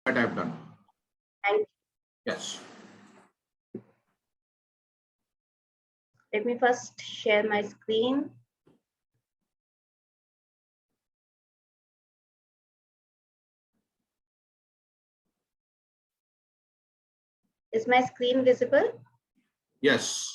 that I've done. Thank you. Yes. Let me first share my screen. Is my screen visible? Yes.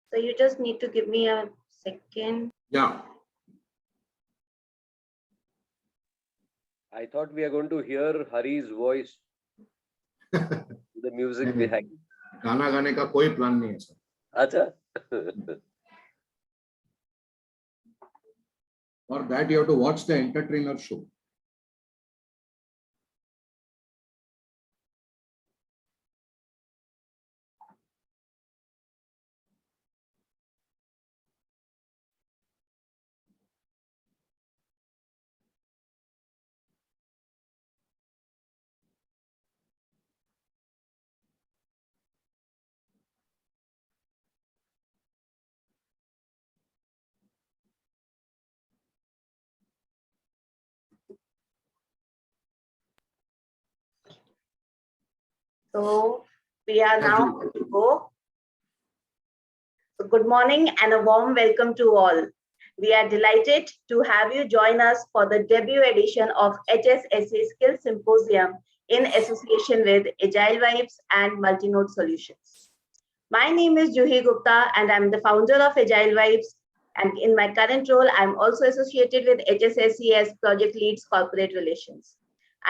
So you just need to give me a second. Yeah. I thought we are going to hear Hari's voice. The music behind. गाना गाने का कोई plan नहीं है sir. Acha. For that you have to watch the entertainer show. So we are now going to go. So good morning and a warm welcome to all. We are delighted to have you join us for the debut edition of HSSE Skills Symposium in association with Agile Vibes and Multi-Node Solutions. My name is Juhi Gupta and I'm the founder of Agile Vibes. And in my current role, I'm also associated with HSSE as Project Leads Corporate Relations.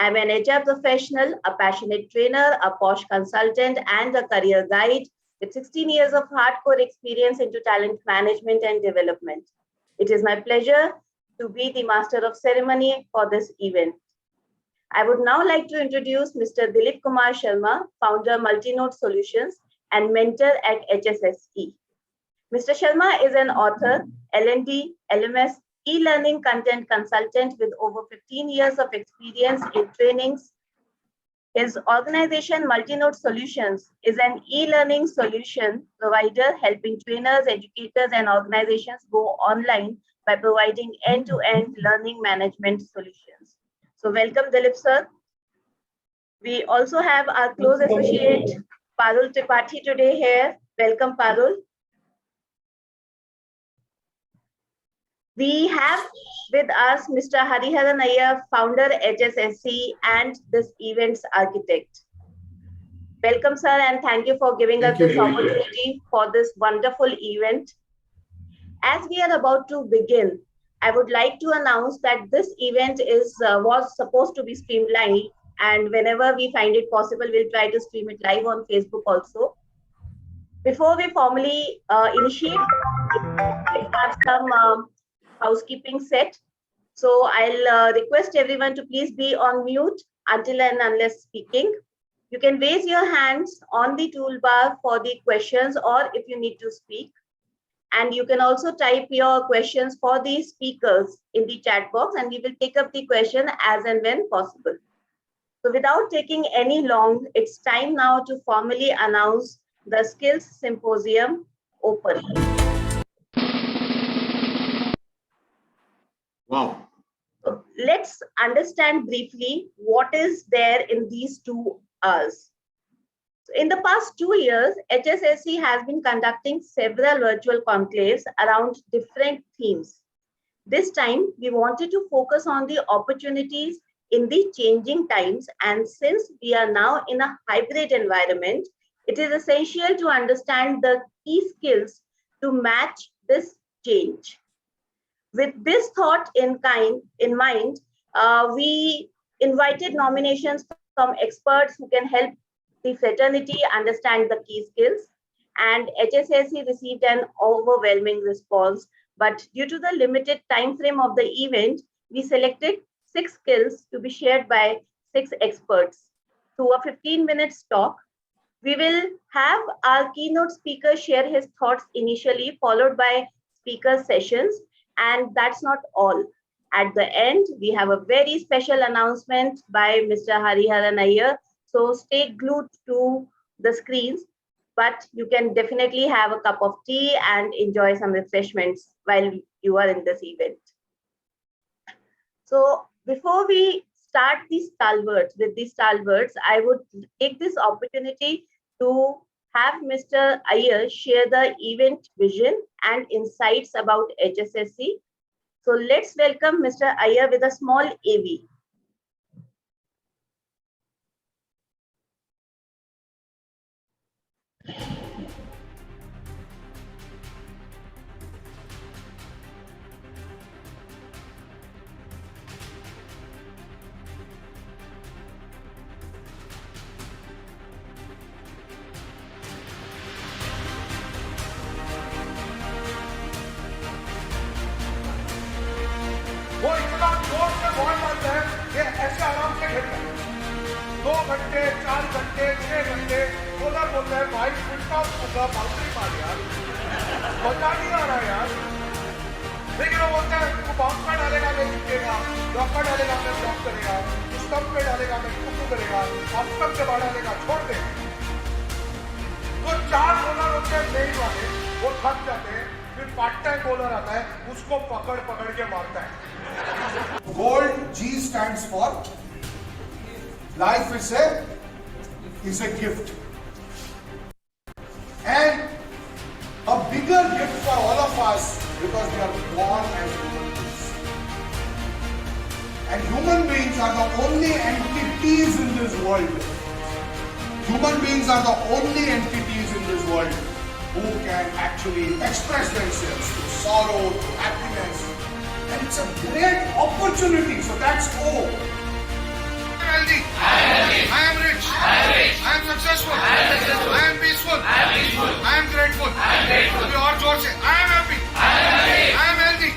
I'm an HR professional, a passionate trainer, a posh consultant, and a career guide with 16 years of hardcore experience into talent management and development. It is my pleasure to be the master of ceremony for this event. I would now like to introduce Mr. Dilip Kumar Sharma, founder Multi-Node Solutions and mentor at HSSE. Mr. Sharma is an author, L&D, LMS, e-learning content consultant with over 15 years of experience in trainings. His organization, Multi-Node Solutions, is an e-learning solution provider helping trainers, educators, and organizations go online by providing end-to-end learning management solutions. So welcome, Dilip sir. We also have our close associate, Parul Tripathi, today here. Welcome, Parul. We have with us Mr. Hariharan Iyer, founder HSSE and this event's architect. Welcome, sir, and thank you for giving us this opportunity for this wonderful event. As we are about to begin, I would like to announce that this event was supposed to be streamed live, and whenever we find it possible, we'll try to stream it live on Facebook also. Before we formally initiate, we have some housekeeping set. So I'll request everyone to please be on mute until and unless speaking. You can raise your hands on the toolbar for the questions or if you need to speak. And you can also type your questions for the speakers in the chat box and we will take up the question as and when possible. So without taking any long, it's time now to formally announce the Skills Symposium open. Wow. So let's understand briefly what is there in these 2 hours. So in the past 2 years, HSSE has been conducting several virtual conclaves around different themes. This time, we wanted to focus on the opportunities in the changing times. And since we are now in a hybrid environment, it is essential to understand the key skills to match this change. With this thought in mind, we invited nominations from experts who can help the fraternity understand the key skills. And HSSE received an overwhelming response. But due to the limited time frame of the event, we selected 6 skills to be shared by 6 experts. Through a 15-minute talk, we will have our keynote speaker share his thoughts initially, followed by speaker sessions. And that's not all. At the end, we have a very special announcement by Mr. Hariharan Iyer. So stay glued to the screens, but you can definitely have a cup of tea and enjoy some refreshments while you are in this event. So before we start these stalwarts, I would take this opportunity to have Mr. Iyer share the event vision and insights about HSSE. So let's welcome Mr. Iyer with a small AV. वो इतना जोर से ball मारता है कि ऐसे आराम से खेलता है 2 घंटे 4 घंटे 6 घंटे बोलर बोलता है भाई फुल टॉप होगा बाउंड्री मार यार मजा नहीं आ रहा यार लेकिन वो बोलता है तू बाउंस में डालेगा मैं जीतेगा ब्लॉक में डालेगा मैं ब्लॉक करेगा स्टंप पे डालेगा मैं कुकू करेगा ऑफ स्टंप से बाहर डालेगा छोड़ दे तो 4 बॉलर होते हैं मेन वाले वो थक जाते हैं फिर पार्ट टाइम बॉलर आता है उसको पकड़ पकड़ के मारता है Gold G stands for life is a gift, and a bigger gift for all of us because we are born as human beings. And human beings are the only entities in this world. Human beings are the only entities in this world who can actually express themselves through sorrow, through happiness. And it's a great opportunity. So that's all. I am healthy. I am rich. I am successful. I am peaceful. I am grateful. अभी और जोर से. I am happy. I am healthy.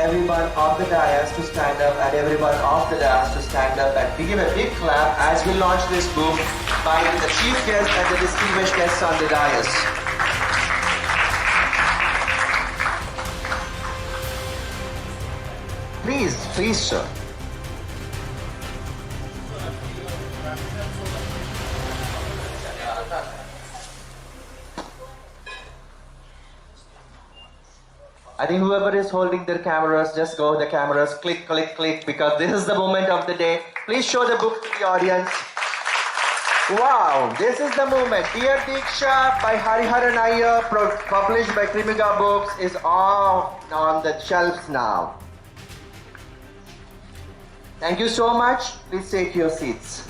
Everyone of the dais to stand up and everyone off the dais to stand up and we give a big clap as we launch this book by the chief guest and the distinguished guests on the dais. Please, sir. I think whoever is holding their cameras, just go the cameras, click, click, click, because this is the moment of the day. Please show the book to the audience. Wow, this is the moment. Dear Diksha by Hariharan Iyer, published by Krimiga Books, is all on the shelves now. Thank you so much. Please take your seats.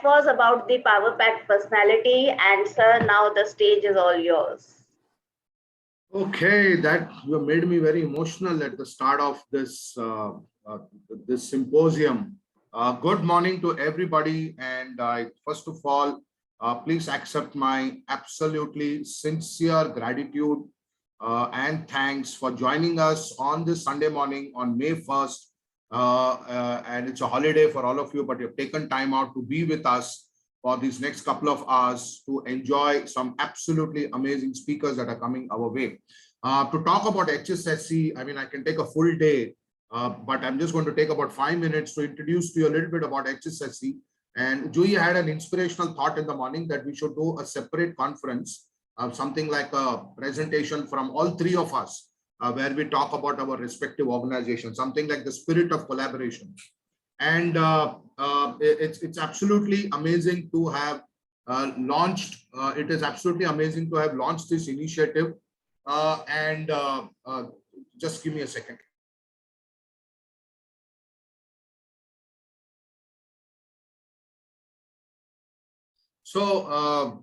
that was about the power packed personality. And sir, now the stage is all yours. Okay, that you made me very emotional at the start of this this symposium. Good morning to everybody, and first of all, please accept my absolutely sincere gratitude and thanks for joining us on this Sunday morning on May 1st. And it's a holiday for all of you, but you've taken time out to be with us for these next couple of hours to enjoy some absolutely amazing speakers that are coming our way. To talk about HSSE, I mean, I can take a full day, but I'm just going to take about 5 minutes to introduce to you a little bit about HSSE. And Jui had an inspirational thought in the morning that we should do a separate conference, something like a presentation from all three of us, where we talk about our respective organizations, something like the spirit of collaboration. And it's absolutely amazing to have launched. It is absolutely amazing to have launched this initiative. Just give me a second. So,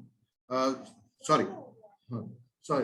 sorry.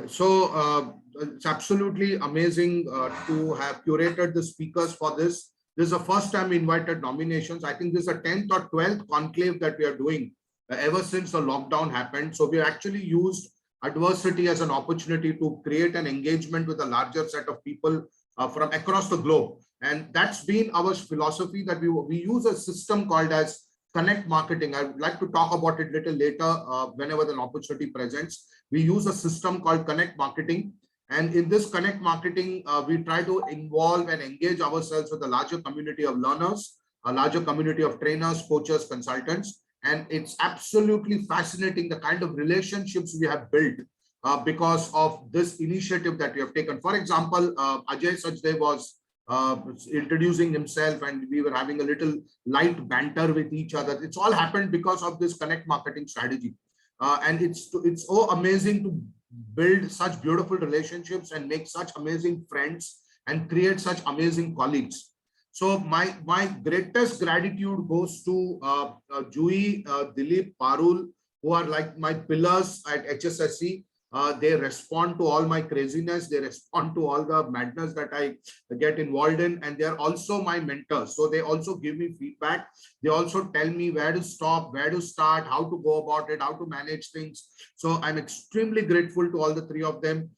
So it's absolutely amazing to have curated the speakers for this. This is the first time we invited nominations. I think this is the 10th or 12th conclave that we are doing ever since the lockdown happened. So we actually used adversity as an opportunity to create an engagement with a larger set of people from across the globe. And that's been our philosophy, that we use a system called as connect marketing. I would like to talk about it a little later whenever an opportunity presents. We use a system called connect marketing. And in this connect marketing, we try to involve and engage ourselves with a larger community of learners, a larger community of trainers, coaches, consultants. And it's absolutely fascinating the kind of relationships we have built because of this initiative that we have taken. For example, Ajay Sajdev was introducing himself, and we were having a little light banter with each other. It's all happened because of this connect marketing strategy. And it's so amazing to build such beautiful relationships and make such amazing friends and create such amazing colleagues. So my greatest gratitude goes to Jui, Dilip, Parul, who are like my pillars at HSSE. They respond to all my craziness. They respond to all the madness that I get involved in. And they're also my mentors. So they also give me feedback. They also tell me where to stop, where to start, how to go about it, how to manage things. So I'm extremely grateful to all the three of them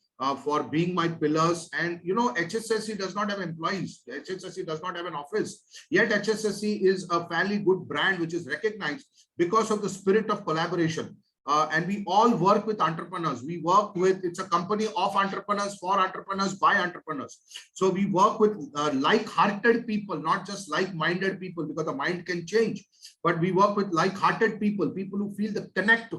for being my pillars. And you know, HSSE does not have employees. HSSE does not have an office. Yet HSSE is a fairly good brand which is recognized because of the spirit of collaboration. And we all work with entrepreneurs. We work with, it's a company of entrepreneurs, for entrepreneurs, by entrepreneurs. So we work with like-hearted people, not just like-minded people, because the mind can change. But we work with like-hearted people, people who feel the connect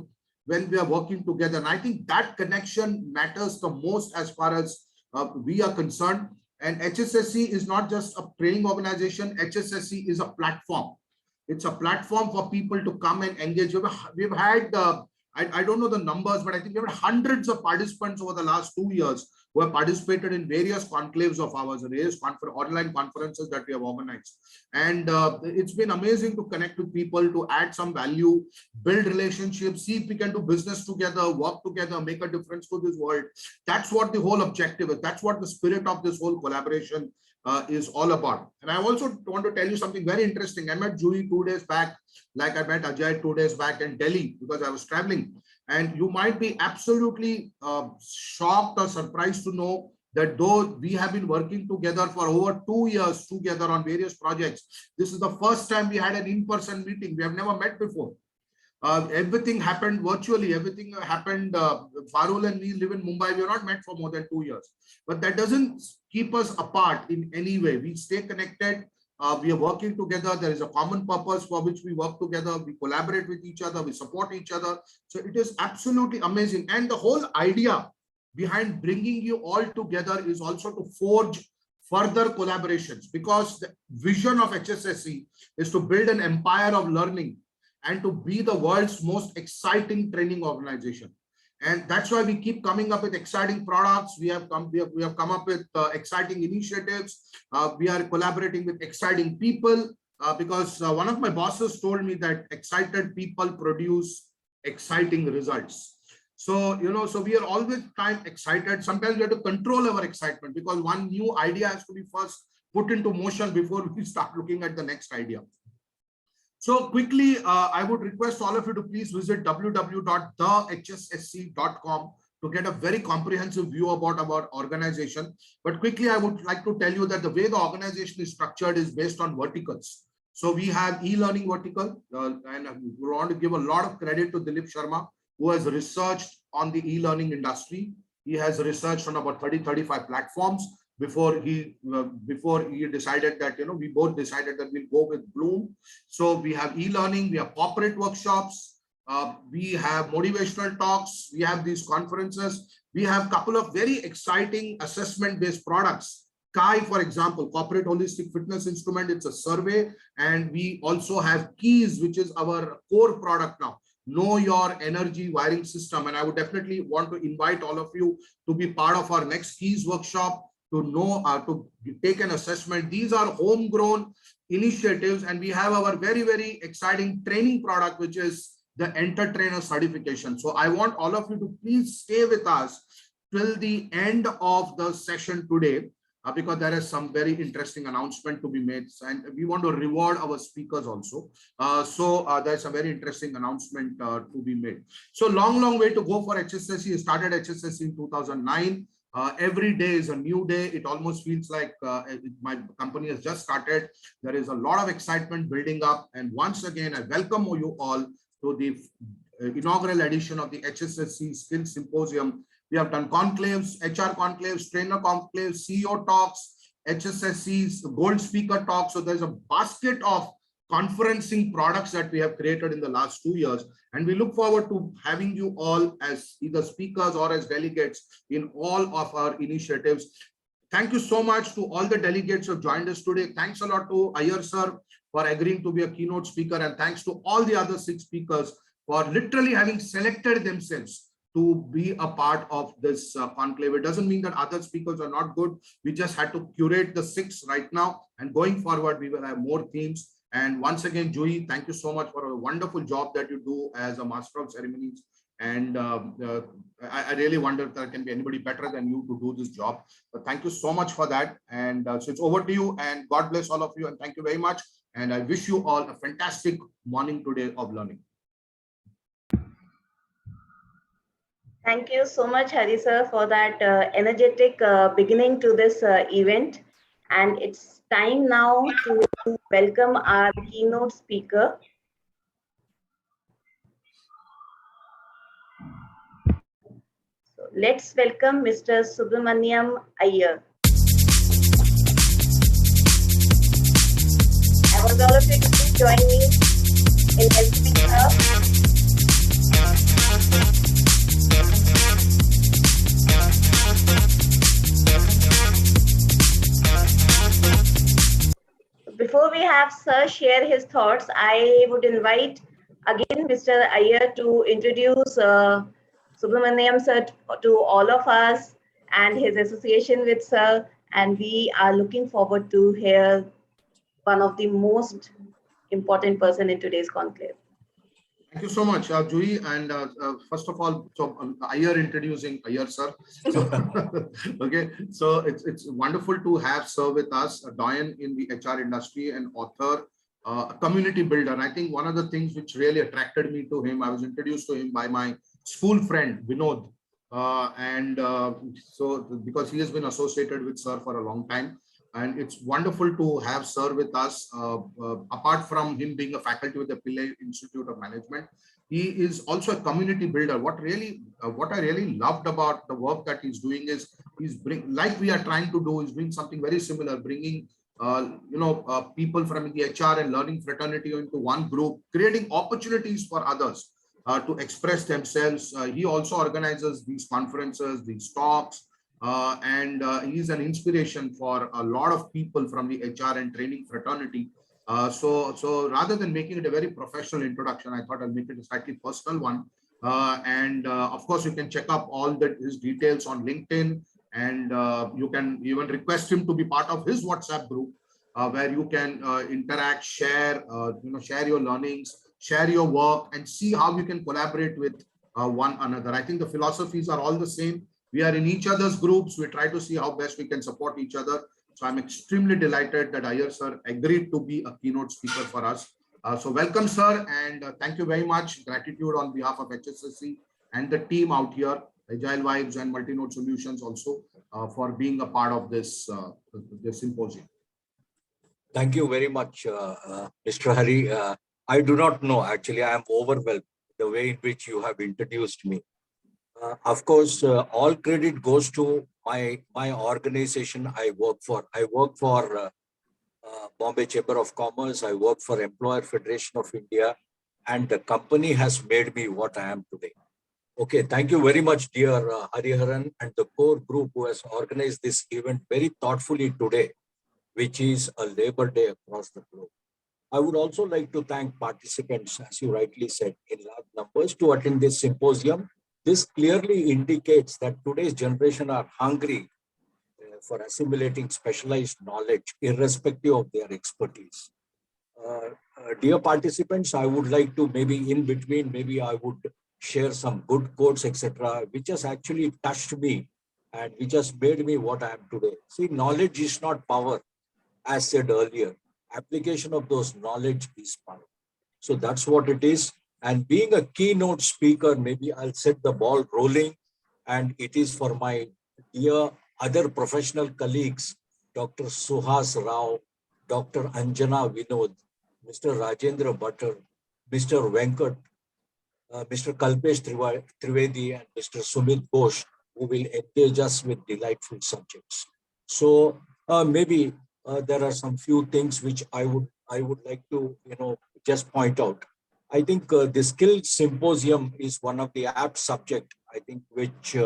when we are working together. And I think that connection matters the most as far as we are concerned. And HSSE is not just a training organization. HSSE is a platform. It's a platform for people to come and engage. We've had I don't know the numbers, but I think there were hundreds of participants over the last 2 years who have participated in various conclaves of ours, various online conferences that we have organized. And it's been amazing to connect with people, to add some value, build relationships, see if we can do business together, work together, make a difference to this world. That's what the whole objective is. That's what the spirit of this whole collaboration is all about. And I also want to tell you something very interesting. I met Jui 2 days back, like I met Ajay 2 days back in Delhi, because I was traveling. And you might be absolutely shocked or surprised to know that though we have been working together for over 2 years together on various projects, this is the first time we had an in-person meeting. We have never met before. Everything happened virtually. Everything happened. Parul and me live in Mumbai. We are not met for more than 2 years, but that doesn't keep us apart in any way. We stay connected. We are working together. There is a common purpose for which we work together. We collaborate with each other. We support each other. So it is absolutely amazing. And the whole idea behind bringing you all together is also to forge further collaborations, because the vision of HSSE is to build an empire of learning and to be the world's most exciting training organization. And that's why we keep coming up with exciting products. We have come up with exciting initiatives. We are collaborating with exciting people. because one of my bosses told me that excited people produce exciting results. So, so we are always time excited. Sometimes we have to control our excitement because one new idea has to be first put into motion before we start looking at the next idea. So quickly, I would request all of you to please visit www.thehssc.com to get a very comprehensive view about our organization. But quickly, I would like to tell you that the way the organization is structured is based on verticals. So we have e-learning vertical, and we want to give a lot of credit to Dilip Sharma, who has researched on the e-learning industry. He has researched on about 35 platforms before he decided that, we both decided that we'll go with Bloom. So we have e-learning, we have corporate workshops, we have motivational talks, we have these conferences, we have a couple of very exciting assessment-based products. Kai, for example, corporate holistic fitness instrument, it's a survey, and we also have Keys, which is our core product now. Know your energy wiring system. And I would definitely want to invite all of you to be part of our next Keys workshop to know, to take an assessment. These are homegrown initiatives, and we have our very, very exciting training product, which is the Enter Trainer certification. So I want all of you to please stay with us till the end of the session today, because there is some very interesting announcement to be made, and we want to reward our speakers also. So there's a very interesting announcement to be made. So long way to go for HSSE. We started HSSE in 2009. Every day is a new day. It almost feels like my company has just started. There is a lot of excitement building up. And once again, I welcome you all to the inaugural edition of the HSSE Skills Symposium. We have done conclaves, HR conclaves, trainer conclaves, CEO talks, HSSE's gold speaker talks. So there's a basket of conferencing products that we have created in the last 2 years. And we look forward to having you all as either speakers or as delegates in all of our initiatives. Thank you so much to all the delegates who have joined us today. Thanks a lot to Iyer sir for agreeing to be a keynote speaker. And thanks to all the other 6 speakers for literally having selected themselves to be a part of this conclave. It doesn't mean that other speakers are not good. We just had to curate the 6 right now. And going forward, we will have more themes. And once again, Joey, thank you so much for a wonderful job that you do as a master of ceremonies. And I really wonder if there can be anybody better than you to do this job. But thank you so much for that. And so it's over to you, and God bless all of you. And thank you very much. And I wish you all a fantastic morning today of learning. Thank you so much, Hari sir, for that energetic beginning to this event. And it's time now to welcome our keynote speaker. So let's welcome Mr. Subramaniam Iyer. I want all of you to please join me in welcoming her. Before we have Sir share his thoughts, I would invite again Mr. Iyer to introduce Subramaniam Sir to all of us and his association with Sir. And we are looking forward to hear one of the most important person in today's conclave. Thank you so much, Joey. And first of all, so Iyer introducing Iyer sir. So, okay, so it's wonderful to have sir with us, a doyen in the HR industry, an author, a community builder. I think one of the things which really attracted me to him, I was introduced to him by my school friend Vinod, so because he has been associated with sir for a long time. And it's wonderful to have sir with us. Apart from him being a faculty with the Pillai Institute of Management, he is also a community builder. What I really loved about the work that he's doing is like we are trying to do, is doing something very similar, bringing people from the HR and learning fraternity into one group, creating opportunities for others to express themselves. He also organizes these conferences, these talks. He's an inspiration for a lot of people from the HR and training fraternity. So rather than making it a very professional introduction, I thought I'll make it a slightly personal one. Of course, you can check up all his details on LinkedIn, and you can even request him to be part of his WhatsApp group. where you can interact, share, share your learnings, share your work, and see how you can collaborate with one another. I think the philosophies are all the same. We are in each other's groups. We try to see how best we can support each other. So I'm extremely delighted that Iyer sir agreed to be a keynote speaker for us. So welcome, sir, and thank you very much. Gratitude on behalf of HSSE and the team out here, Agile Vibes and Multi-Node Solutions also, for being a part of this, this symposium. Thank you very much, Mr. Hari. I do not know, actually, I am overwhelmed the way in which you have introduced me. Of course, all credit goes to my organization I work for. I work for Bombay Chamber of Commerce. I work for Employer Federation of India, and the company has made me what I am today. Okay, thank you very much, dear Hariharan and the core group who has organized this event very thoughtfully today, which is a Labor Day across the globe. I would also like to thank participants, as you rightly said, in large numbers to attend this symposium. This clearly indicates that today's generation are hungry for assimilating specialized knowledge, irrespective of their expertise. Dear participants, I would like to maybe in between, maybe I would share some good quotes, etc., which has actually touched me and which has made me what I am today. See, knowledge is not power, as said earlier. Application of those knowledge is power. So that's what it is. And being a keynote speaker, maybe I'll set the ball rolling. And it is for my dear other professional colleagues, Dr. Suhas Rao, Dr. Anjana Vinod, Mr. Rajendra Bhatter, Mr. Venkat, Mr. Kalpesh Trivedi, and Mr. Sumit Ghosh, who will engage us with delightful subjects. So maybe there are some few things which I would like to just point out. I think the Skills Symposium is one of the apt subject, I think, which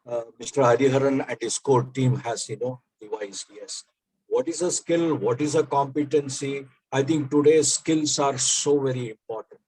Mr. Hariharan and his core team has devised. Yes, what is a skill? What is a competency? I think today's skills are so very important.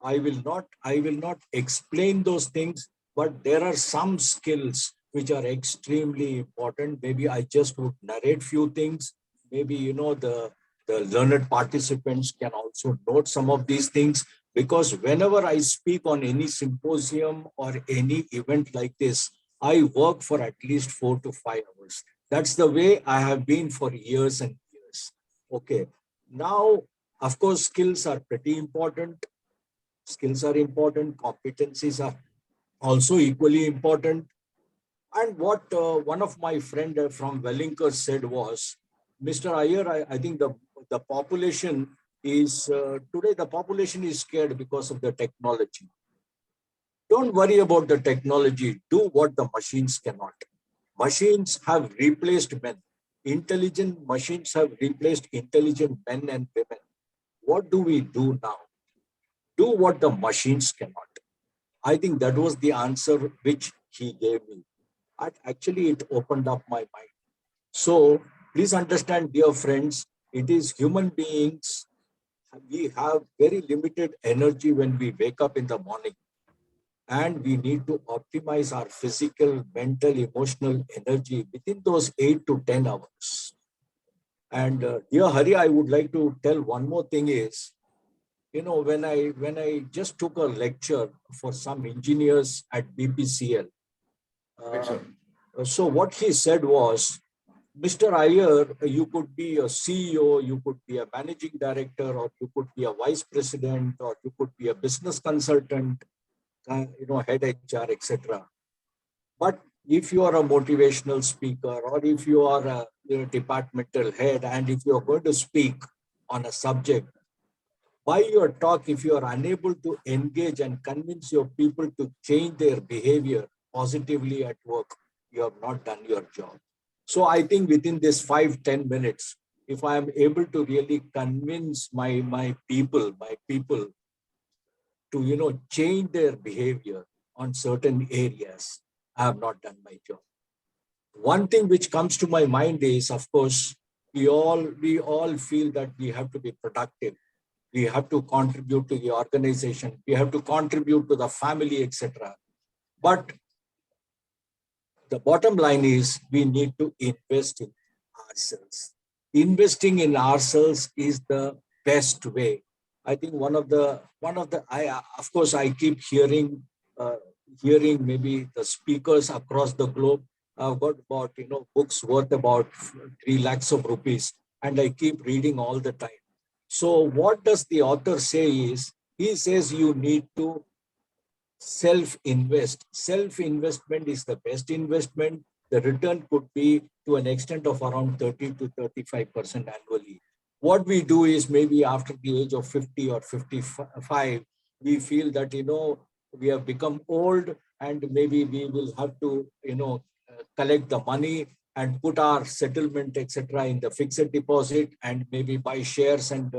I will not explain those things, but there are some skills which are extremely important. Maybe I just would narrate few things. Maybe the learned participants can also note some of these things, because whenever I speak on any symposium or any event like this, I work for at least 4 to 5 hours. That's the way I have been for years and years. Okay. Now, of course, skills are pretty important. Skills are important. Competencies are also equally important. And what one of my friend from Wellinger said was, Mr. Iyer, I think the population is, today the population is scared because of the technology. Don't worry about the technology. Do what the machines cannot. Machines have replaced men. Intelligent machines have replaced intelligent men and women. What do we do now? Do what the machines cannot. I think that was the answer which he gave me. Actually, it opened up my mind. So please understand, dear friends, it is human beings. We have very limited energy when we wake up in the morning. And we need to optimize our physical, mental, emotional energy within those 8 to 10 hours. And dear Hari, I would like to tell one more thing is, when I just took a lecture for some engineers at BPCL, so what he said was, Mr. Iyer, you could be a CEO, you could be a managing director, or you could be a vice president, or you could be a business consultant, head HR, etc. But if you are a motivational speaker, or if you are a departmental head, and if you are going to speak on a subject, by your talk, if you are unable to engage and convince your people to change their behavior positively at work, you have not done your job. So I think within this 5-10 minutes, if I am able to really convince my people to change their behavior on certain areas, I have not done my job. One thing which comes to my mind is, of course, we all feel that we have to be productive. We have to contribute to the organization. We have to contribute to the family, etc. But the bottom line is we need to invest in ourselves. investing in ourselves is the best way. I think of course, I keep hearing maybe the speakers across the globe. I've got about, books worth about 3 lakhs of rupees, and I keep reading all the time. So what does the author say is, he says you need to self-invest. Self-investment is the best investment. The return could be to an extent of around 30 to 35% annually. What we do is maybe after the age of 50 or 55, we feel that, we have become old and maybe we will have to, collect the money and put our settlement, etc., in the fixed deposit and maybe buy shares and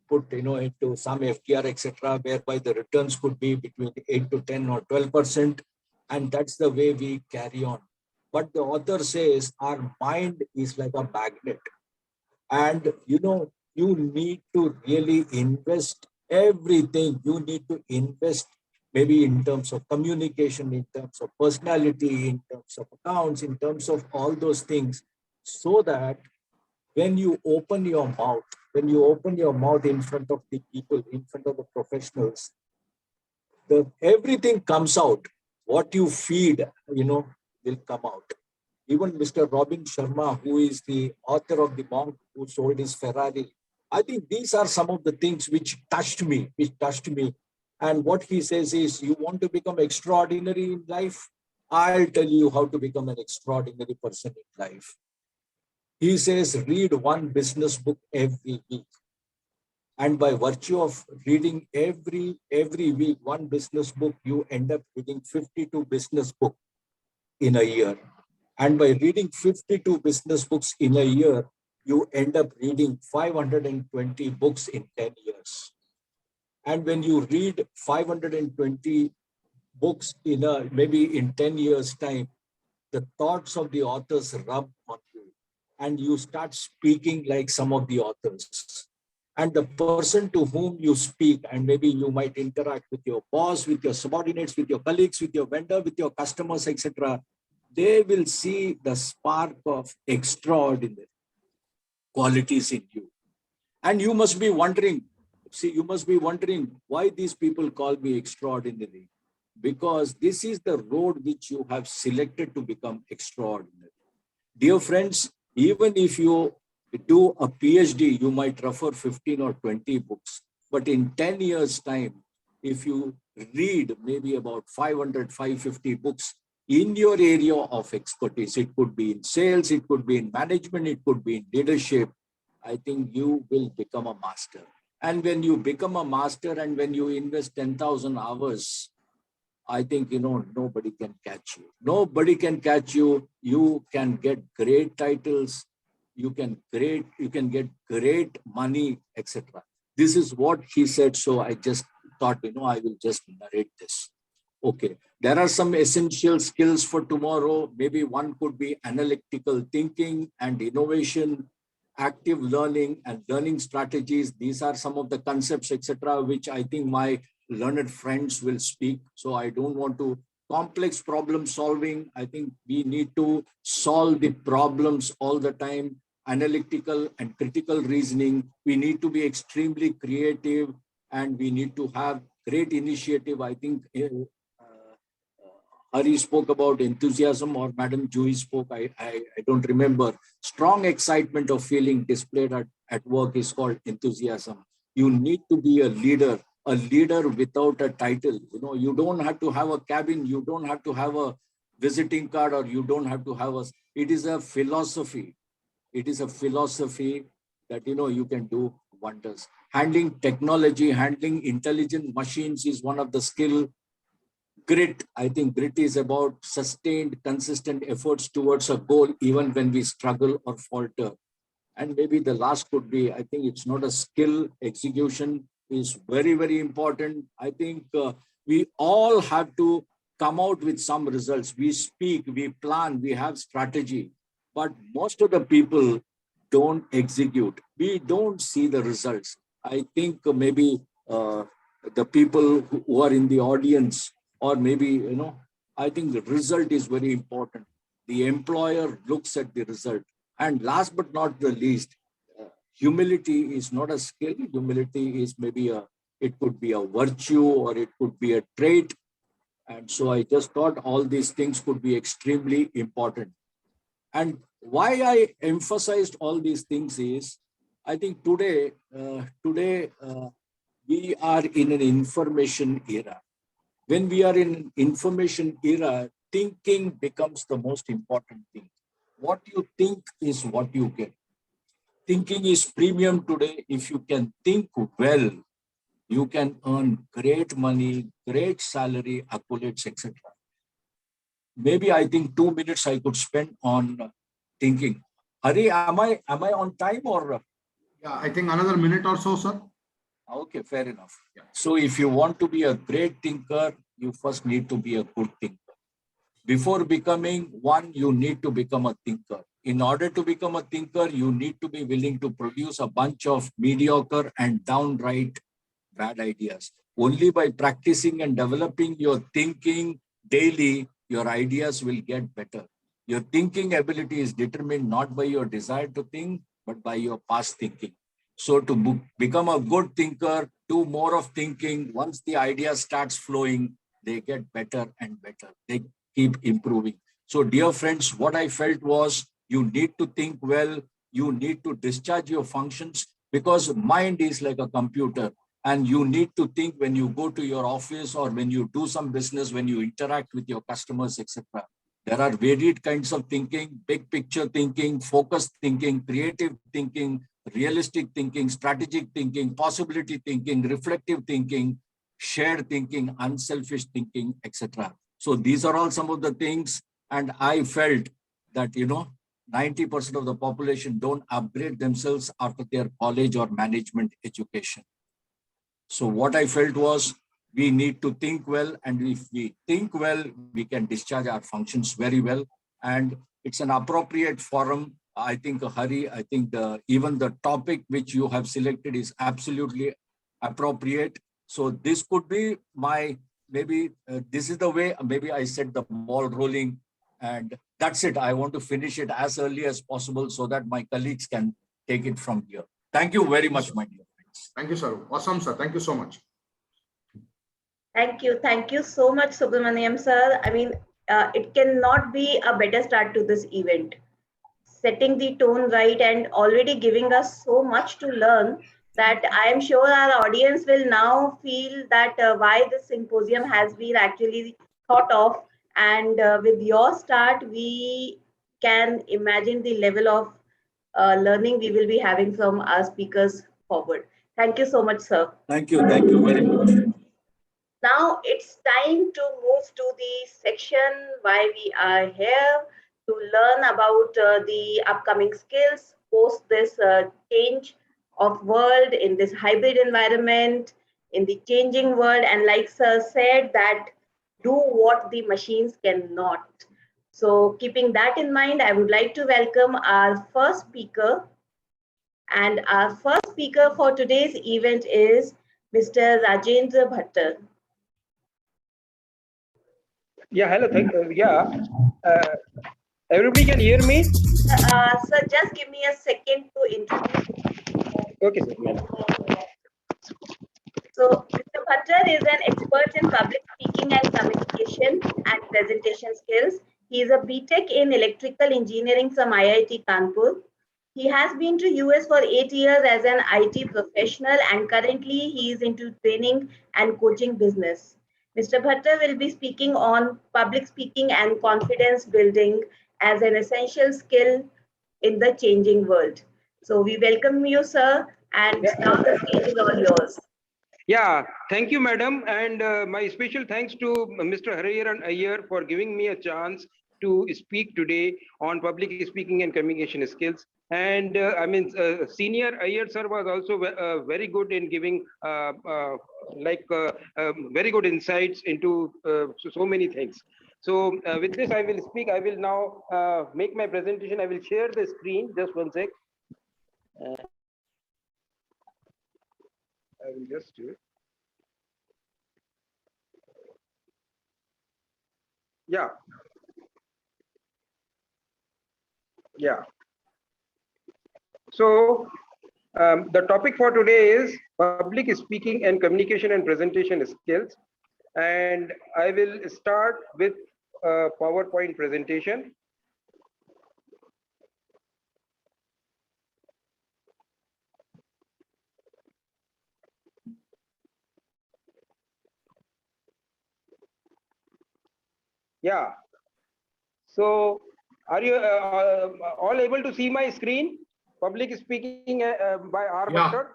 put into some FDR, etc., whereby the returns could be between 8 to 10 or 12%. And that's the way we carry on. But the author says our mind is like a magnet. And you need to really invest everything. You need to invest maybe in terms of communication, in terms of personality, in terms of accounts, in terms of all those things, so that when you open your mouth in front of the people, in front of the professionals, everything comes out. What you feed, will come out. Even Mr. Robin Sharma, who is the author of The Monk Who Sold His Ferrari, I think these are some of the things which touched me. And what he says is, you want to become extraordinary in life? I'll tell you how to become an extraordinary person in life. He says, read one business book every week. And by virtue of reading every week one business book, you end up reading 52 business books in a year. And by reading 52 business books in a year, you end up reading 520 books in 10 years. And when you read 520 books maybe in 10 years' time, the thoughts of the authors rub on you, and you start speaking like some of the authors. And the person to whom you speak, and maybe you might interact with your boss, with your subordinates, with your colleagues, with your vendor, with your customers, etc., they will see the spark of extraordinary qualities in you. And you must be wondering, why these people call me extraordinary. Because this is the road which you have selected to become extraordinary. Dear friends, even if you do a PhD, you might refer 15 or 20 books. But in 10 years' time, if you read maybe about 500, 550 books in your area of expertise, it could be in sales, it could be in management, it could be in leadership, I think you will become a master. And when you become a master and when you invest 10,000 hours, I think, nobody can catch you. Nobody can catch you. You can get great titles. You can get great money, etc. This is what he said. So I just thought, I will just narrate this. Okay. There are some essential skills for tomorrow. Maybe one could be analytical thinking and innovation, active learning and learning strategies. These are some of the concepts, etc., which I think my learned friends will speak. So I don't want to. Complex problem solving. I think we need to solve the problems all the time. Analytical and critical reasoning. We need to be extremely creative and we need to have great initiative. I think Hari spoke about enthusiasm, or Madam Jui spoke, I don't remember. Strong excitement of feeling displayed at work is called enthusiasm. You need to be a leader without a title. You don't have to have a cabin, you don't have to have a visiting card, or you don't have to have it is a philosophy. It is a philosophy that, you can do wonders. Handling technology, handling intelligent machines is one of the skill. Grit, I think grit is about sustained, consistent efforts towards a goal, even when we struggle or falter. And maybe the last could be, I think it's not a skill, execution is very, very important. I think we all have to come out with some results. We speak, we plan, we have strategy, but most of the people don't execute. We don't see the results. I think maybe the people who are in the audience, or maybe, I think the result is very important. The employer looks at the result. And last but not the least, humility is not a skill. Humility is it could be a virtue or it could be a trait. And so I just thought all these things could be extremely important. And why I emphasized all these things is, I think today we are in an information era. When we are in an information era, thinking becomes the most important thing. What you think is what you get. Thinking is premium today. If you can think well, you can earn great money, great salary, accolades, etc. Maybe I think 2 minutes I could spend on thinking. Hari, am I on time or? Yeah, I think another minute or so, sir. Okay, fair enough. Yeah. So if you want to be a great thinker, you first need to be a good thinker. Before becoming one, you need to become a thinker. In order to become a thinker, you need to be willing to produce a bunch of mediocre and downright bad ideas. Only by practicing and developing your thinking daily, your ideas will get better. Your thinking ability is determined not by your desire to think, but by your past thinking. So to become a good thinker, do more of thinking. Once the idea starts flowing, they get better and better. They keep improving. So dear friends, what I felt was you need to think well. You need to discharge your functions because mind is like a computer. And you need to think when you go to your office or when you do some business, when you interact with your customers, etc. There are varied kinds of thinking, big picture thinking, focused thinking, creative thinking, realistic thinking, strategic thinking, possibility thinking, reflective thinking, shared thinking, unselfish thinking, etc. So these are all some of the things. And I felt that, 90% of the population don't upgrade themselves after their college or management education. So what I felt was we need to think well, and if we think well, we can discharge our functions very well. And it's an appropriate forum. I think, Hari, I think even the topic which you have selected is absolutely appropriate. So this could be this is the way, maybe I set the ball rolling, and that's it. I want to finish it as early as possible so that my colleagues can take it from here. Thank you very much, my dear. Thank you, sir. Awesome, sir. Thank you so much. Thank you. Thank you so much, Subramaniam, sir. I mean, it cannot be a better start to this event. Setting the tone right and already giving us so much to learn that I am sure our audience will now feel that why this symposium has been actually thought of. And with your start, we can imagine the level of learning we will be having from our speakers forward. Thank you so much, sir. Thank you. Thank you very much. Now it's time to move to the section why we are here to learn about the upcoming skills post this change of world in this hybrid environment, in the changing world. And like sir said, that do what the machines cannot. So keeping that in mind, I would like to welcome our first speaker. And our first speaker for today's event is Mr. Rajendra Bhattar. Yeah, hello. Everybody can hear me? Sir, just give me a second to introduce. Okay, sir. Madam. So, Mr. Bhattar is an expert in public speaking and communication and presentation skills. He is a BTech in electrical engineering from IIT Kanpur. He has been to US for 8 years as an IT professional, and currently he is into training and coaching business. Mr. Bhattar will be speaking on public speaking and confidence building as an essential skill in the changing world. So we welcome you, sir, and now the stage is all yours. Yeah, thank you, madam. And my special thanks to Mr. Hariharan Iyer for giving me a chance to speak today on public speaking and communication skills. And senior Iyer sir was also very good in giving very good insights into so many things. So with this, I will speak. I will now make my presentation. I will share the screen. Just one sec. I will just do it. Yeah. Yeah. So The topic for today is public speaking and communication and presentation skills. And I will start with a PowerPoint presentation. Yeah. So are you all able to see my screen? Public speaking by R. Yeah. Butler?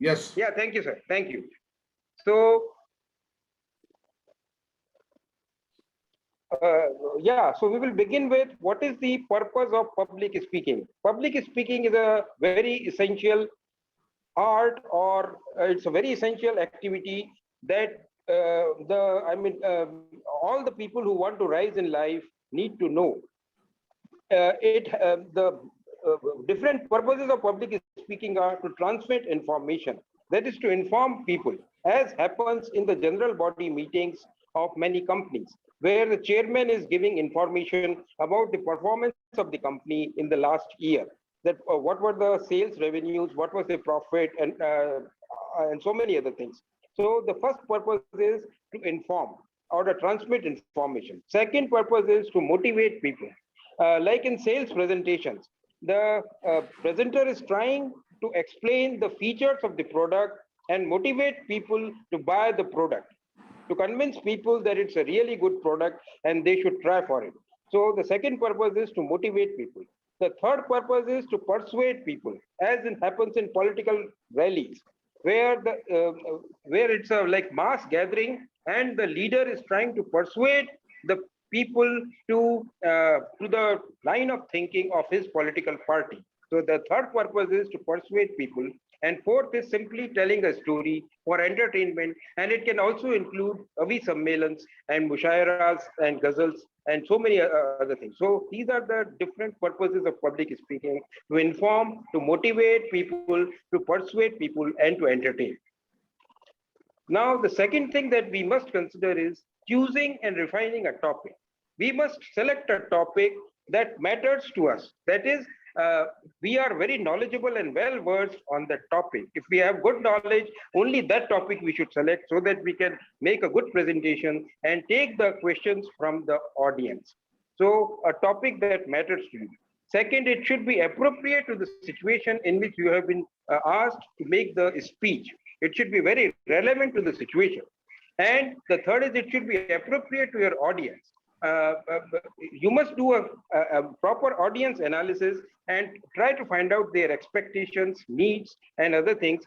Yes. Yeah, thank you, sir. Thank you. So, so we will begin with what is the purpose of public speaking. Public speaking is a very essential art, or it's a very essential activity that all the people who want to rise in life need to know. The different purposes of public speaking are to transmit information, that is to inform people, as happens in the general body meetings of many companies, where the chairman is giving information about the performance of the company in the last year, that what were the sales revenues, what was the profit, and so many other things. So the first purpose is to inform or to transmit information. Second purpose is to motivate people. Like in sales presentations, the presenter is trying to explain the features of the product and motivate people to buy the product, to convince people that it's a really good product and they should try for it. So the second purpose is to motivate people. The third purpose is to persuade people, as it happens in political rallies, where where it's a like mass gathering and the leader is trying to persuade the people to the line of thinking of his political party. So the third purpose is to persuade people, and fourth is simply telling a story for entertainment, and it can also include avi sammelans and mushairas and ghazals and so many other things. So these are the different purposes of public speaking: to inform, to motivate people, to persuade people, and to entertain. Now, the second thing that we must consider is choosing and refining a topic. We must select a topic that matters to us. That is, we are very knowledgeable and well versed on that topic. If we have good knowledge, only that topic we should select, so that we can make a good presentation and take the questions from the audience. So a topic that matters to you. Second, it should be appropriate to the situation in which you have been asked to make the speech. It should be very relevant to the situation. And the third is it should be appropriate to your audience. You must do a proper audience analysis and try to find out their expectations, needs, and other things.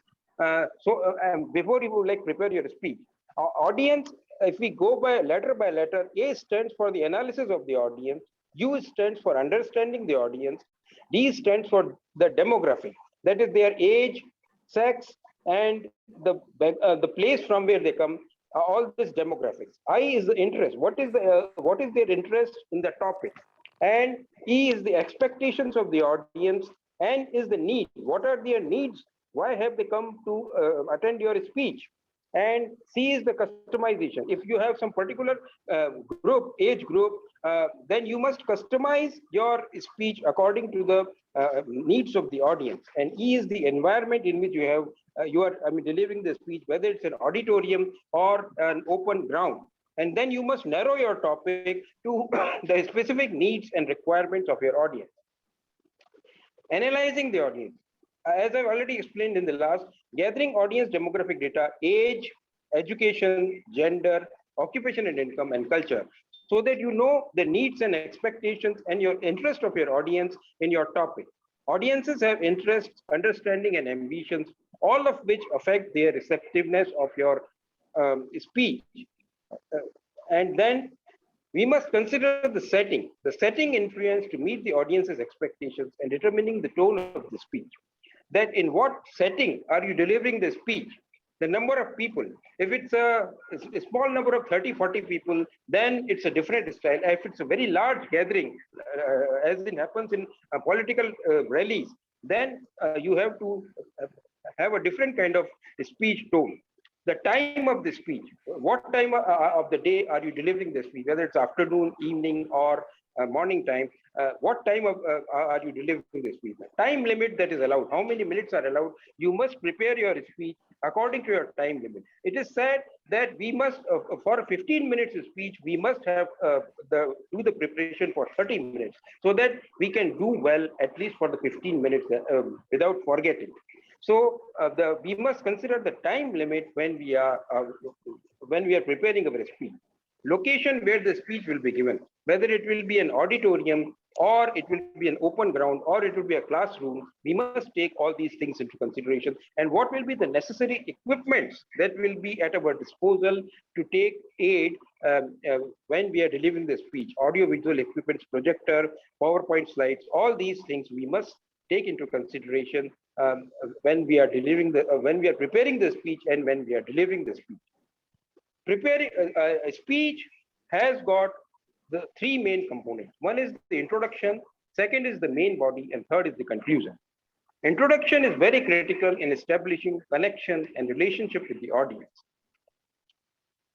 Before you like prepare your speech, audience, if we go by letter, A stands for the analysis of the audience, U stands for understanding the audience, D stands for the demographic, that is their age, sex, and the place from where they come, all these demographics. I is the interest. What is their interest in the topic? And E is the expectations of the audience, and is the need. What are their needs? Why have they come to attend your speech? And C is the customization. If you have some particular age group, then you must customize your speech according to the needs of the audience. And E is the environment in which you are delivering the speech, whether it's an auditorium or an open ground. And then you must narrow your topic to the specific needs and requirements of your audience. Analyzing the audience. As I've already explained in the last, gathering audience demographic data, age, education, gender, occupation and income, and culture, so that you know the needs and expectations and your interest of your audience in your topic. Audiences have interests, understanding, and ambitions, all of which affect their receptiveness of your speech. And then we must consider the setting influence to meet the audience's expectations and determining the tone of the speech. That in what setting are you delivering the speech? The number of people. If it's a small number of 30, 40 people, then it's a different style. If it's a very large gathering, as it happens in political rallies, then you have to have a different kind of speech tone. The time of the speech. What time of the day are you delivering the speech? Whether it's afternoon, evening, or morning time, what time are you delivering the speech? Time limit that is allowed, how many minutes are allowed? You must prepare your speech according to your time limit. It is said that we must, for 15 minutes of speech, we must have do the preparation for 30 minutes so that we can do well at least for the 15 minutes without forgetting. So we must consider the time limit when we are preparing our speech. Location where the speech will be given, whether it will be an auditorium or it will be an open ground or it will be a classroom, we must take all these things into consideration, and what will be the necessary equipments that will be at our disposal to take aid when we are delivering the speech. Audio visual equipments, projector, PowerPoint slides, all these things we must take into consideration when we are delivering when we are preparing the speech and when we are delivering the speech. Preparing a speech has got the three main components. One is the introduction, second is the main body, and third is the conclusion. Introduction is very critical in establishing connection and relationship with the audience.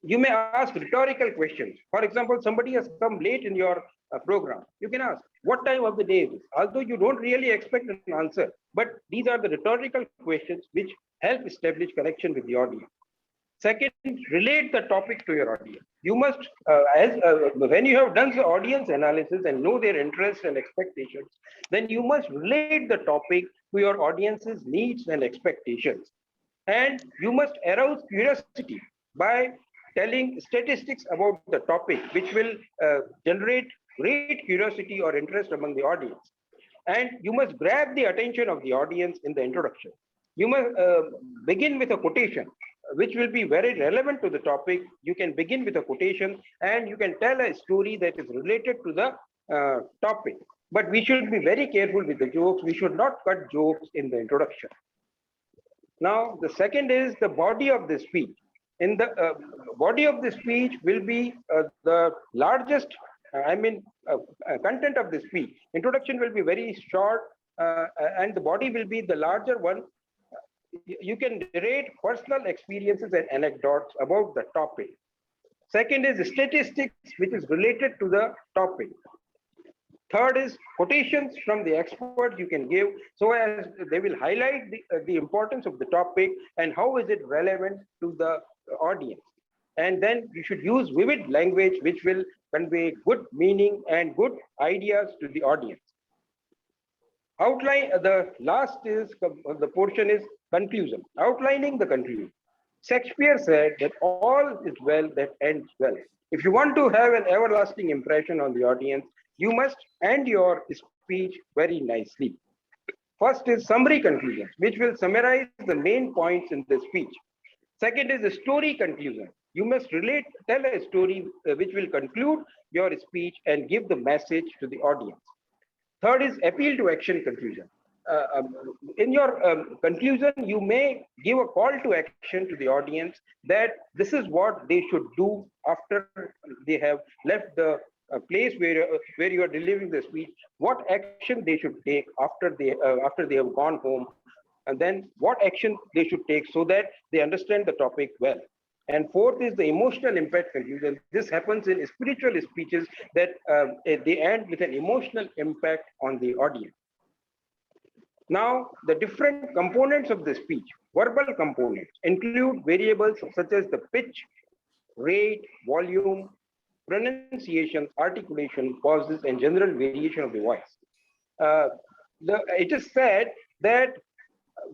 You may ask rhetorical questions. For example, somebody has come late in your program. You can ask, what time of the day is it? Although you don't really expect an answer, but these are the rhetorical questions which help establish connection with the audience. Second, relate the topic to your audience. You must, when you have done the audience analysis and know their interests and expectations, then you must relate the topic to your audience's needs and expectations. And you must arouse curiosity by telling statistics about the topic, which will generate great curiosity or interest among the audience. And you must grab the attention of the audience in the introduction. You must begin with a quotation, which will be very relevant to the topic. You can begin with a quotation and you can tell a story that is related to the topic. But we should be very careful with the jokes. We should not cut jokes in the introduction. Now, the second is the body of the speech. In the body of the speech will be the largest, content of the speech. Introduction will be very short and the body will be the larger one. You can narrate personal experiences and anecdotes about the topic. Second is statistics, which is related to the topic. Third is quotations from the experts you can give, so as they will highlight the importance of the topic and how is it relevant to the audience. And then you should use vivid language, which will convey good meaning and good ideas to the audience. Outline, the last is, the portion is conclusion, outlining the conclusion. Shakespeare said that all is well that ends well. If you want to have an everlasting impression on the audience, you must end your speech very nicely. First is summary conclusion, which will summarize the main points in the speech. Second is the story conclusion. You must tell a story which will conclude your speech and give the message to the audience. Third is appeal to action conclusion. In your conclusion, you may give a call to action to the audience that this is what they should do after they have left the place where you are delivering the speech, what action they should take after they have gone home, and then what action they should take so that they understand the topic well. And fourth is the emotional impact conclusion. This happens in spiritual speeches that they end with an emotional impact on the audience. Now, the different components of the speech, verbal components, include variables such as the pitch, rate, volume, pronunciation, articulation, pauses, and general variation of the voice. It is said that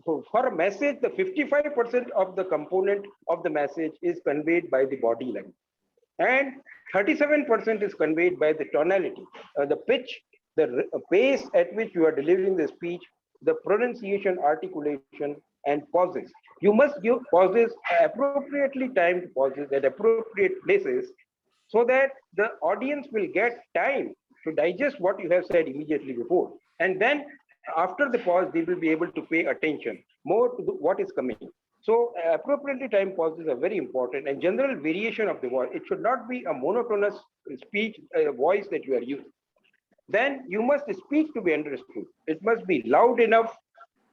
for a message, the 55% of the component of the message is conveyed by the body language, and 37% is conveyed by the tonality, the pitch, the pace at which you are delivering the speech, the pronunciation, articulation, and pauses. You must give pauses, appropriately timed pauses at appropriate places, so that the audience will get time to digest what you have said immediately before. And then after the pause, they will be able to pay attention more to what is coming. So appropriately timed pauses are very important, and general variation of the voice. It should not be a monotonous speech voice that you are using. Then you must speak to be understood. It must be loud enough.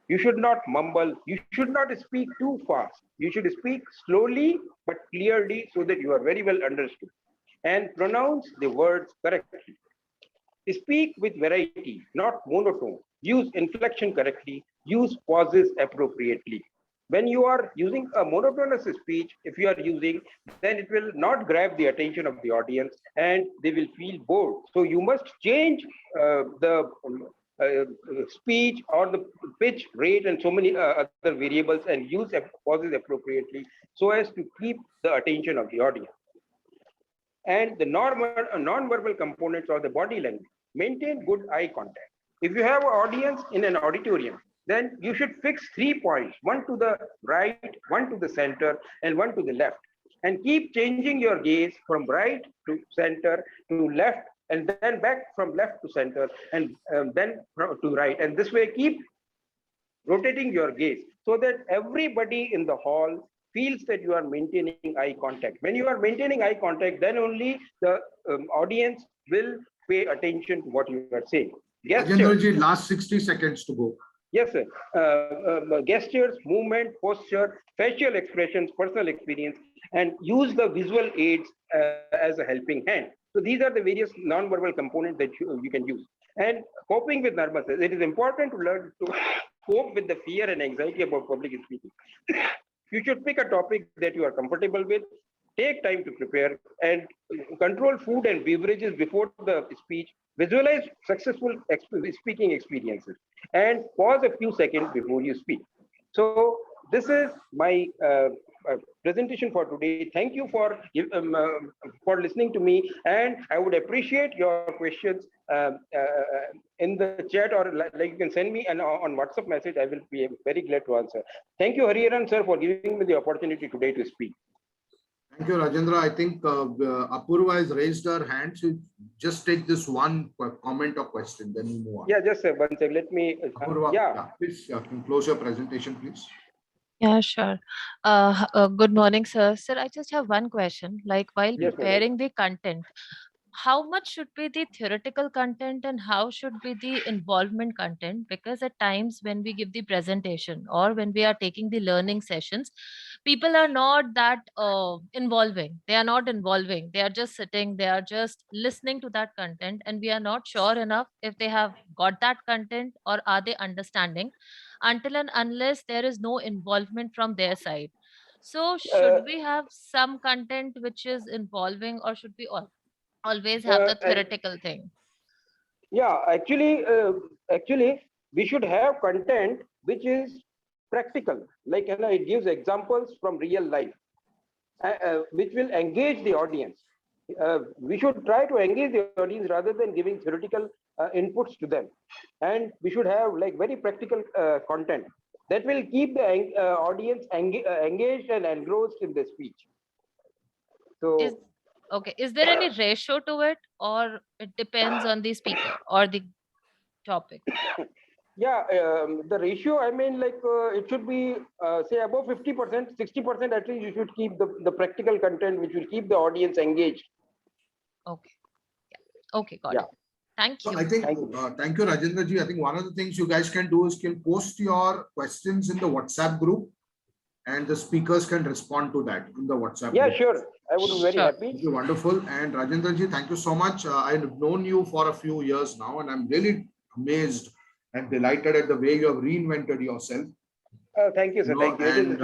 You should not mumble. You should not speak too fast. You should speak slowly but clearly so that you are very well understood, and pronounce the words correctly. Speak with variety, not monotone. Use inflection correctly. Use pauses appropriately. When you are using a monotonous speech, if you are using, then it will not grab the attention of the audience and they will feel bored. So you must change the speech or the pitch rate and so many other variables and use pauses appropriately so as to keep the attention of the audience. And the non-verbal components of the body language. Maintain good eye contact. If you have an audience in an auditorium, then you should fix 3 points, one to the right, one to the center, and one to the left. And keep changing your gaze from right to center to left, and then back from left to center, and then to right. And this way, keep rotating your gaze so that everybody in the hall feels that you are maintaining eye contact. When you are maintaining eye contact, then only the audience will pay attention to what you are saying. Gestures. Last 60 seconds to go. Yes, sir. Gestures, movement, posture, facial expressions, personal experience, and use the visual aids as a helping hand. So these are the various non-verbal components that you can use. And coping with nervousness. It is important to learn to cope with the fear and anxiety about public speaking. You should pick a topic that you are comfortable with, take time to prepare, and control food and beverages before the speech. Visualize successful speaking experiences and pause a few seconds before you speak. So this is my presentation for today. Thank you for listening to me, and I would appreciate your questions in the chat, or like you can send me an on WhatsApp message. I will be very glad to answer. Thank you, Hariharan sir, for giving me the opportunity today to speak. Thank you, Rajendra. I think Apurva has raised her hand. So just take this one comment or question, then we move on. Yeah, just one second. Let me. Apurva, please can close your presentation, please. Yeah, sure. Good morning, sir. Sir, I just have one question. Like while Yes, preparing the content, how much should be the theoretical content and how should be the involvement content? Because at times when we give the presentation or when we are taking the learning sessions, people are not that involving. They are not involving. They are just sitting, they are just listening to that content, and we are not sure enough if they have got that content or are they understanding until and unless there is no involvement from their side. So should we have some content which is involving, or should we always have the theoretical thing? Yeah, actually, we should have content which is practical, like it gives examples from real life, which will engage the audience. We should try to engage the audience rather than giving theoretical inputs to them, and we should have like very practical content that will keep the audience engaged and engrossed in the speech. So. Okay, is there any ratio to it, or it depends on the speaker or the topic? Yeah, the ratio, I mean, like it should be say above 50%, 60% at least. You should keep the practical content which will keep the audience engaged. Okay. Yeah. Okay, got it. Thank you. So I think thank you, Rajendra ji. I think one of the things you guys can do is can post your questions in the WhatsApp group, and the speakers can respond to that in the WhatsApp Yeah, group. sure. I would be very happy. Thank you, wonderful. And Rajendra ji, thank you so much. I've known you for a few years now, and I'm really amazed and delighted at the way you have reinvented yourself. Thank you, sir. Thank you. And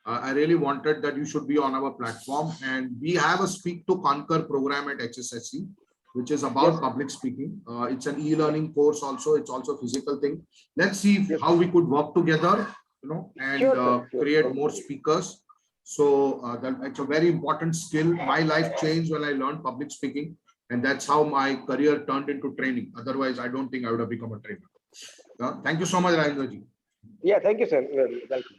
I really wanted that you should be on our platform. And we have a Speak to Conquer program at HSSE, which is about public speaking. It's an e-learning course also. It's also a physical thing. Let's see how we could work together, and create more speakers. So it's a very important skill. My life changed when I learned public speaking, and that's how my career turned into training. Otherwise, I don't think I would have become a trainer. Thank you so much, Rajendra ji. Yeah, thank you, sir. Welcome.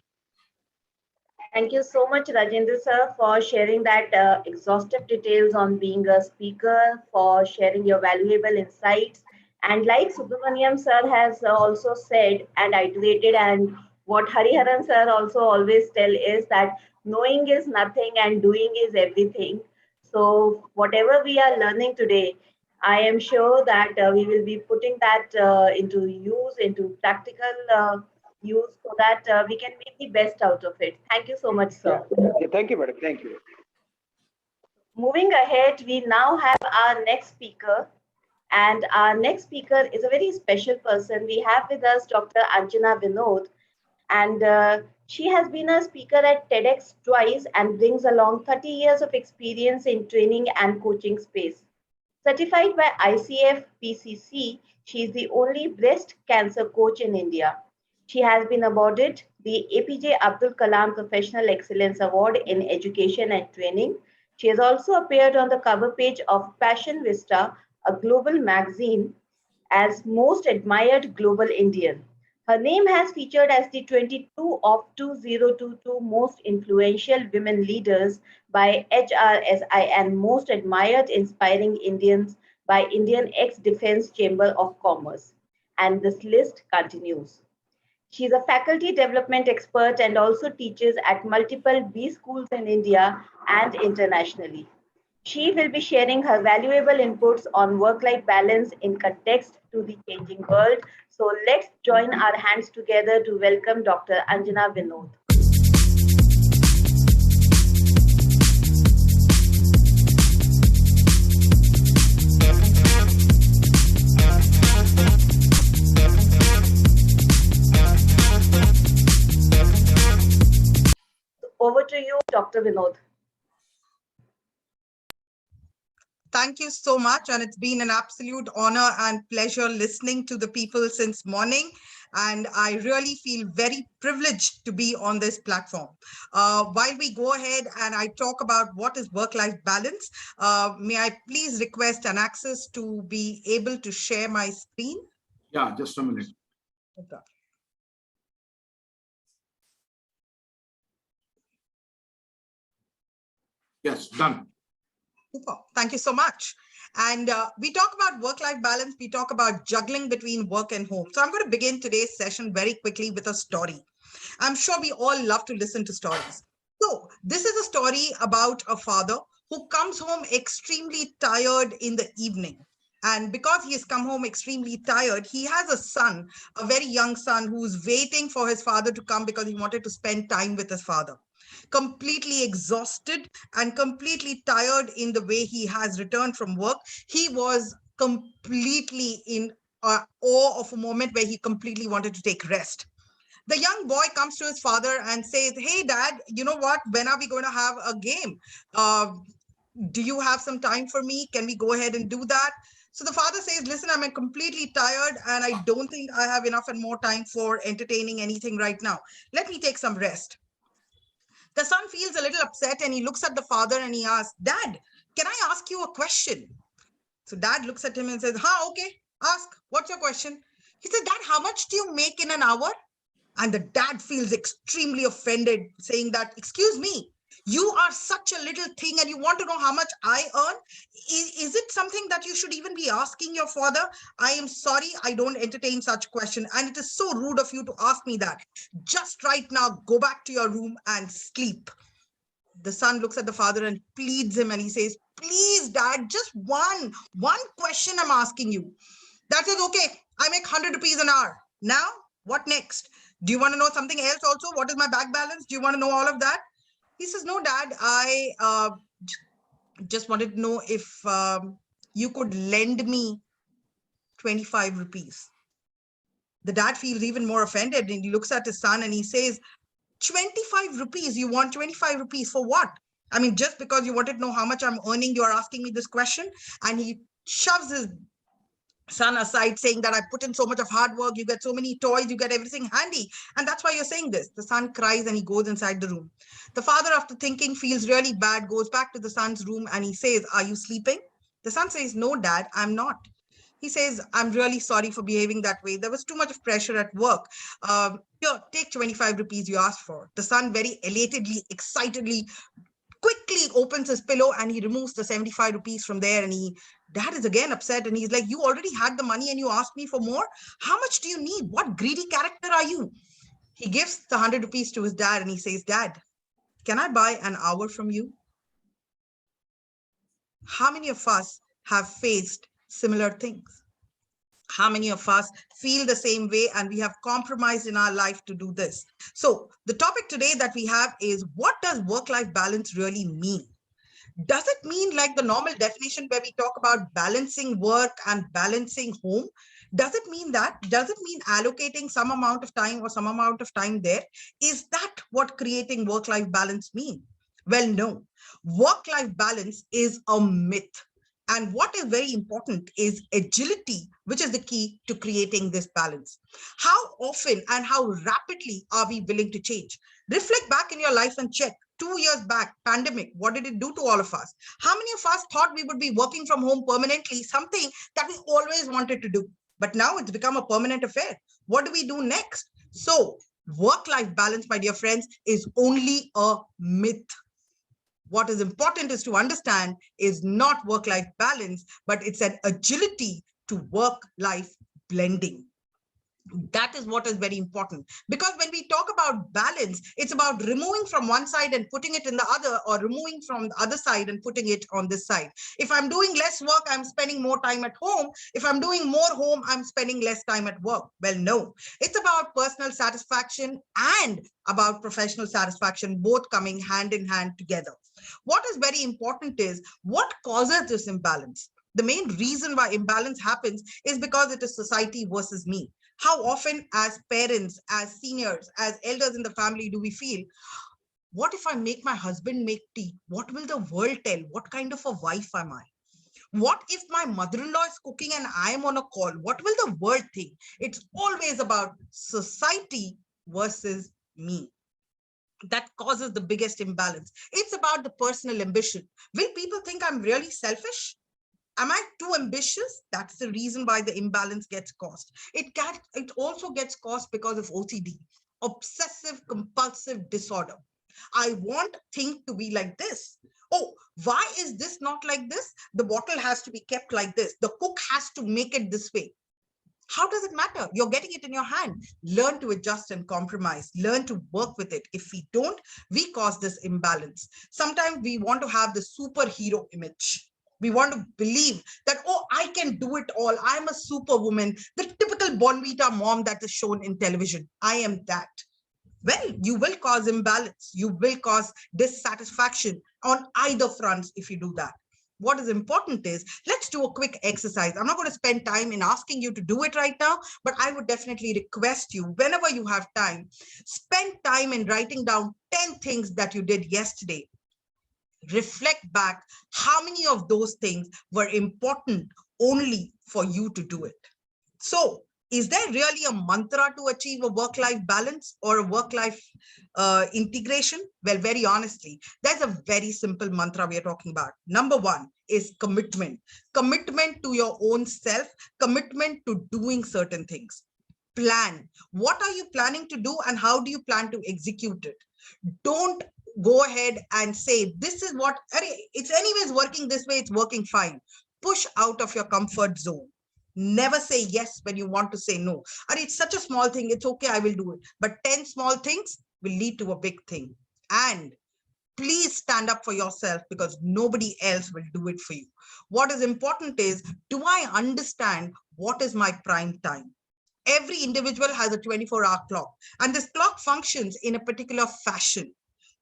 Thank you so much, Rajendra sir, for sharing that exhaustive details on being a speaker, for sharing your valuable insights. And like Subramaniam sir has also said and iterated, and what Hariharan sir also always tell is that knowing is nothing and doing is everything. So whatever we are learning today, I am sure that we will be putting that into use, into practical use, so that we can make the best out of it. Thank you so much, sir. Yeah, thank you, madam. Thank you. Moving ahead, we now have our next speaker. And our next speaker is a very special person. We have with us Dr. Anjana Vinod, and she has been a speaker at TEDx twice and brings along 30 years of experience in training and coaching space. Certified by ICF PCC, she is the only breast cancer coach in India. She has been awarded the APJ Abdul Kalam Professional Excellence Award in Education and Training. She has also appeared on the cover page of Passion Vista, a global magazine, as Most Admired Global Indian. Her name has featured as the 22 of 2022 Most Influential Women Leaders by HRSI and Most Admired Inspiring Indians by Indian Ex-Defense Chamber of Commerce. And this list continues. She is a faculty development expert and also teaches at multiple B schools in India and internationally. She will be sharing her valuable inputs on work-life balance in context to the changing world. So let's join our hands together to welcome Dr. Anjana Vinod. Over to you, Dr. Vinod. Thank you so much. And it's been an absolute honor and pleasure listening to the people since morning. And I really feel very privileged to be on this platform. While we go ahead and I talk about what is work-life balance, may I please request an access to be able to share my screen? Yeah, just a minute. Okay. Yes, done. Super. Thank you so much. And we talk about work-life balance. We talk about juggling between work and home. So I'm going to begin today's session very quickly with a story. I'm sure we all love to listen to stories. So this is a story about a father who comes home extremely tired in the evening. And because he has come home extremely tired, he has a son, a very young son, who's waiting for his father to come because he wanted to spend time with his father. Completely exhausted and completely tired in the way he has returned from work. He was completely in awe of a moment where he completely wanted to take rest. The young boy comes to his father and says, "Hey, Dad, you know what? When are we going to have a game? Do you have some time for me? Can we go ahead and do that?" So the father says, "Listen, I'm completely tired and I don't think I have enough and more time for entertaining anything right now. Let me take some rest." The son feels a little upset and he looks at the father and he asks, "Dad, can I ask you a question?" So dad looks at him and says, "Okay, ask. What's your question?" He says, "Dad, how much do you make in an hour?" And the dad feels extremely offended, saying that, "Excuse me, you are such a little thing and you want to know how much I earn? Is it something that you should even be asking your father? I am sorry, I don't entertain such question. And it is so rude of you to ask me that. Just right now, go back to your room and sleep." The son looks at the father and pleads him and he says, "Please, Dad, just one question I'm asking you." Dad says, "Okay, I make 100 rupees an hour. Now, what next? Do you want to know something else also? What is my bank balance? Do you want to know all of that?" He says, "No, Dad, I just wanted to know if you could lend me 25 rupees. The dad feels even more offended and he looks at his son and he says, 25 rupees? You want 25 rupees for what? I mean, just because you wanted to know how much I'm earning, you are asking me this question?" And he shoves his son aside, saying that, "I put in so much of hard work, you get so many toys, you get everything handy, and that's why you're saying this." The son cries and he goes inside the room. The father, after thinking, feels really bad, goes back to the son's room and he says, "Are you sleeping?" The son says, "No, Dad, I'm not." He says, "I'm really sorry for behaving that way. There was too much of pressure at work. Here, take 25 rupees you asked for." The son very elatedly, excitedly, quickly opens his pillow and he removes the 75 rupees from there. And dad is again upset and he's like, "You already had the money and you asked me for more? How much do you need? What greedy character are you?" He gives the 100 rupees to his dad and he says, "Dad, can I buy an hour from you?" How many of us have faced similar things? How many of us feel the same way and we have compromised in our life to do this? So the topic today that we have is, what does work-life balance really mean? Does it mean like the normal definition where we talk about balancing work and balancing home? Does it mean that? Does it mean allocating some amount of time or some amount of time there? Is that what creating work-life balance mean? Well, no. Work-life balance is a myth. And what is very important is agility, which is the key to creating this balance. How often and how rapidly are we willing to change? Reflect back in your life and check. 2 years back, pandemic, what did it do to all of us? How many of us thought we would be working from home permanently, something that we always wanted to do? But now it's become a permanent affair. What do we do next? So work-life balance, my dear friends, is only a myth. What is important is to understand is not work-life balance, but it's an agility to work-life blending. That is what is very important, because when we talk about balance, it's about removing from one side and putting it in the other, or removing from the other side and putting it on this side. If I'm doing less work, I'm spending more time at home. If I'm doing more home, I'm spending less time at work. Well, no, it's about personal satisfaction and about professional satisfaction, both coming hand in hand together. What is very important is what causes this imbalance. The main reason why imbalance happens is because it is society versus me. How often as parents, as seniors, as elders in the family do we feel, what if I make my husband make tea? What will the world tell? What kind of a wife am I? What if my mother-in-law is cooking and I am on a call? What will the world think? It's always about society versus me. That causes the biggest imbalance. It's about the personal ambition. Will people think I'm really selfish? Am I too ambitious? That's the reason why the imbalance gets caused. It also gets caused because of OCD, obsessive compulsive disorder. I want things to be like this. Oh, why is this not like this? The bottle has to be kept like this. The cook has to make it this way. How does it matter? You're getting it in your hand. Learn to adjust and compromise. Learn to work with it. If we don't, we cause this imbalance. Sometimes we want to have the superhero image. We want to believe that, oh, I can do it all. I'm a superwoman, the typical Bonvita mom that is shown in television. I am that. Well, you will cause imbalance. You will cause dissatisfaction on either fronts if you do that. What is important is, let's do a quick exercise. I'm not going to spend time in asking you to do it right now, but I would definitely request you, whenever you have time, spend time in writing down 10 things that you did yesterday. Reflect back how many of those things were important only for you to do it. So is there really a mantra to achieve a work-life balance or a work-life integration? Well, very honestly, there's a very simple mantra we are talking about. Number one is commitment. Commitment to your own self, commitment to doing certain things. Plan. What are you planning to do and how do you plan to execute it? Don't go ahead and say, this is what, it's anyways working this way, it's working fine. Push out of your comfort zone. Never say yes when you want to say no. And it's such a small thing, it's okay, I will do it. But 10 small things will lead to a big thing. And please stand up for yourself, because nobody else will do it for you. What is important is, do I understand what is my prime time? Every individual has a 24-hour clock, and this clock functions in a particular fashion.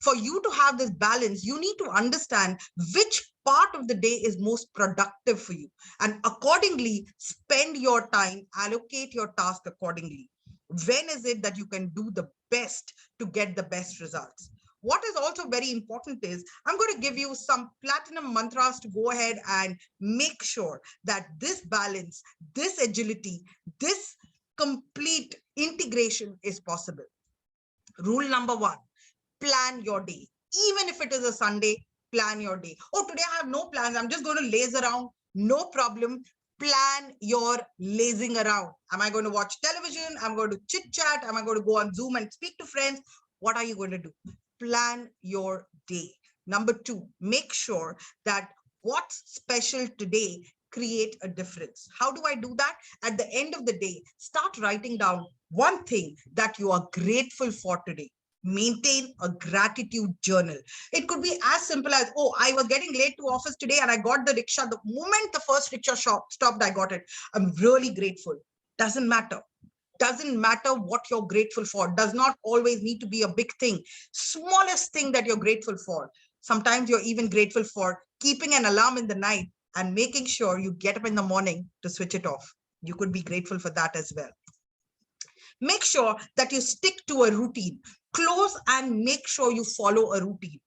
For you to have this balance, you need to understand which part of the day is most productive for you, and accordingly spend your time, allocate your task accordingly. When is it that you can do the best to get the best results? What is also very important is, I'm going to give you some platinum mantras to go ahead and make sure that this balance, this agility, this complete integration is possible. Rule number one, plan your day. Even if it is a Sunday, plan your day. Oh, today I have no plans, I'm just going to laze around. No problem. Plan your lazing around. Am I going to watch television? Am I going to chit chat? Am I going to go on Zoom and speak to friends? What are you going to do? Plan your day. Number two, make sure that what's special today create a difference. How do I do that? At the end of the day, start writing down one thing that you are grateful for today. Maintain a gratitude journal. It could be as simple as, oh, I was getting late to office today and I got the rickshaw. The moment the first rickshaw stopped, I got it. I'm really grateful. Doesn't matter. Doesn't matter what you're grateful for. Does not always need to be a big thing. Smallest thing that you're grateful for. Sometimes you're even grateful for keeping an alarm in the night and making sure you get up in the morning to switch it off. You could be grateful for that as well. Make sure that you stick to a routine. Close and make sure you follow a routine.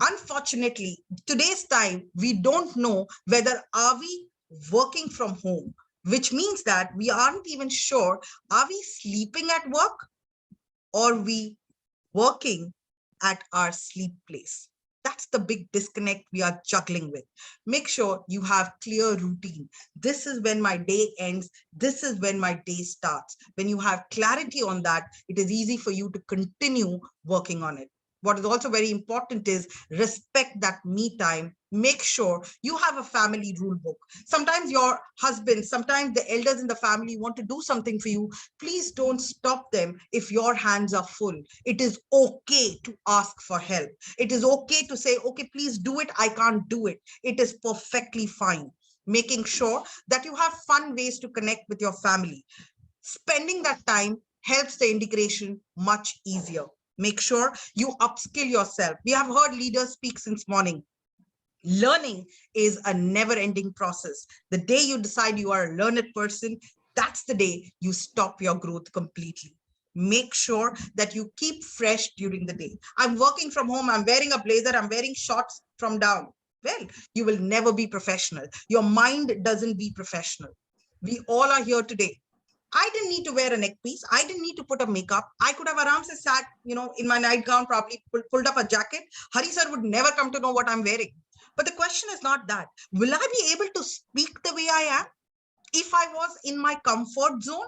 Unfortunately, today's time, we don't know whether are we working from home, which means that we aren't even sure, are we sleeping at work or we working at our sleep place? That's the big disconnect we are juggling with. Make sure you have clear routine. This is when my day ends. This is when my day starts. When you have clarity on that, it is easy for you to continue working on it. What is also very important is respect that me time. Make sure you have a family rule book. Sometimes your husband, sometimes the elders in the family want to do something for you. Please don't stop them if your hands are full. It is okay to ask for help. It is okay to say, okay, please do it. I can't do it. It is perfectly fine. Making sure that you have fun ways to connect with your family. Spending that time helps the integration much easier. Make sure you upskill yourself. We have heard leaders speak since morning. Learning is a never-ending process. The day you decide you are a learned person, that's the day you stop your growth completely. Make sure that you keep fresh during the day. I'm working from home. I'm wearing a blazer. I'm wearing shorts from down. Well, you will never be professional. Your mind doesn't be professional. We all are here today. I didn't need to wear a neck piece. I didn't need to put a makeup. I could have aram se sat, in my nightgown, probably pulled up a jacket. Hari sir would never come to know what I'm wearing. But the question is not that. Will I be able to speak the way I am? If I was in my comfort zone,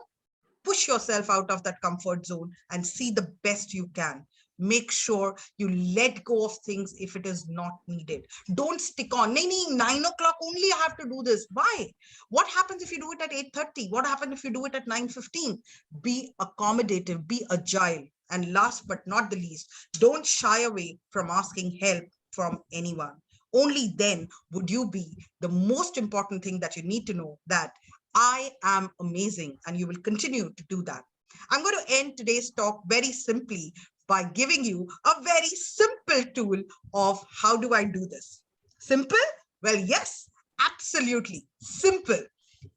push yourself out of that comfort zone and see the best you can. Make sure you let go of things if it is not needed. Don't stick on. 9 o'clock only I have to do this. Why? What happens if you do it at 8:30? What happens if you do it at 9:15? Be accommodative, be agile. And last but not the least, don't shy away from asking help from anyone. Only then would you be the most important thing that you need to know, that I am amazing, and you will continue to do that. I'm going to end today's talk very simply by giving you a very simple tool of how do I do this. Simple? Well, yes, absolutely simple.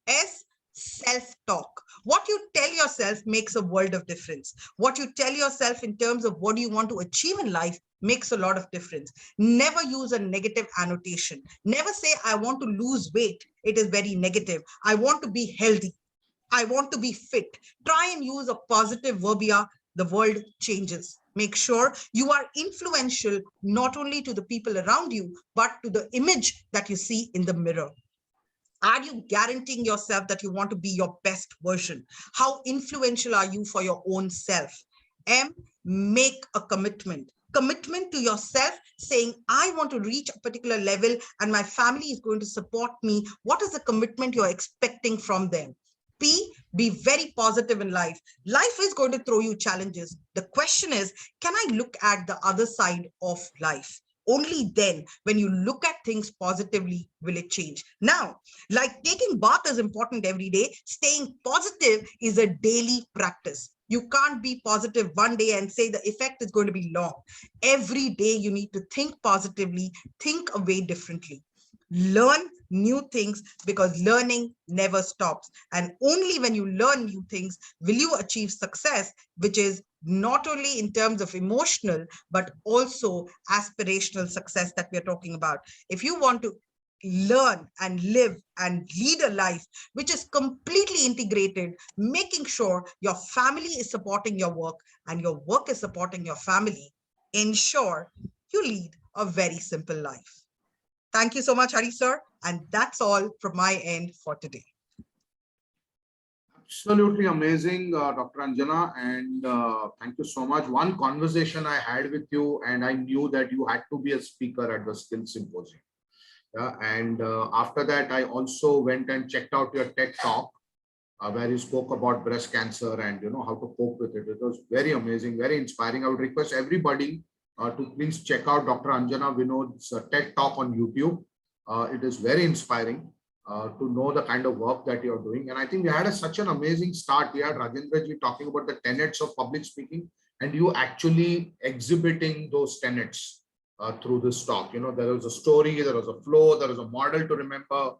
S, self-talk. What you tell yourself makes a world of difference. What you tell yourself in terms of what you want to achieve in life makes a lot of difference. Never use a negative annotation. Never say, I want to lose weight. It is very negative. I want to be healthy. I want to be fit. Try and use a positive verbia. The world changes. Make sure you are influential, not only to the people around you, but to the image that you see in the mirror. Are you guaranteeing yourself that you want to be your best version? How influential are you for your own self? M, make a commitment. Commitment to yourself, saying, I want to reach a particular level and my family is going to support me. What is the commitment you're expecting from them? P, be very positive in life. Life is going to throw you challenges. The question is, can I look at the other side of life? Only then, when you look at things positively, will it change. Now, like taking bath is important every day, staying positive is a daily practice. You can't be positive one day and say the effect is going to be long. Every day you need to think positively, think away differently. Learn new things, because learning never stops. And only when you learn new things will you achieve success, which is not only in terms of emotional, but also aspirational success that we're talking about. If you want to learn and live and lead a life which is completely integrated, making sure your family is supporting your work and your work is supporting your family, ensure you lead a very simple life. Thank you so much, Hari sir. And that's all from my end for today. Absolutely amazing, Dr. Anjana, and thank you so much. One conversation I had with you, and I knew that you had to be a speaker at the Skills Symposium. And after that, I also went and checked out your TED Talk, where you spoke about breast cancer and how to cope with it. It was very amazing, very inspiring. I would request everybody to please check out Dr. Anjana Vinod's TED Talk on YouTube. It is very inspiring to know the kind of work that you're doing. And I think we had such an amazing start. We had Rajendra ji talking about the tenets of public speaking, and you actually exhibiting those tenets through this talk. You know, there was a story, there was a flow, there was a model to remember.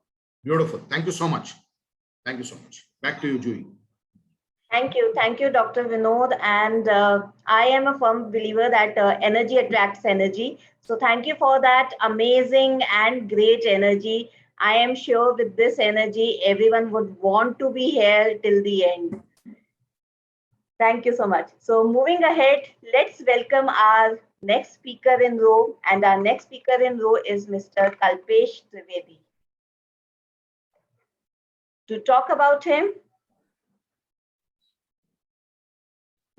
Beautiful. Thank you so much. Thank you so much. Back to you, Julie. Thank you, Dr. Vinod. And I am a firm believer that energy attracts energy. So thank you for that amazing and great energy. I am sure with this energy, everyone would want to be here till the end. Thank you so much. So moving ahead, let's welcome our next speaker in row. And our next speaker in row is Mr. Kalpesh Trivedi. To talk about him,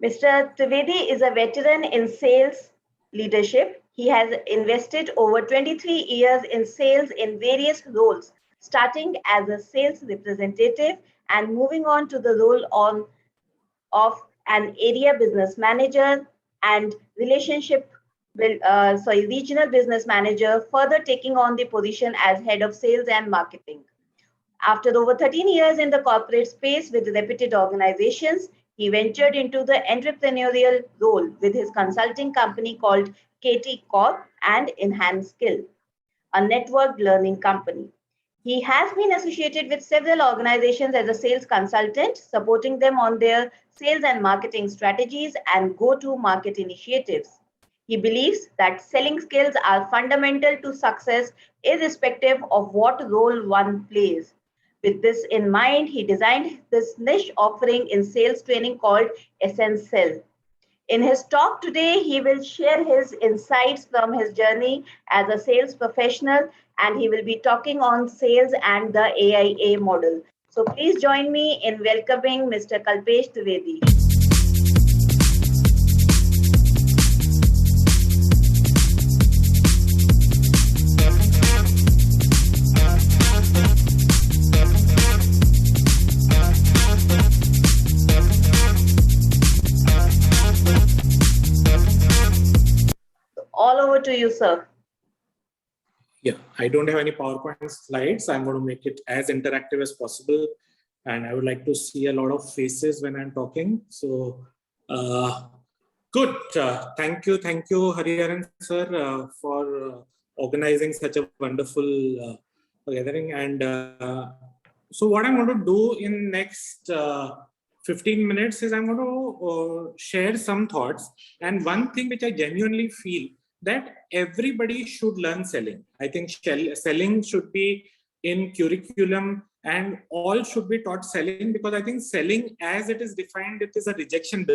Mr. Trivedi is a veteran in sales leadership. He has invested over 23 years in sales in various roles, starting as a sales representative and moving on to the role of an area business manager and regional business manager, further taking on the position as head of sales and marketing. After over 13 years in the corporate space with reputed organizations, he ventured into the entrepreneurial role with his consulting company called KT Corp and Enhance Skill, a networked learning company. He has been associated with several organizations as a sales consultant, supporting them on their sales and marketing strategies and go-to-market initiatives. He believes that selling skills are fundamental to success, irrespective of what role one plays. With this in mind, he designed this niche offering in sales training called Essence Sell. In his talk today, he will share his insights from his journey as a sales professional, and he will be talking on sales and the AIA model. So please join me in welcoming Mr. Kalpesh Trivedi. All over to you, sir. Yeah, I don't have any PowerPoint slides. I'm going to make it as interactive as possible. And I would like to see a lot of faces when I'm talking. So, good. Thank you, Hariharan sir, for organizing such a wonderful gathering. And so what I'm going to do in next 15 minutes is I'm going to share some thoughts. And one thing which I genuinely feel that everybody should learn selling. I think selling should be in curriculum and all should be taught selling, because I think selling as it is defined, it is a rejection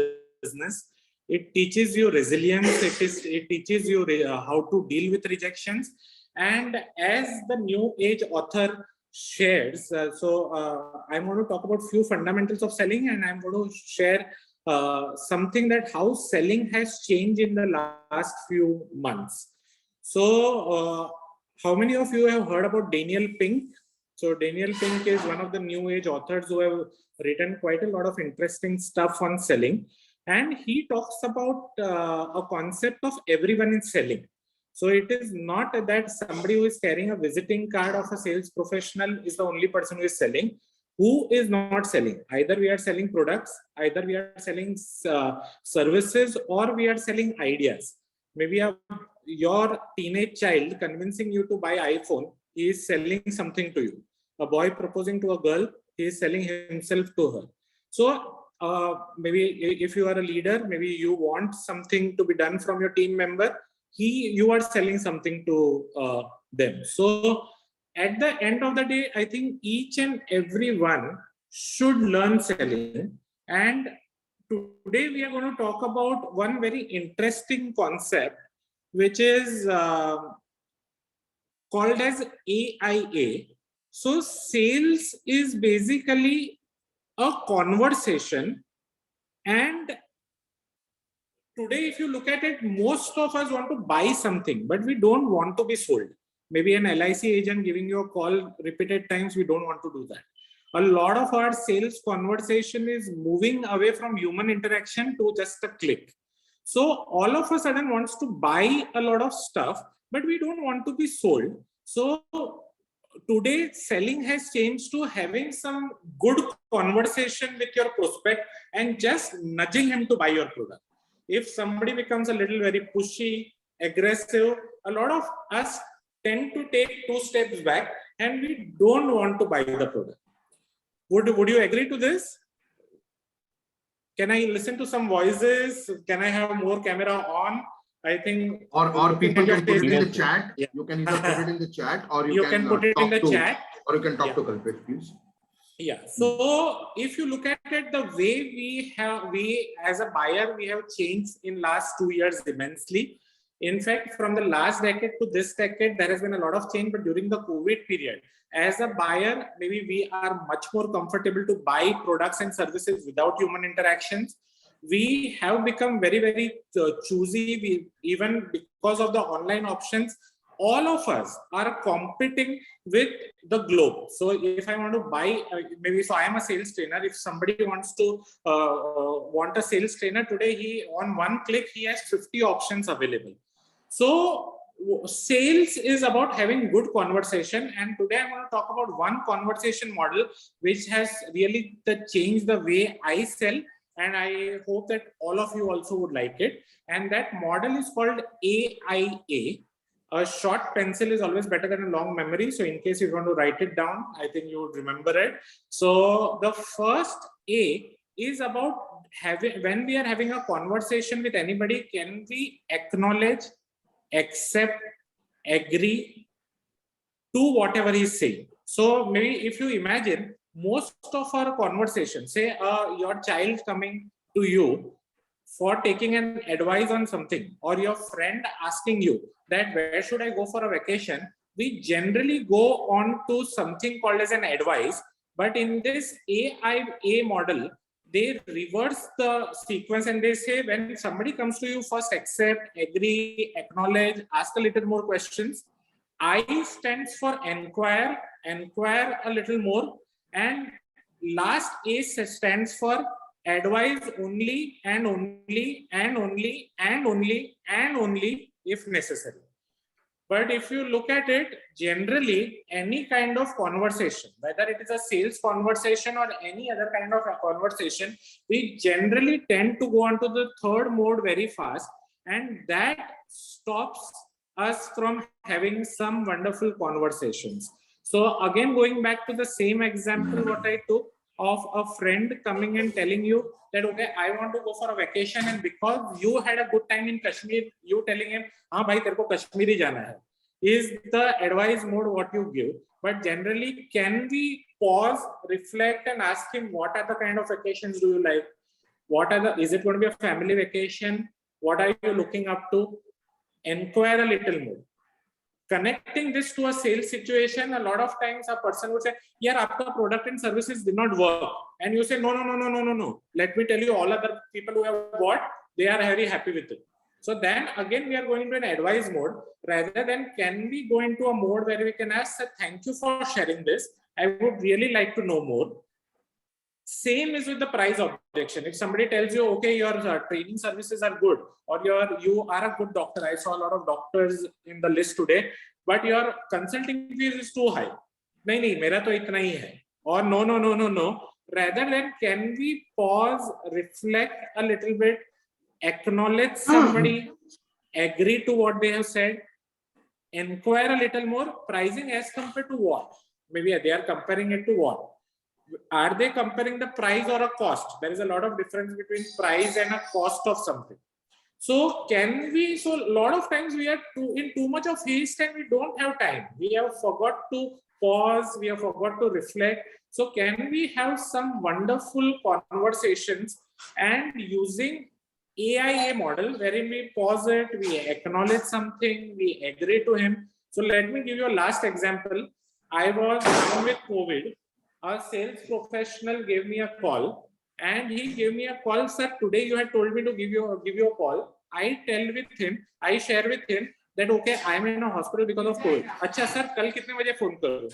business. It teaches you resilience. It teaches you how to deal with rejections. And as the new age author shares, I'm going to talk about few fundamentals of selling, and I'm going to share something that how selling has changed in the last few months. So how many of you have heard about Daniel Pink? So Daniel Pink is one of the new age authors who have written quite a lot of interesting stuff on selling. And he talks about a concept of everyone in selling. So it is not that somebody who is carrying a visiting card of a sales professional is the only person who is selling. Who is not selling? Either we are selling products, either we are selling services, or we are selling ideas. Maybe your teenage child convincing you to buy iPhone, he is selling something to you. A boy proposing to a girl, he is selling himself to her. So maybe if you are a leader, maybe you want something to be done from your team member, you are selling something to them. So at the end of the day, I think each and everyone should learn selling. And today we are going to talk about one very interesting concept, which is called as AIA. So sales is basically a conversation. And today, if you look at it, most of us want to buy something, but we don't want to be sold. Maybe an LIC agent giving you a call repeated times, we don't want to do that. A lot of our sales conversation is moving away from human interaction to just a click. So all of a sudden wants to buy a lot of stuff, but we don't want to be sold. So today selling has changed to having some good conversation with your prospect and just nudging him to buy your product. If somebody becomes a little very pushy, aggressive. A lot of us tend to take 2 steps back and we don't want to buy the product. Would you agree to this? Can I listen to some voices? Can I have more camera on? I think. Or people can put it in the faces. chat. Yeah. You can either put it in the chat, or You can put it in the chat. or you can talk to Kalpesh, please. Yeah. So if you look at it, the way we as a buyer, we have changed in last 2 years immensely. In fact, from the last decade to this decade, there has been a lot of change. But during the COVID period, as a buyer, maybe we are much more comfortable to buy products and services without human interactions. We have become very, very choosy. Even because of the online options, all of us are competing with the globe. So if I want to buy, maybe, so I am a sales trainer. If somebody wants to want a sales trainer today, on one click, he has 50 options available. So sales is about having good conversation. And today I'm going to talk about one conversation model, which has really changed the way I sell. And I hope that all of you also would like it. And that model is called AIA. A short pencil is always better than a long memory. So in case you want to write it down, I think you would remember it. So the first A is about when we are having a conversation with anybody, can we acknowledge, accept, agree to whatever he's saying? So maybe if you imagine, most of our conversations, say your child coming to you for taking an advice on something, or your friend asking you that where should I go for a vacation, we generally go on to something called as an advice. But in this AIA model, they reverse the sequence and they say, when somebody comes to you, first accept, agree, acknowledge, ask a little more questions. I stands for inquire, inquire a little more. And last A stands for advise only and only and only and only and only if necessary. But if you look at it, generally, any kind of conversation, whether it is a sales conversation or any other kind of a conversation, we generally tend to go on to the third mode very fast. And that stops us from having some wonderful conversations. So again, going back to the same example what I took of a friend coming and telling you that, okay, I want to go for a vacation, and because you had a good time in Kashmir, you telling him, "Haan bhai, terko Kashmir hi jana hai," is the advice mode what you give. But generally, can we pause, reflect, and ask him, what are the kind of vacations do you like? What are the, is it going to be a family vacation? What are you looking up to? Inquire a little more. Connecting this to a sales situation, a lot of times a person would say, yeah, aapka product and services did not work. And you say, no. Let me tell you, all other people who have bought, they are very happy with it. So then again, we are going into an advice mode, rather than can we go into a mode where we can ask, thank you for sharing this. I would really like to know more. Same is with the price objection. If somebody tells you, okay, your training services are good, or you are a good doctor. I saw a lot of doctors in the list today, but your consulting fees is too high. Nahi, mera to itna hi hai. Or no. Rather than, can we pause, reflect a little bit, acknowledge somebody, agree to what they have said, inquire a little more. Pricing as compared to what? Maybe they are comparing it to what? Are they comparing the price or a cost? There is a lot of difference between price and a cost of something. So can we, so a lot of times we are in too much of haste and we don't have time. We have forgot to pause, we have forgot to reflect. So can we have some wonderful conversations and using AIA model, wherein we pause it, we acknowledge something, we agree to him. So let me give you a last example. I was down with COVID. A sales professional gave me a call, and he gave me a call, sir, today you had told me to give you a call. I share with him that, okay, I am in a hospital because of COVID. Acha sir, kal kitne baje phone karo?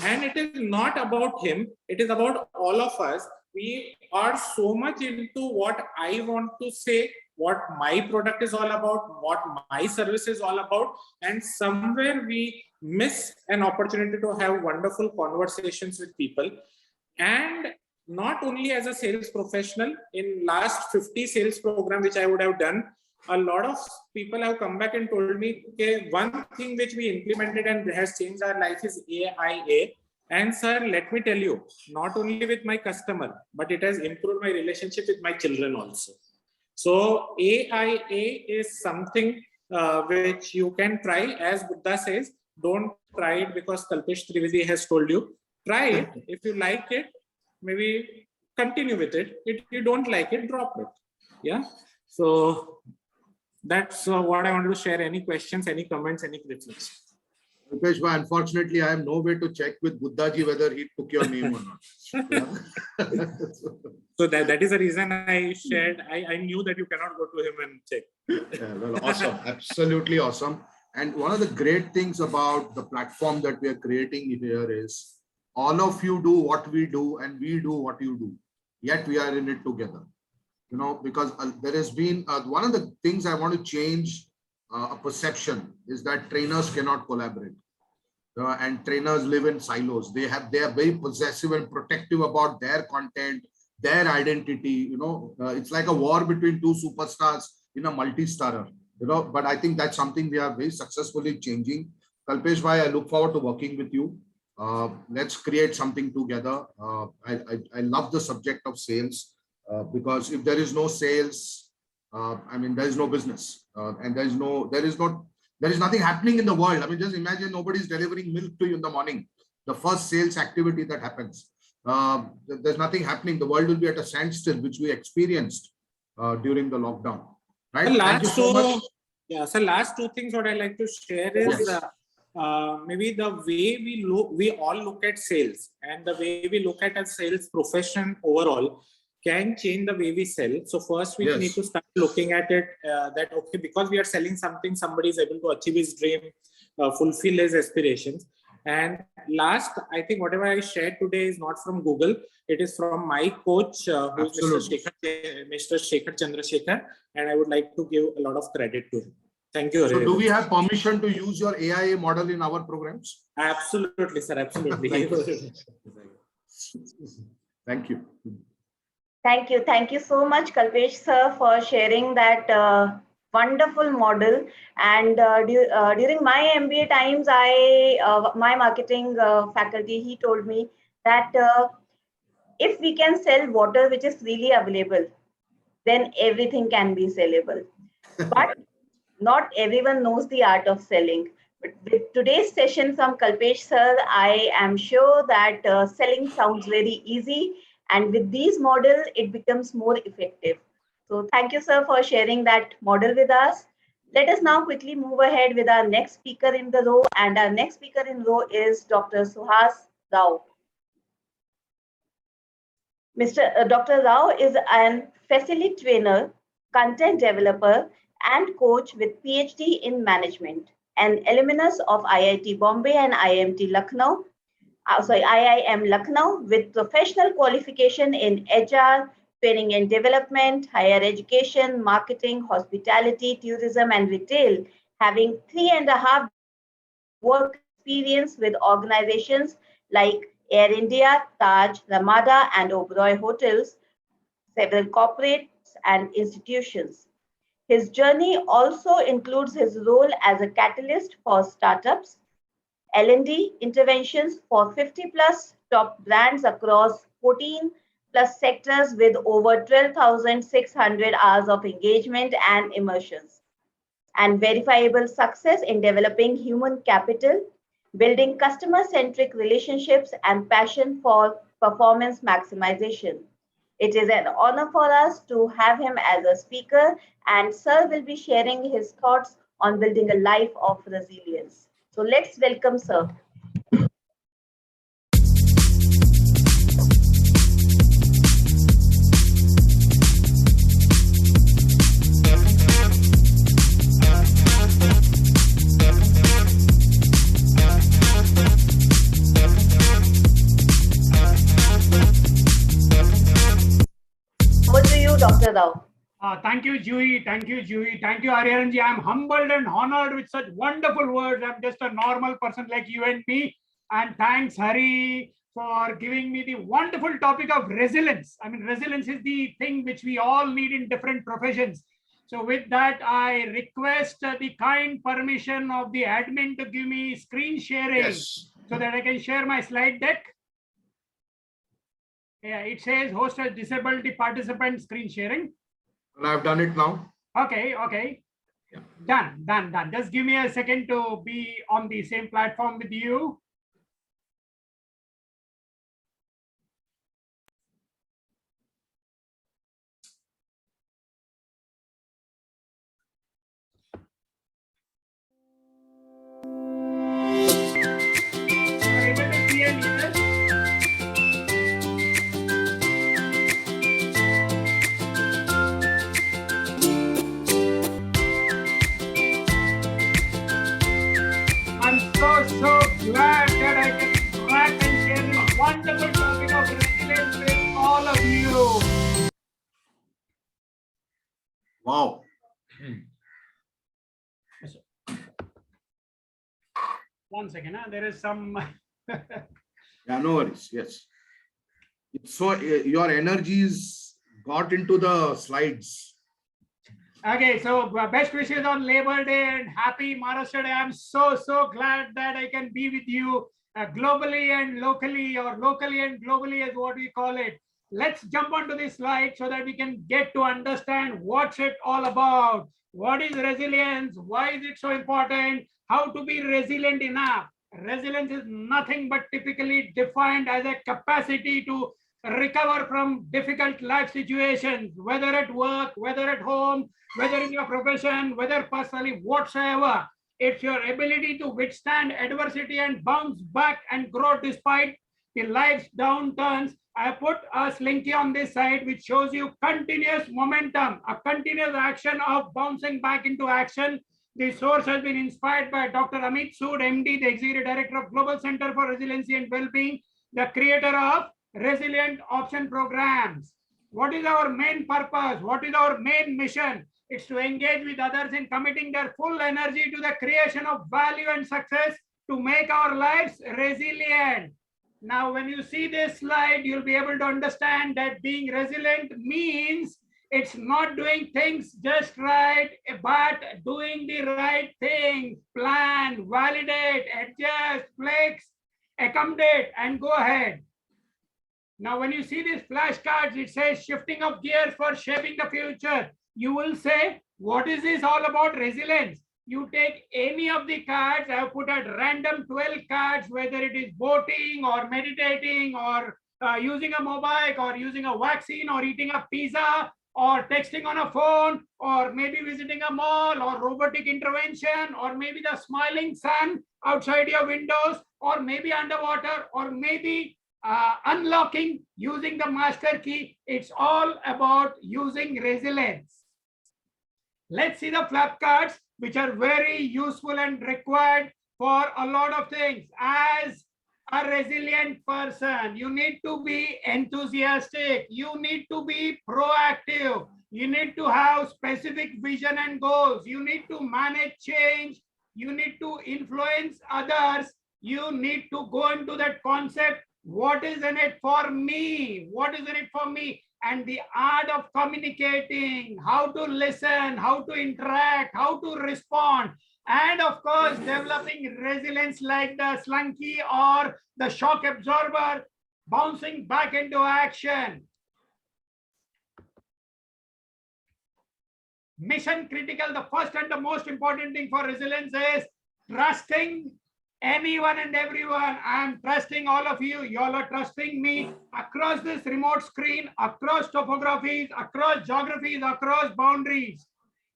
And it is not about him, it is about all of us. We are so much into what I want to say, what my product is all about, what my service is all about, and somewhere we miss an opportunity to have wonderful conversations with people. And not only as a sales professional, in last 50 sales program which I would have done, a lot of people have come back and told me, okay, one thing which we implemented and has changed our life is AIA. And sir, let me tell you, not only with my customer, but it has improved my relationship with my children also. So AIA is something which you can try. As Buddha says, don't try it because Kalpesh Trivedi has told you. Try it. If you like it, maybe continue with it. If you don't like it, drop it. Yeah. So that's what I wanted to share. Any questions, any comments, any reflections? Rupesh, unfortunately, I have no way to check with Buddhaji whether he took your name or not. Yeah. So that is the reason I shared. I knew that you cannot go to him and check. Yeah, well, awesome. Absolutely awesome. And one of the great things about the platform that we are creating here is all of you do what we do and we do what you do. Yet we are in it together. You know, because there has been one of the things I want to change a perception is that trainers cannot collaborate. And trainers live in silos. They are very possessive and protective about their content, their identity. You know, it's like a war between two superstars in a multi-starrer. You know, but I think that's something we are very successfully changing. Kalpesh bhai, I look forward to working with you. Let's create something together. I love the subject of sales because if there is no sales, I mean, there is no business, and there is nothing happening in the world. I mean, just imagine nobody's delivering milk to you in the morning. The first sales activity that happens, there's nothing happening. The world will be at a standstill, which we experienced during the lockdown. Right? Thank you so much. Yeah. So last two things what I like to share is Yes. maybe the way we all look at sales and the way we look at a sales profession overall can change the way we sell. So first we Yes. need to start looking at it that, okay, because we are selling something, somebody is able to achieve his dream, fulfill his aspirations. And last, I think whatever I shared today is not from Google. It is from my coach, who is Mr. Shekhar Chandrasekhar. And I would like to give a lot of credit to him. Thank you. So do we have permission to use your AIA model in our programs? Absolutely, sir. Absolutely. Thank you. Thank you. Thank you. Thank you so much, Kalpesh sir, for sharing that wonderful model. And during my MBA times, my marketing faculty, he told me that if we can sell water which is freely available, then everything can be sellable. But not everyone knows the art of selling. But with today's session from Kalpesh sir, I am sure that selling sounds very easy. And with these models, it becomes more effective. So thank you, sir, for sharing that model with us. Let us now quickly move ahead with our next speaker in the row. And our next speaker in row is Dr. Suhas Rao. Dr. Rao is an facility trainer, content developer, and coach with PhD in management, an alumnus of IIT Bombay and IIM Lucknow with professional qualification in HR, training and development, higher education, marketing, hospitality, tourism, and retail, having 3.5 work experience with organizations like Air India, Taj, Ramada, and Oberoi Hotels, several corporates and institutions. His journey also includes his role as a catalyst for startups, L&D interventions for 50 plus top brands across 14 plus sectors with over 12,600 hours of engagement and immersions, and verifiable success in developing human capital, building customer-centric relationships, and passion for performance maximization. It is an honor for us to have him as a speaker, and sir will be sharing his thoughts on building a life of resilience. So let's welcome sir. Over to you, Dr. Rao. Thank you, Jui. Thank you, Jui. Thank you, Ariyaranji. I'm humbled and honored with such wonderful words. I'm just a normal person like you and me. And thanks, Hari, for giving me the wonderful topic of resilience. I mean, resilience is the thing which we all need in different professions. So with that, I request the kind permission of the admin to give me screen sharing so that I can share my slide deck. Yeah, it says host has disabled the participant screen sharing. And I've done it now. Okay, okay. Yeah. Done. Just give me a second to be on the same platform with you. Are you able to see and hear? I'm so glad that I can interact and share this wonderful topic of resilience with all of you. Wow. One second, there is some. Yeah, no worries. Yes. So your energies got into the slides. Okay, so best wishes on Labor Day and happy Maharashtra Day. I'm so glad that I can be with you globally and locally, or locally and globally is what we call it. Let's jump onto this slide so that we can get to understand what's it all about. What is resilience? Why is it so important? How to be resilient enough? Resilience is nothing but typically defined as a capacity to recover from difficult life situations, whether at work, whether at home, whether in your profession, whether personally, whatsoever. It's your ability to withstand adversity and bounce back and grow despite the life's downturns. I put a slinky on this side which shows you continuous momentum, a continuous action of bouncing back into action. The source has been inspired by Dr. Amit Sood, MD, the Executive Director of Global Center for Resiliency and Wellbeing, the creator of Resilient Option Programs. What is our main purpose? What is our main mission? It's to engage with others in committing their full energy to the creation of value and success to make our lives resilient. Now, when you see this slide, you'll be able to understand that being resilient means it's not doing things just right, but doing the right things, plan, validate, adjust, flex, accommodate, and go ahead. Now, when you see these flashcards, it says shifting of gears for shaping the future. You will say, what is this all about resilience? You take any of the cards. I have put at random 12 cards, whether it is boating or meditating or using a mobile or using a vaccine or eating a pizza or texting on a phone or maybe visiting a mall or robotic intervention or maybe the smiling sun outside your windows or maybe underwater or maybe unlocking using the master key. It's all about using resilience. Let's see the flap cards, which are very useful and required for a lot of things. As a resilient person, you need to be enthusiastic. You need to be proactive. You need to have specific vision and goals. You need to manage change. You need to influence others. You need to go into that concept. What is in it for me? What is in it for me? And the art of communicating, how to listen, how to interact, how to respond. And of course, developing resilience like the slunky or the shock absorber, bouncing back into action. Mission critical, the first and the most important thing for resilience is trusting anyone and everyone. I am trusting all of you. You all are trusting me across this remote screen, across topographies, across geographies, across boundaries.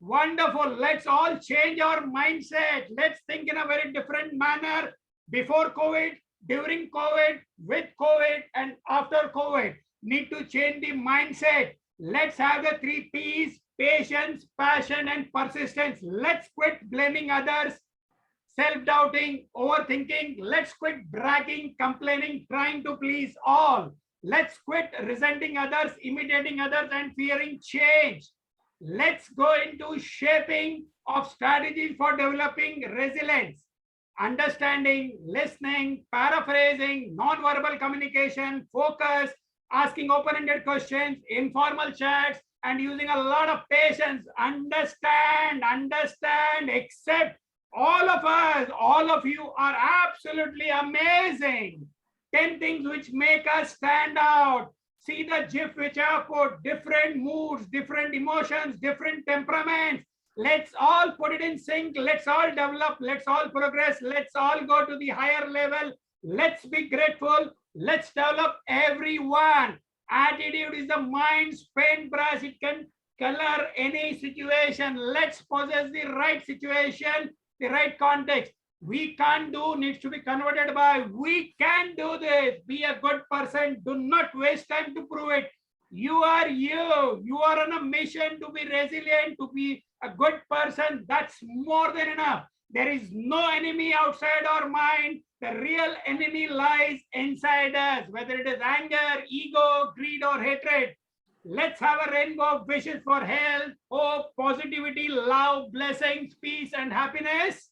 Wonderful. Let's all change our mindset. Let's think in a very different manner before COVID, during COVID, with COVID, and after COVID. Need to change the mindset. Let's have the 3 P's: patience, passion, and persistence. Let's quit blaming others, self-doubting, overthinking. Let's quit bragging, complaining, trying to please all. Let's quit resenting others, imitating others, and fearing change. Let's go into shaping of strategies for developing resilience. understanding, listening, paraphrasing, non-verbal communication, focus, asking open-ended questions, informal chats, and using a lot of patience. Understand, accept. All of us, all of you are absolutely amazing. 10 things which make us stand out. See the GIF which I have put, different moods, different emotions, different temperaments. Let's all put it in sync. Let's all develop. Let's all progress. Let's all go to the higher level. Let's be grateful. Let's develop everyone. Attitude is the mind's paintbrush. It can color any situation. Let's possess the right situation, the right context. We can't do needs to be converted by we can do this. Be a good person. Do not waste time to prove it. You are you. You are on a mission to be resilient, to be a good person. That's more than enough. There is no enemy outside our mind. The real enemy lies inside us, whether it is anger, ego, greed, or hatred. Let's have a rainbow of wishes for health, hope, positivity, love, blessings, peace, and happiness.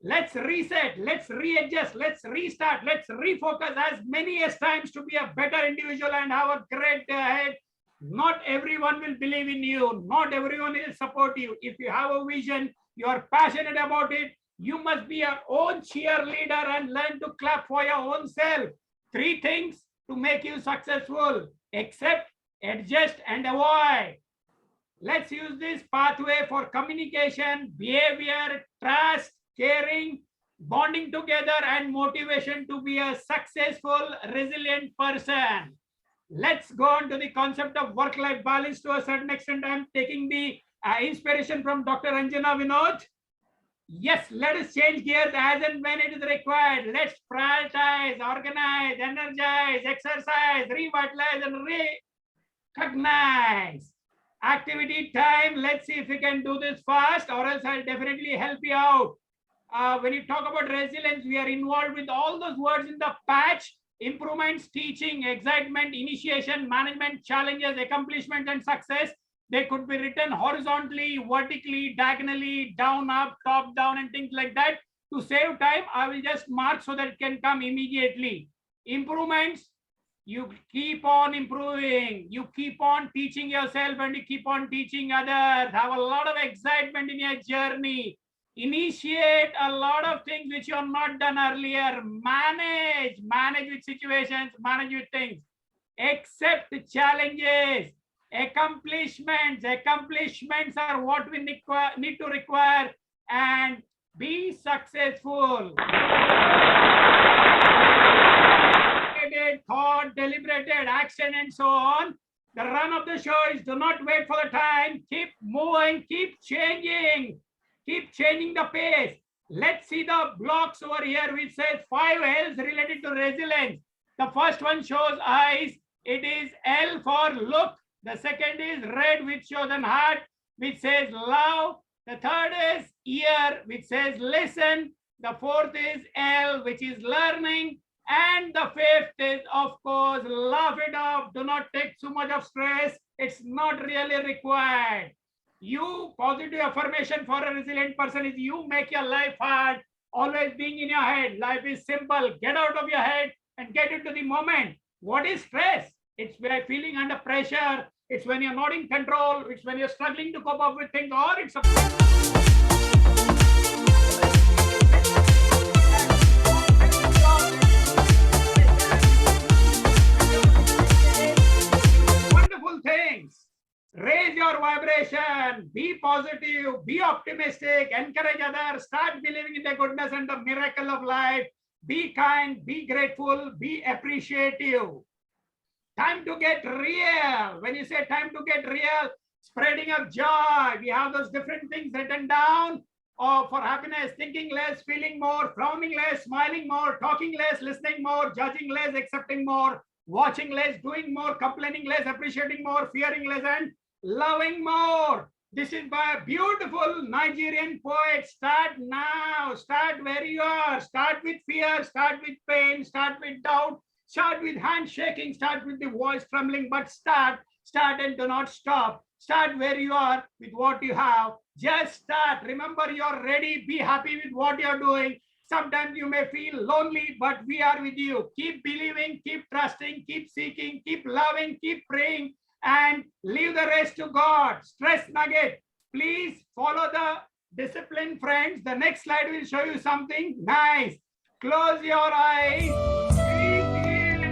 Let's reset, let's readjust, let's restart, let's refocus as many as times to be a better individual and have a great day ahead. Not everyone will believe in you. Not everyone will support you. If you have a vision, you are passionate about it, you must be your own cheerleader and learn to clap for your own self. 3 things to make you successful: accept, adjust, and avoid. Let's use this pathway for communication, behavior, trust, caring, bonding together, and motivation to be a successful, resilient person. Let's go on to the concept of work-life balance to a certain extent. I'm taking the inspiration from Dr. Anjana Vinod. Yes, let us change gears as and when it is required. Let's prioritize, organize, energize, exercise, revitalize, and recognize. Activity time. Let's see if we can do this fast, or else I'll definitely help you out. When you talk about resilience, we are involved with all those words in the patch: improvements, teaching, excitement, initiation, management, challenges, accomplishment, and success. They could be written horizontally, vertically, diagonally, down, up, top, down, and things like that. To save time, I will just mark so that it can come immediately. Improvements, you keep on improving, you keep on teaching yourself, and you keep on teaching others. Have a lot of excitement in your journey. Initiate a lot of things which you have not done earlier. Manage with situations, manage with things. Accept challenges. Accomplishments are what we need to require, and be successful. Thought, deliberated action, and so on. The run of the show is do not wait for the time. Keep moving, keep changing the pace. Let's see the blocks over here which says 5 L's related to resilience. The first one shows eyes. It is L for look. The second is red, which shows an heart, which says love. The third is ear, which says listen. The fourth is L, which is learning. And the fifth is, of course, laugh it off. Do not take too much of stress. It's not really required. You, positive affirmation for a resilient person is you make your life hard, always being in your head. Life is simple. Get out of your head and get into the moment. What is stress? It's by feeling under pressure. It's when you're not in control. It's when you're struggling to cope up with things, or it's a wonderful things. Raise your vibration, be positive, be optimistic, encourage others, start believing in the goodness and the miracle of life. Be kind, be grateful, be appreciative. Time to get real. When you say time to get real, spreading of joy. We have those different things written down for happiness: thinking less, feeling more, frowning less, smiling more, talking less, listening more, judging less, accepting more, watching less, doing more, complaining less, appreciating more, fearing less, and loving more. This is by a beautiful Nigerian poet. Start now. Start where you are. Start with fear. Start with pain. Start with doubt. Start with handshaking. Start with the voice trembling. But start and do not stop. Start where you are with what you have. Just start. Remember, you're ready. Be happy with what you're doing. Sometimes you may feel lonely, but we are with you. Keep believing, keep trusting, keep seeking, keep loving, keep praying, and leave the rest to God. Stress nugget. Please follow the discipline, friends. The next slide will show you something nice. Close your eyes. Breathe in.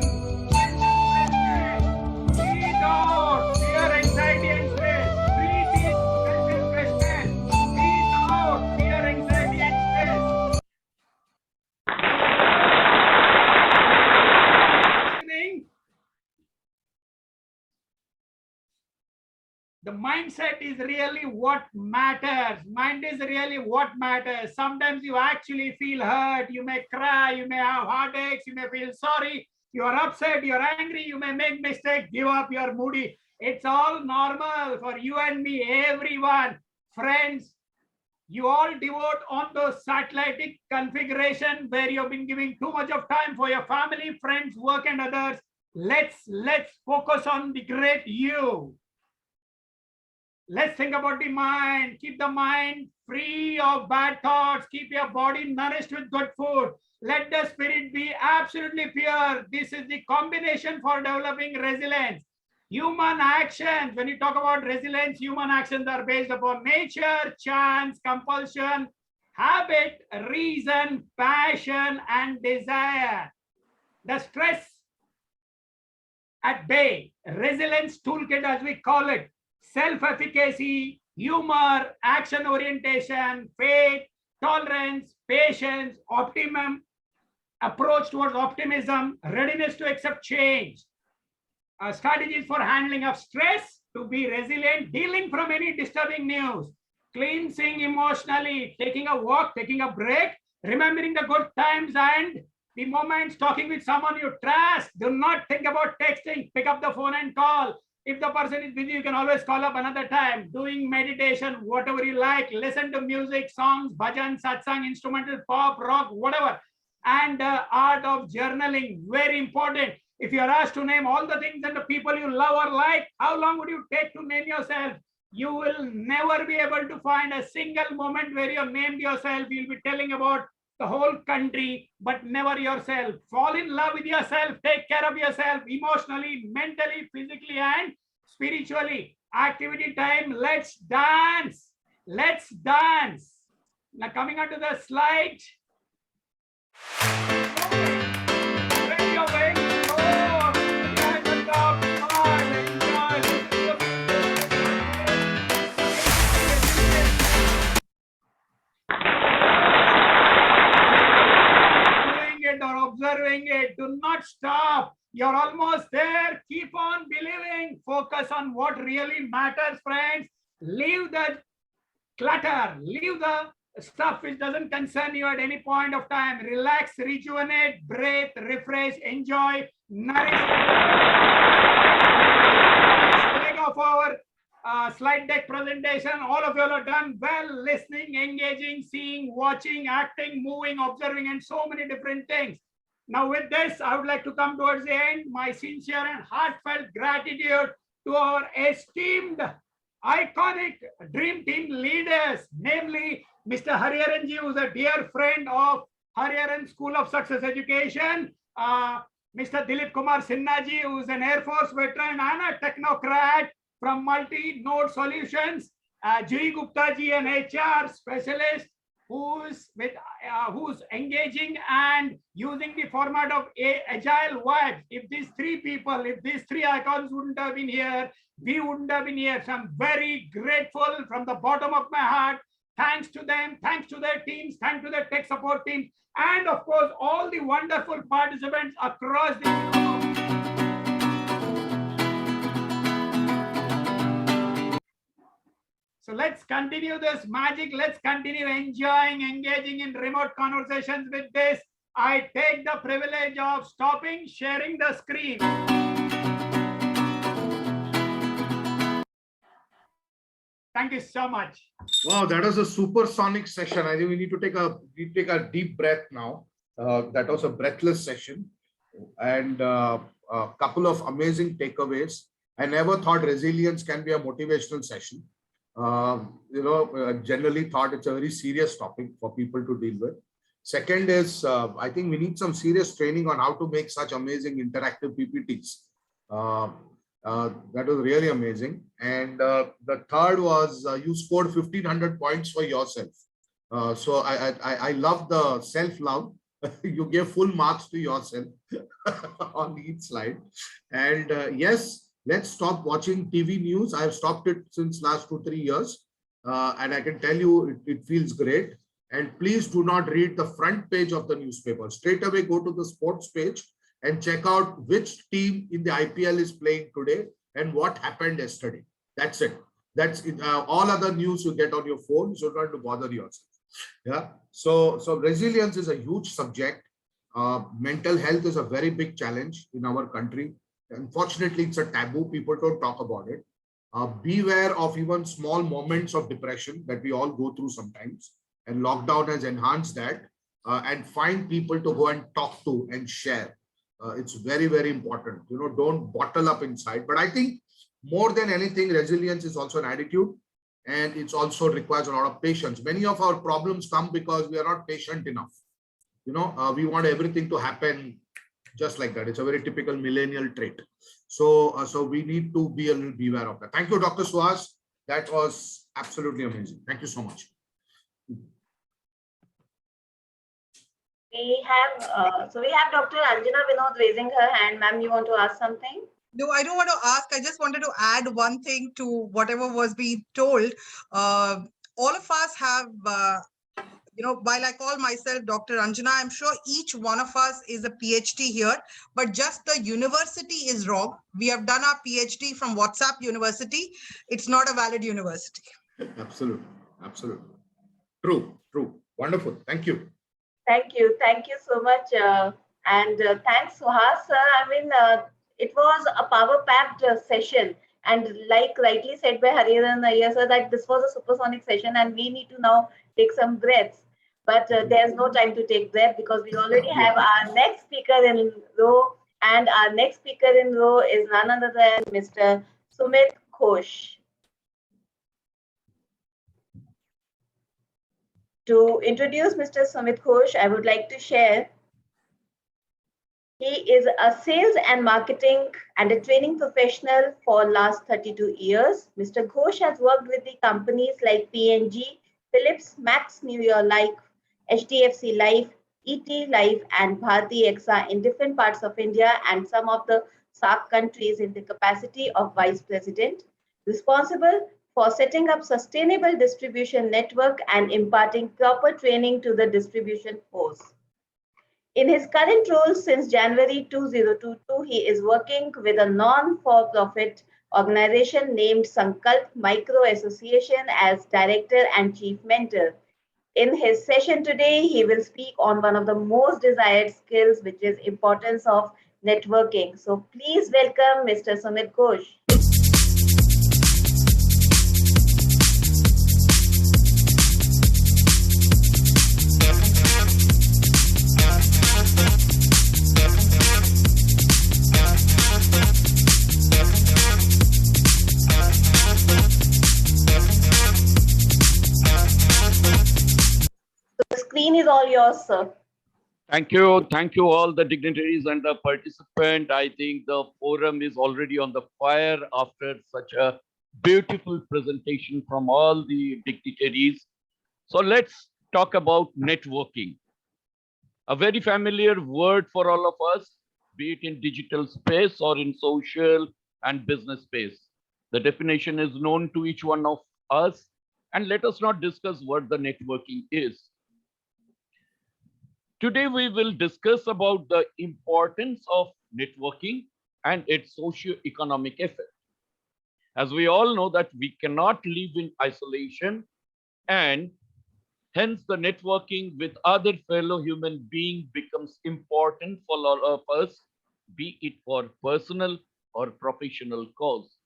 Breathe out. Fear, anxiety, and stress. Breathe in. Stress and freshness. Breathe out. Fear, anxiety, and stress. The mindset is really what matters. Mind is really what matters. Sometimes you actually feel hurt. You may cry. You may have heartaches. You may feel sorry. You are upset. You are angry. You may make mistakes. Give up. You are moody. It's all normal for you and me, everyone. Friends, you all devote on those satellite configuration where you've been giving too much of time for your family, friends, work, and others. Let's focus on the great you. Let's think about the mind. Keep the mind free of bad thoughts. Keep your body nourished with good food. Let the spirit be absolutely pure. This is the combination for developing resilience. Human actions, when you talk about resilience, human actions are based upon nature, chance, compulsion, habit, reason, passion, and desire. The stress at bay, resilience toolkit as we call it, self-efficacy, humor, action orientation, faith, tolerance, patience, optimum, approach towards optimism, readiness to accept change, strategies for handling of stress, to be resilient, dealing from any disturbing news, cleansing emotionally, taking a walk, taking a break, remembering the good times and the moments, talking with someone you trust. Do not think about texting. Pick up the phone and call. If the person is busy, you can always call up another time. Doing meditation, whatever you like. Listen to music, songs, bhajan, satsang, instrumental, pop, rock, whatever. And art of journaling, very important. If you are asked to name all the things and the people you love or like, how long would you take to name yourself? You will never be able to find a single moment where you have named yourself. You'll be telling about the whole country, but never yourself. Fall in love with yourself. Take care of yourself emotionally, mentally, physically, and spiritually. Activity time. Let's dance. Let's dance. Now coming onto the slide. When you're very slow, stand at the top, or observing it. Do not stop. You're almost there. Keep on believing. Focus on what really matters, friends. Leave the clutter. Leave the stuff which doesn't concern you at any point of time. Relax, rejuvenate, breathe, refresh, enjoy, nourish. Leg of our slide deck presentation. All of you are done well, listening, engaging, seeing, watching, acting, moving, observing, and so many different things. Now with this, I would like to come towards the end. My sincere and heartfelt gratitude to our esteemed, iconic dream team leaders, namely Mr. Hariharan ji, who is a dear friend of Hariharan School of Success Education, Mr. Dilip Kumar Sinha ji, who is an Air Force veteran and a technocrat from Multi-Node Solutions, Jui Gupta ji, an HR specialist who's engaging and using the format of agile vibes. If these three people, if these three icons wouldn't have been here, we wouldn't have been here. So I'm very grateful from the bottom of my heart. Thanks to them, thanks to their teams, thanks to their tech support teams, and of course, all the wonderful participants across the globe. So let's continue this magic. Let's continue enjoying, engaging in remote conversations with this. I take the privilege of stopping sharing the screen. Thank you so much. Wow, that was a supersonic session. I think we need to take a deep breath now. That was a breathless session, and a couple of amazing takeaways. I never thought resilience can be a motivational session. Generally thought it's a very serious topic for people to deal with. Second is, I think we need some serious training on how to make such amazing interactive PPTs. That was really amazing. And the third was you scored 1,500 points for yourself. So I love the self-love. You gave full marks to yourself on each slide. And yes, let's stop watching TV news. I've stopped it since last 2-3 years. And I can tell you it feels great. And please do not read the front page of the newspaper. Straight away go to the sports page and check out which team in the IPL is playing today and what happened yesterday. That's it. That's it. All other news you get on your phone, so don't have to bother yourself. Yeah. So resilience is a huge subject. Mental health is a very big challenge in our country. Unfortunately, it's a taboo. People don't talk about it. Beware of even small moments of depression that we all go through sometimes. And lockdown has enhanced that. And find people to go and talk to and share. It's very, very important. You know, don't bottle up inside. But I think more than anything, resilience is also an attitude. And it also requires a lot of patience. Many of our problems come because we are not patient enough. You know, we want everything to happen just like that. It's a very typical millennial trait. So, so we need to be a little beware of that. Thank you, Dr. Suhas. That was absolutely amazing. Thank you so much. We have Dr. Anjana Vinod raising her hand. Ma'am, you want to ask something? No, I don't want to ask. I just wanted to add one thing to whatever was being told. All of us have, you know, while I call myself Dr. Anjana, I'm sure each one of us is a PhD here, but just the university is wrong. We have done our PhD from WhatsApp University. It's not a valid university. Absolutely. Absolutely. True. True. Wonderful. Thank you. Thank you. Thank you so much. And thanks, Suhas, sir. I mean, it was a power-packed session. And like rightly said by Hariharan Iyer, sir, that this was a supersonic session and we need to now take some breaths. But there's no time to take breath because we already have our next speaker in row. And our next speaker in row is none other than Mr. Sumit Ghosh. To introduce Mr. Sumit Ghosh, I would like to share he is a sales and marketing and a training professional for last 32 years. Mr. Ghosh has worked with the companies like P&G, Philips, Max New Year Life, HDFC Life, ET Life, and Bharti Exa in different parts of India and some of the SAARC countries in the capacity of Vice President, responsible for setting up sustainable distribution network and imparting proper training to the distribution force. In his current role since January 2022, he is working with a non-for-profit organization named Sankalp Micro Association as Director and Chief Mentor. In his session today, he will speak on one of the most desired skills, which is importance of networking. So please welcome Mr. Sumit Ghosh. The screen is all yours, sir. Thank you. Thank you, all the dignitaries and the participant. I think the forum is already on the fire after such a beautiful presentation from all the dignitaries. So let's talk about networking. A very familiar word for all of us, be it in digital space or in social and business space. The definition is known to each one of us, and let us not discuss what the networking is. Today, we will discuss about the importance of networking and its socio-economic effect. As we all know that we cannot live in isolation, and hence the networking with other fellow human beings becomes important for all of us, be it for personal or professional cause.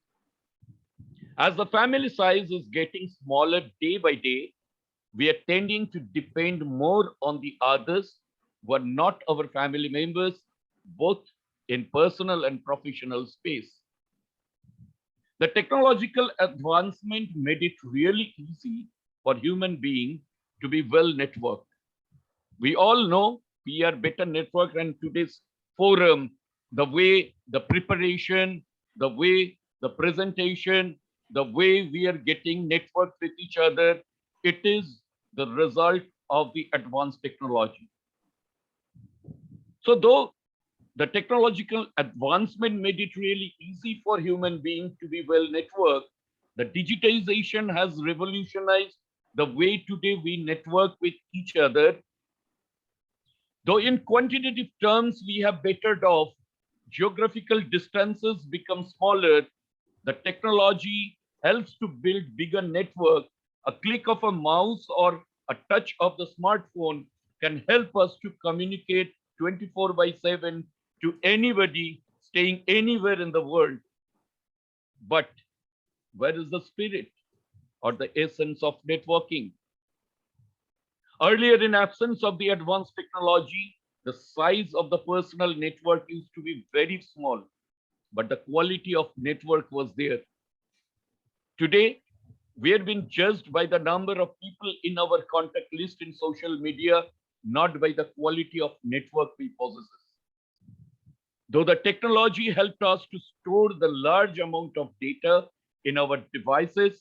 As the family size is getting smaller day by day, we are tending to depend more on the others who are not our family members, both in personal and professional space. The technological advancement made it really easy for human beings to be well networked. We all know we are better networked, and today's forum, the way the preparation, the way the presentation, the way we are getting networked with each other, it is the result of the advanced technology. So though the technological advancement made it really easy for human beings to be well networked, the digitization has revolutionized the way today we network with each other. Though in quantitative terms we have bettered off, geographical distances become smaller, the technology helps to build bigger network. A click of a mouse or a touch of the smartphone can help us to communicate 24/7 to anybody staying anywhere in the world. But where is the spirit or the essence of networking? Earlier, in absence of the advanced technology, the size of the personal network used to be very small, but the quality of network was there. Today, we are being judged by the number of people in our contact list in social media, not by the quality of network we possess. Though the technology helped us to store the large amount of data in our devices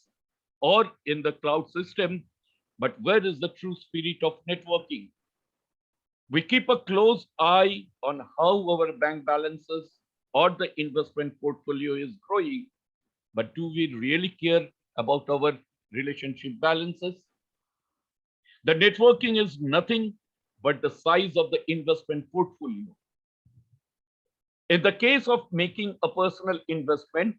or in the cloud system, but where is the true spirit of networking? We keep a close eye on how our bank balances or the investment portfolio is growing, but do we really care about our relationship balances? The networking is nothing but the size of the investment portfolio. In the case of making a personal investment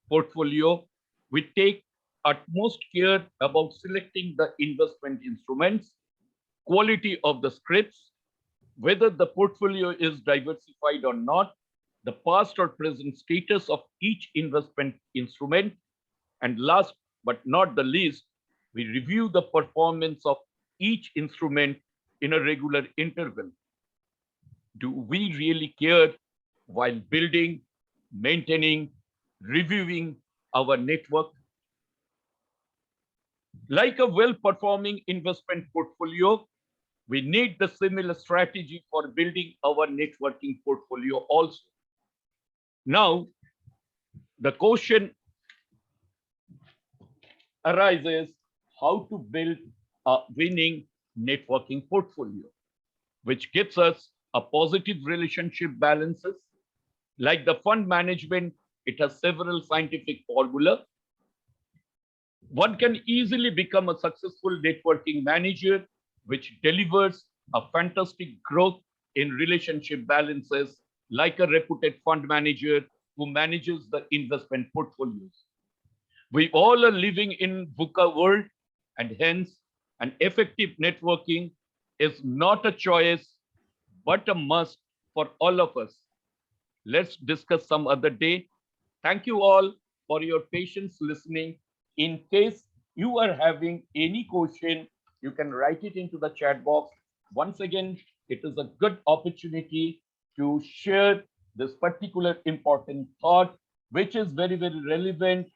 portfolio, we take utmost care about selecting the investment instruments, quality of the scripts, whether the portfolio is diversified or not, the past or present status of each investment instrument, and last but not the least, we review the performance of each instrument in a regular interval. Do we really care while building, maintaining, reviewing our network? Like a well-performing investment portfolio, we need the similar strategy for building our networking portfolio also. Now, the question arises how to build a winning networking portfolio, which gives us a positive relationship balances. Like the fund management, it has several scientific formula. One can easily become a successful networking manager, which delivers a fantastic growth in relationship balances, like a reputed fund manager who manages the investment portfolios. We all are living in VUCA world, and hence an effective networking is not a choice, but a must for all of us. Let's discuss some other day. Thank you all for your patience listening. In case you are having any question, you can write it into the chat box. Once again, it is a good opportunity to share this particular important thought, which is very, very relevant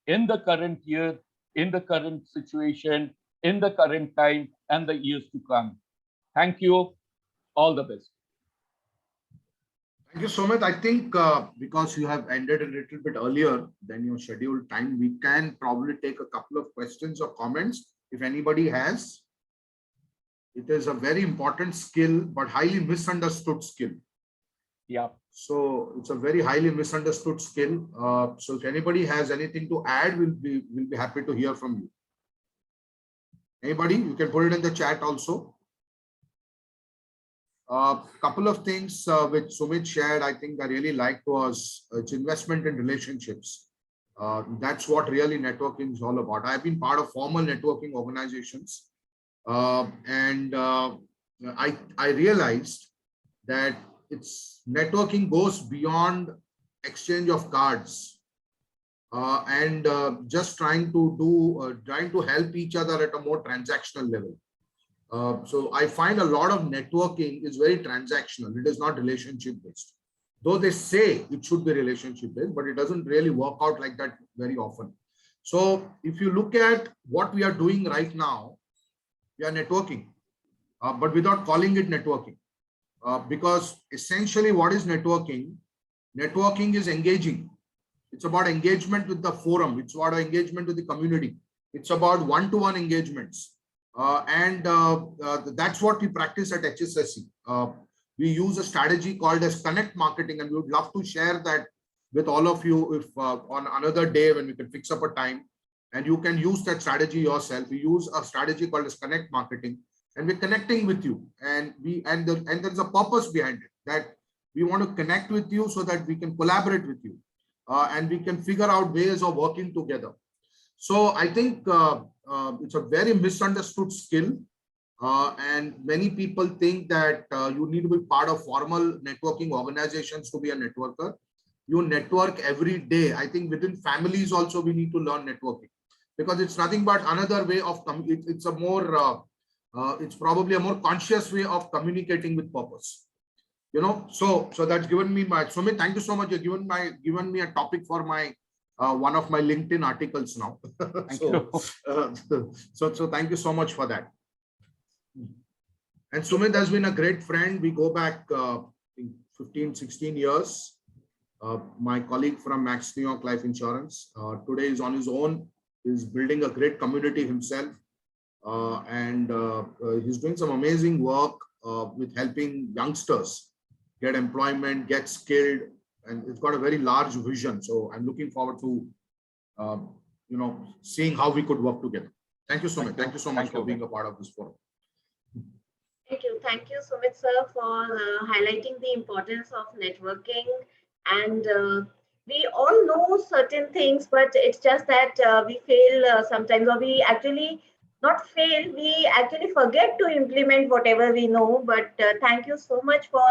in the current year, in the current situation, in the current time, and the years to come. Thank you. All the best. Thank you so much. I think because you have ended a little bit earlier than your scheduled time, we can probably take a couple of questions or comments if anybody has. It is a very important skill, but highly misunderstood skill. Yeah. So it's a very highly misunderstood skill. So if anybody has anything to add, we'll be happy to hear from you. Anybody? You can put it in the chat also. A couple of things which Sumit shared, I think I really liked was its investment in relationships. That's what really networking is all about. I've been part of formal networking organizations, and I realized that networking goes beyond exchange of cards and just trying to help each other at a more transactional level. So I find a lot of networking is very transactional. It is not relationship based. Though they say it should be relationship based, but it doesn't really work out like that very often. So if you look at what we are doing right now, we are networking. but without calling it networking. Because essentially what is networking? Networking is engaging. It's about engagement with the forum. It's about engagement with the community. It's about one-to-one engagements. That's what we practice at HSSE. We use a strategy called as connect marketing, and we would love to share that with all of you if on another day when we can fix up a time and you can use that strategy yourself. We use a strategy called as connect marketing, and we're connecting with you, and there's a purpose behind it, that we want to connect with you so that we can collaborate with you and we can figure out ways of working together. So I think it's a very misunderstood skill. And many people think that you need to be part of formal networking organizations to be a networker. You network every day. I think within families also we need to learn networking, because it's nothing but another way of it's a more it's probably a more conscious way of communicating with purpose. You know, so that's given me my Sumit. Thank you so much. You've given me a topic for my one of my LinkedIn articles now. So thank you so much for that. And Sumit has been a great friend. We go back 15, 16 years. My colleague from Max New York Life Insurance. Today is on his own. He's building a great community himself. And he's doing some amazing work with helping youngsters get employment, get skilled, and it's got a very large vision. So I'm looking forward to, seeing how we could work together. Thank you so much. Thank you so much for being a part of this forum. Thank you, Sumit sir, for highlighting the importance of networking. And we all know certain things, but it's just that we fail sometimes, or we actually not fail, we actually forget to implement whatever we know. But thank you so much for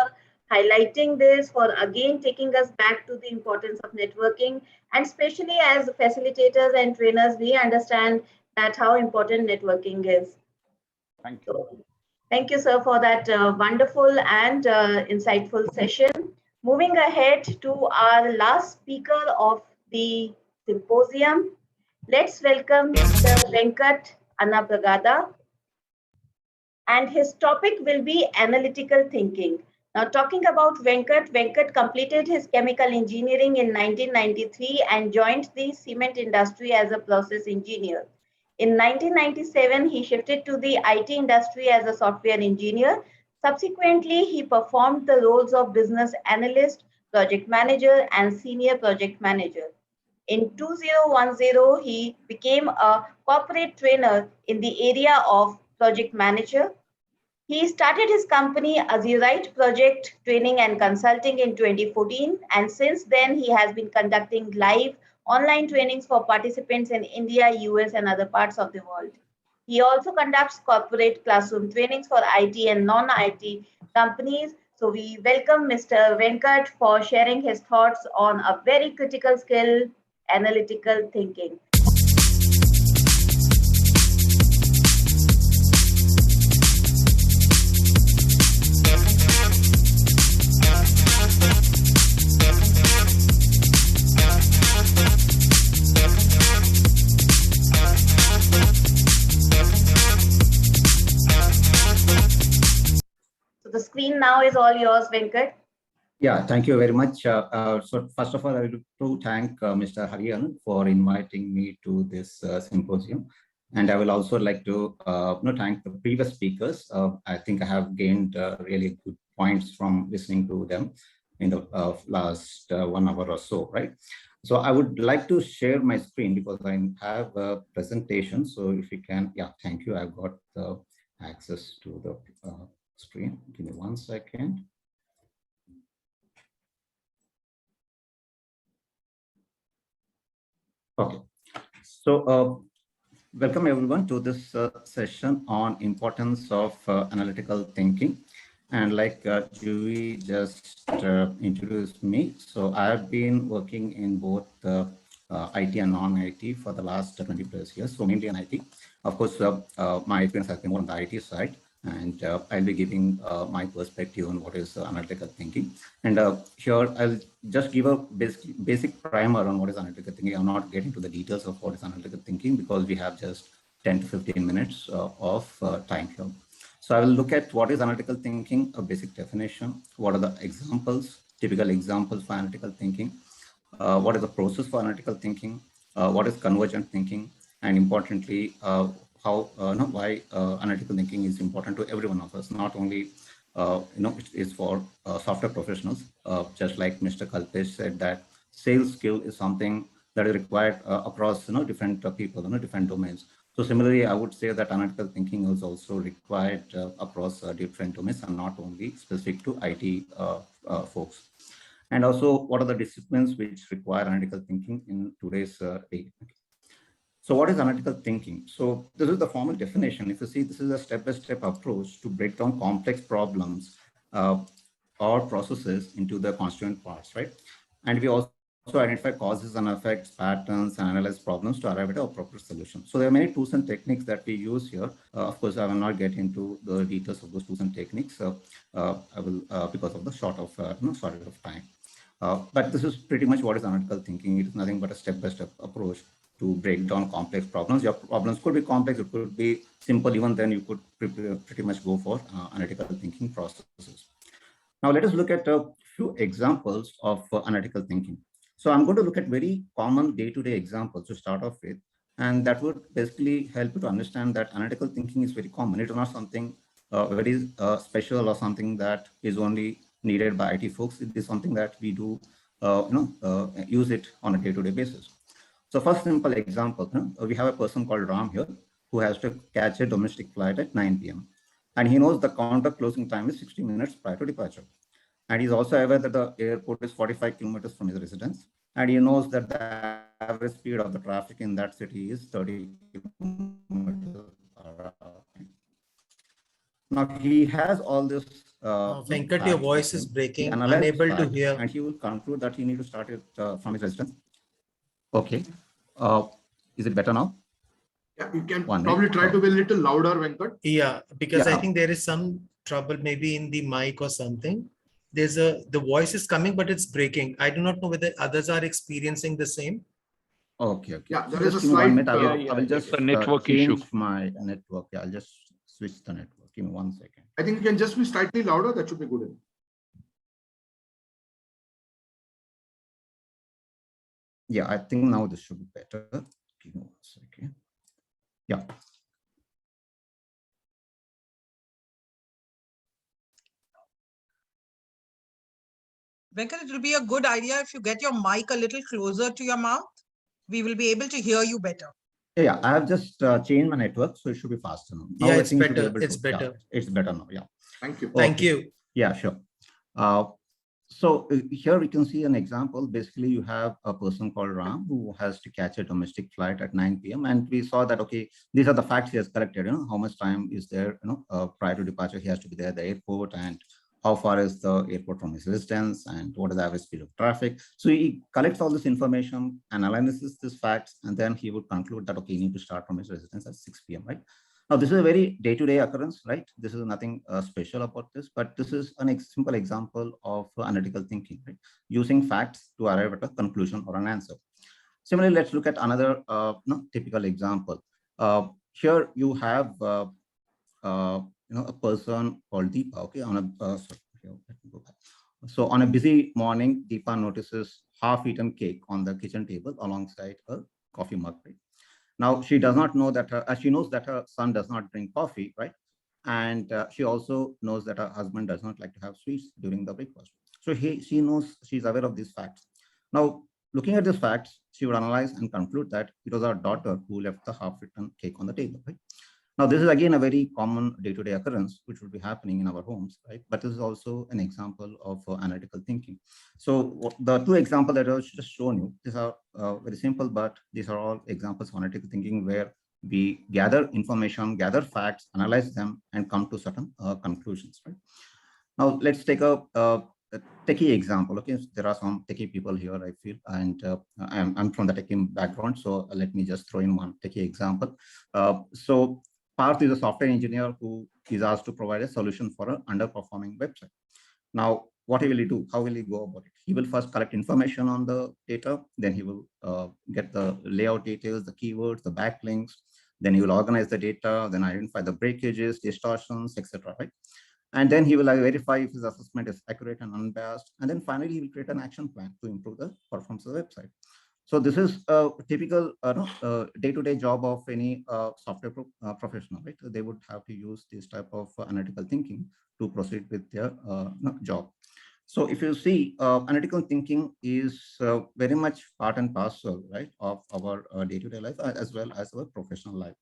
highlighting this, for again taking us back to the importance of networking. And especially as facilitators and trainers, we understand that how important networking is. Thank you. So, thank you, sir, for that wonderful and insightful session. Moving ahead to our last speaker of the symposium, let's welcome Mr. Venkat Annapragada, and his topic will be analytical thinking. Now, talking about Venkat completed his chemical engineering in 1993 and joined the cement industry as a process engineer. In 1997, he shifted to the IT industry as a software engineer. Subsequently, he performed the roles of business analyst, project manager, and senior project manager. In 2010, he became a corporate trainer in the area of project manager. He started his company Azurite Project Training and Consulting in 2014, and since then he has been conducting live online trainings for participants in India, US, and other parts of the world. He also conducts corporate classroom trainings for IT and non-IT companies. So we welcome Mr. Venkat for sharing his thoughts on a very critical skill, analytical thinking. So the screen now is all yours, Venkat. Yeah, thank you very much. So first of all, I would like to thank Mr. Hariharan for inviting me to this symposium. And I will also like to thank the previous speakers. I think I have gained really good points from listening to them in the last 1 hour or so, right? So I would like to share my screen because I have a presentation. So if you can, yeah, thank you. I've got the access to the screen. Give me 1 second. Okay, so welcome everyone to this session on importance of analytical thinking. And like Julie just introduced me, so I have been working in both IT and non-IT for the last 20 plus years, so mainly in IT. Of course, my experience has been more on the IT side, and I'll be giving my perspective on what is analytical thinking. And here I'll just give a basic primer on what is analytical thinking. I'm not getting to the details of what is analytical thinking because we have just 10 to 15 minutes of time here. So I will look at what is analytical thinking, a basic definition, what are the examples, typical examples for analytical thinking, what is the process for analytical thinking, what is convergent thinking, and importantly, why analytical thinking is important to every one of us, not only it is for software professionals, just like Mr. Kalpesh said that sales skill is something that is required across different people, different domains. So similarly, I would say that analytical thinking is also required across different domains and not only specific to IT folks. And also, what are the disciplines which require analytical thinking in today's day? So what is analytical thinking? So this is the formal definition. If you see, this is a step-by-step approach to break down complex problems or processes into the constituent parts, right? And we also identify causes and effects, patterns, and analyze problems to arrive at a appropriate solution. So there are many tools and techniques that we use here. Of course, I will not get into the details of those tools and techniques. I will, because of the short of time. But this is pretty much what is analytical thinking. It is nothing but a step-by-step approach to break down complex problems. Your problems could be complex, it could be simple. Even then, you could pretty much go for analytical thinking processes. Now, let us look at a few examples of analytical thinking. So I'm going to look at very common day-to-day examples to start off with, and that would basically help you to understand that analytical thinking is very common. It is not something very special or something that is only needed by IT folks. It is something that we do, use it on a day-to-day basis. So first simple example, we have a person called Ram here who has to catch a domestic flight at 9 p.m. And he knows the counter closing time is 60 minutes prior to departure. And he's also aware that the airport is 45 kilometers from his residence. And he knows that the average speed of the traffic in that city is 30 kilometers per hour. Now he has all this. Venkat, your voice is breaking, unable to hear. And he will conclude that he needs to start it from his residence. Okay. Is it better now? Yeah, you can probably try to be a little louder, Venkat. Yeah, because I think there is some trouble maybe in the mic or something. The voice is coming, but it's breaking. I do not know whether others are experiencing the same. Okay. Yeah, there is a slight. I will just a network change issue. My network. Yeah, I'll just switch the network. Give me 1 second. I think you can just be slightly louder. That should be good. Yeah, I think now this should be better. Give me 1 second. Yeah. Venkat, it will be a good idea if you get your mic a little closer to your mouth. We will be able to hear you better. Yeah, I have just changed my network, so it should be faster now. Yeah, it's better. It's better. Yeah, it's better now. Yeah. Thank you. Thank you. Yeah, sure. So here we can see an example. Basically, you have a person called Ram who has to catch a domestic flight at 9 p.m. And we saw that, okay, these are the facts he has collected, how much time is there, prior to departure, he has to be there at the airport, and how far is the airport from his residence, and what is the average speed of traffic. So he collects all this information, analyzes these facts, and then he would conclude that, okay, you need to start from his residence at 6 p.m., right? Now, this is a very day-to-day occurrence, right? This is nothing special about this, but this is a simple example of analytical thinking, right? Using facts to arrive at a conclusion or an answer. Similarly, let's look at another typical example. Here you have a person called Deepa. Okay, so on a busy morning, Deepa notices half-eaten cake on the kitchen table alongside a coffee mug. Right? Now, she does not know that she knows that her son does not drink coffee, right? And she also knows that her husband does not like to have sweets during the breakfast. So she's aware of these facts. Now, looking at these facts, she would analyze and conclude that it was her daughter who left the half-eaten cake on the table, right? Now, this is again a very common day-to-day occurrence, which will be happening in our homes, right? But this is also an example of analytical thinking. So the two examples that I've just shown you, these are very simple, but these are all examples of analytical thinking where we gather information, gather facts, analyze them, and come to certain conclusions, right? Now, let's take a techie example. Okay, there are some techie people here, I feel, and I'm from the techie background, so let me just throw in one techie example. So Parth is a software engineer who is asked to provide a solution for an underperforming website. Now, what will he do? How will he go about it? He will first collect information on the data, then he will get the layout details, the keywords, the backlinks, Then he will organize the data, then identify the breakages, distortions, etc. Right? And then he will verify if his assessment is accurate and unbiased. And then finally, he will create an action plan to improve the performance of the website. So this is a typical day-to-day job of any software professional, right? They would have to use this type of analytical thinking to proceed with their job. So if you see, analytical thinking is very much part and parcel, right, of our day-to-day life as well as our professional life.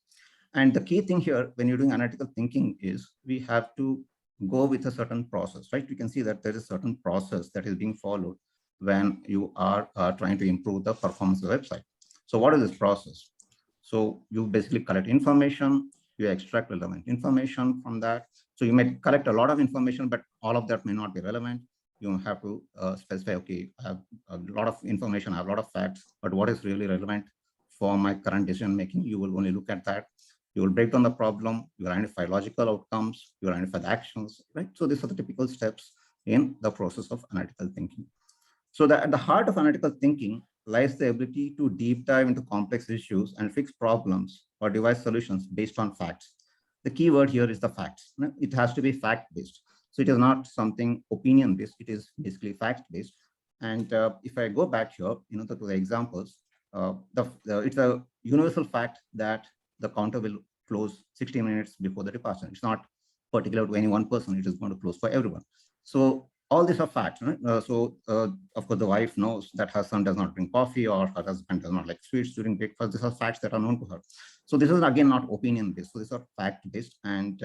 And the key thing here, when you're doing analytical thinking, is we have to go with a certain process, right? You can see that there is a certain process that is being followed when you are trying to improve the performance of the website. So what is this process? So you basically collect information, you extract relevant information from that. So you may collect a lot of information, but all of that may not be relevant. You have to specify, okay, I have a lot of information, I have a lot of facts, but what is really relevant for my current decision making? You will only look at that. You will break down the problem, you will identify logical outcomes, you will identify the actions, right? So these are the typical steps in the process of analytical thinking. So that at the heart of analytical thinking lies the ability to deep dive into complex issues and fix problems or devise solutions based on facts. The key word here is the facts. It has to be fact-based. So it is not something opinion-based, it is basically fact-based. And if I go back here, to the examples, it's a universal fact that the counter will close 60 minutes before the departure. It's not particular to any one person, it is going to close for everyone. So all these are facts, right? Of course, the wife knows that her son does not drink coffee or her husband does not like sweets during breakfast. These are facts that are known to her. So this is again not opinion-based. So these are fact-based, and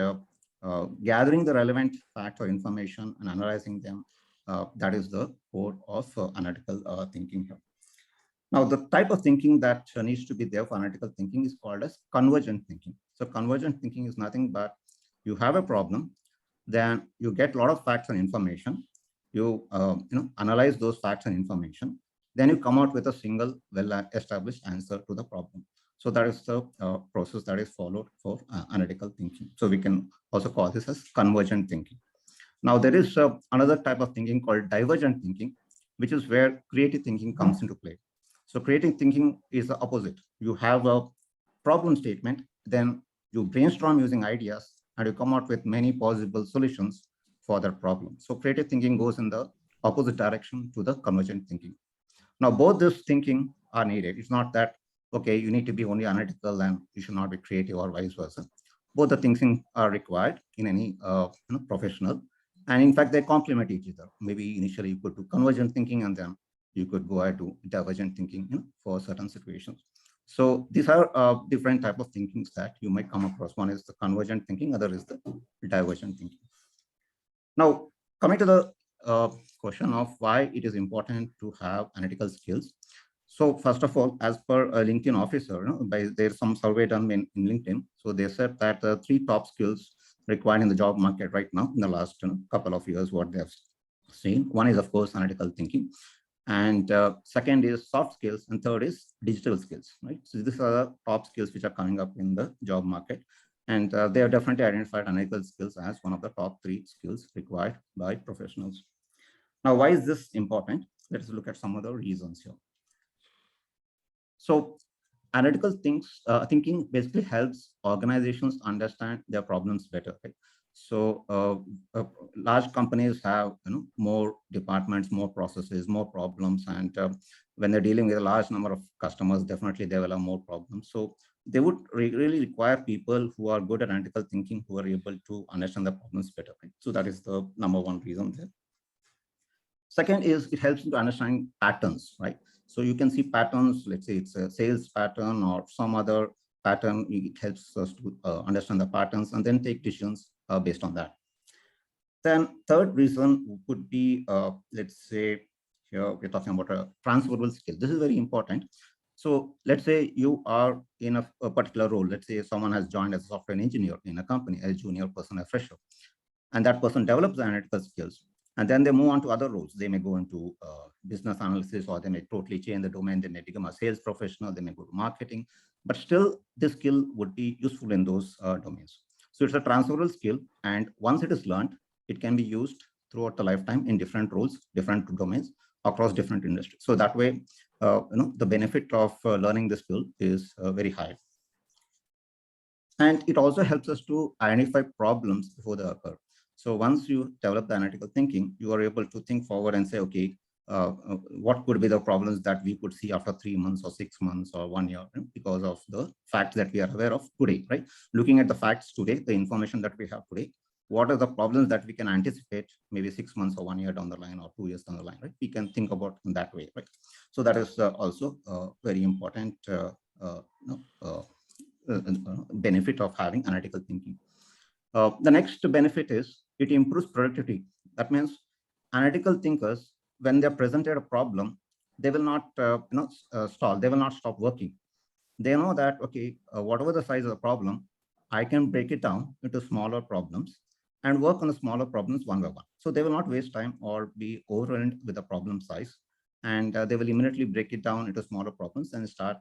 gathering the relevant facts or information and analyzing them, that is the core of analytical thinking here. Now, the type of thinking that needs to be there for analytical thinking is called as convergent thinking. So convergent thinking is nothing but you have a problem, then you get a lot of facts and information, you analyze those facts and information, then you come out with a single well-established answer to the problem. So that is the process that is followed for analytical thinking. So we can also call this as convergent thinking. Now there is another type of thinking called divergent thinking, which is where creative thinking comes into play. So creative thinking is the opposite. You have a problem statement, then you brainstorm using ideas, and you come out with many possible solutions for that problem. So creative thinking goes in the opposite direction to the convergent thinking. Now, both this thinking are needed. It's not that, okay, you need to be only analytical and you should not be creative or vice versa. Both the thinking are required in any professional. And in fact, they complement each other. Maybe initially you could do convergent thinking and then you could go ahead to divergent thinking for certain situations. So these are different type of thinkings that you might come across. One is the convergent thinking, other is the divergent thinking. Now, coming to the question of why it is important to have analytical skills. So first of all, as per a LinkedIn officer, there's some survey done in LinkedIn. So they said that the 3 top skills required in the job market right now in the last couple of years, what they have seen. One is, of course, analytical thinking. And second is soft skills, and third is digital skills, right? So these are the top skills which are coming up in the job market. And they have definitely identified analytical skills as one of the top 3 skills required by professionals. Now, why is this important? Let's look at some of the reasons here. So analytical thinking basically helps organizations understand their problems better, right? So large companies have more departments, more processes, more problems, and when they're dealing with a large number of customers, definitely they will have more problems. So they would really require people who are good at analytical thinking, who are able to understand the problems better, right? So that is the number 1 reason there. Second is it helps you to understand patterns, right? So you can see patterns, let's say it's a sales pattern or some other pattern. It helps us to understand the patterns and then take decisions based on that. Then third reason could be, let's say, here we're talking about a transferable skill. This is very important. So let's say you are in a particular role. Let's say someone has joined as a software engineer in a company, a junior person, a fresher, and that person develops the analytical skills. And then they move on to other roles. They may go into business analysis, or they may totally change the domain. They may become a sales professional. They may go to marketing, but still this skill would be useful in those domains. So it's a transferable skill. And once it is learned, it can be used throughout the lifetime in different roles, different domains across different industries. So that way, the benefit of learning this skill is very high. And it also helps us to identify problems before they occur. So once you develop the analytical thinking, you are able to think forward and say, okay, what could be the problems that we could see after 3 months or 6 months or 1 year, because of the facts that we are aware of today, right? Looking at the facts today, the information that we have today, what are the problems that we can anticipate maybe 6 months or 1 year down the line or 2 years down the line, right? We can think about in that way, right? So that is also a very important benefit of having analytical thinking. The next benefit is it improves productivity. That means analytical thinkers, when they're presented a problem, they will not stall. They will not stop working. They know that, okay, whatever the size of the problem, I can break it down into smaller problems and work on the smaller problems one by one. So they will not waste time or be overwhelmed with the problem size. And they will immediately break it down into smaller problems and start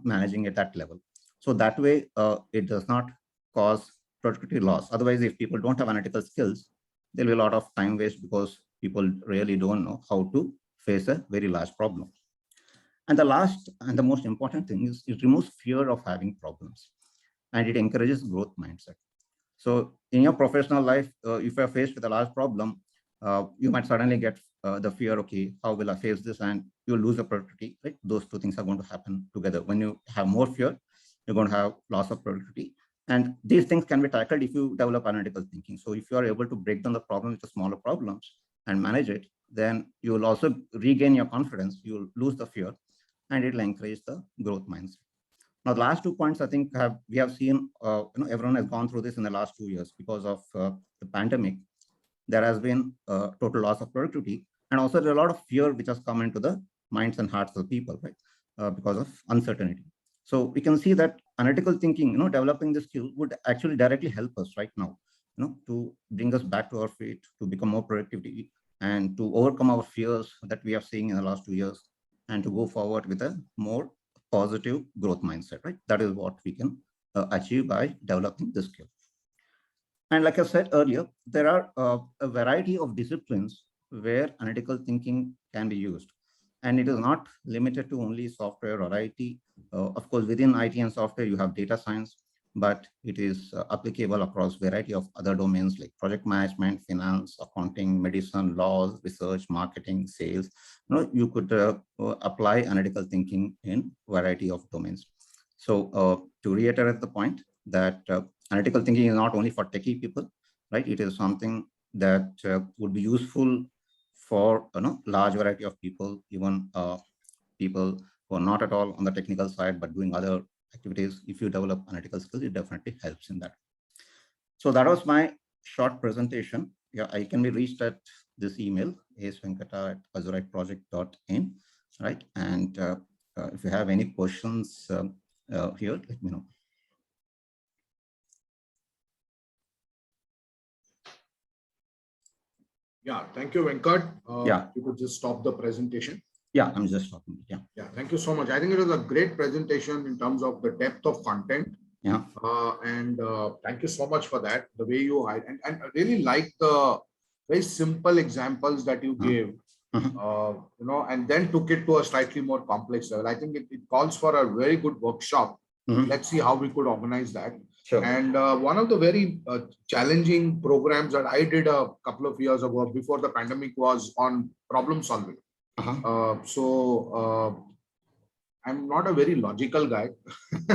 managing at that level. So that way, it does not cause productivity loss. Otherwise, if people don't have analytical skills, there'll be a lot of time waste because people really don't know how to face a very large problem. And the last and the most important thing is it removes fear of having problems and it encourages growth mindset. So in your professional life, if you're faced with a large problem, you might suddenly get the fear, okay, how will I face this? And you'll lose your productivity, right? Those two things are going to happen together. When you have more fear, you're going to have loss of productivity. And these things can be tackled if you develop analytical thinking. So if you are able to break down the problem into smaller problems and manage it, then you will also regain your confidence. You will lose the fear and it will encourage the growth mindset. Now, the last 2 points, I think we have seen, everyone has gone through this in the last 2 years because of the pandemic. There has been a total loss of productivity. And also there's a lot of fear which has come into the minds and hearts of people, right? Because of uncertainty. So we can see that analytical thinking, developing the skill would actually directly help us right now, to bring us back to our feet, to become more productive and to overcome our fears that we have seen in the last 2 years and to go forward with a more positive growth mindset, right? That is what we can achieve by developing this skill. And like I said earlier, there are a variety of disciplines where analytical thinking can be used. And it is not limited to only software or IT. Of course, within IT and software, you have data science, but it is applicable across a variety of other domains like project management, finance, accounting, medicine, laws, research, marketing, sales. You could apply analytical thinking in a variety of domains. So to reiterate the point that analytical thinking is not only for techie people, right? It is something that would be useful for large variety of people, even people who are not at all on the technical side, but doing other activities. If you develop analytical skills, it definitely helps in that. So that was my short presentation. Yeah, I can be reached at this email, asvenkata@azuriteproject.in, right? And if you have any questions here, let me know. Yeah, thank you, Venkat. Yeah. You could just stop the presentation. Yeah, I'm just stopping. Yeah. Yeah, thank you so much. I think it was a great presentation in terms of the depth of content. Yeah. And thank you so much for that. The way you hide and I really like the very simple examples that you gave. And then took it to a slightly more complex level. I think it calls for a very good workshop. Let's see how we could organize that. Sure. And one of the very challenging programs that I did a couple of years ago before the pandemic was on problem solving. I'm not a very logical guy,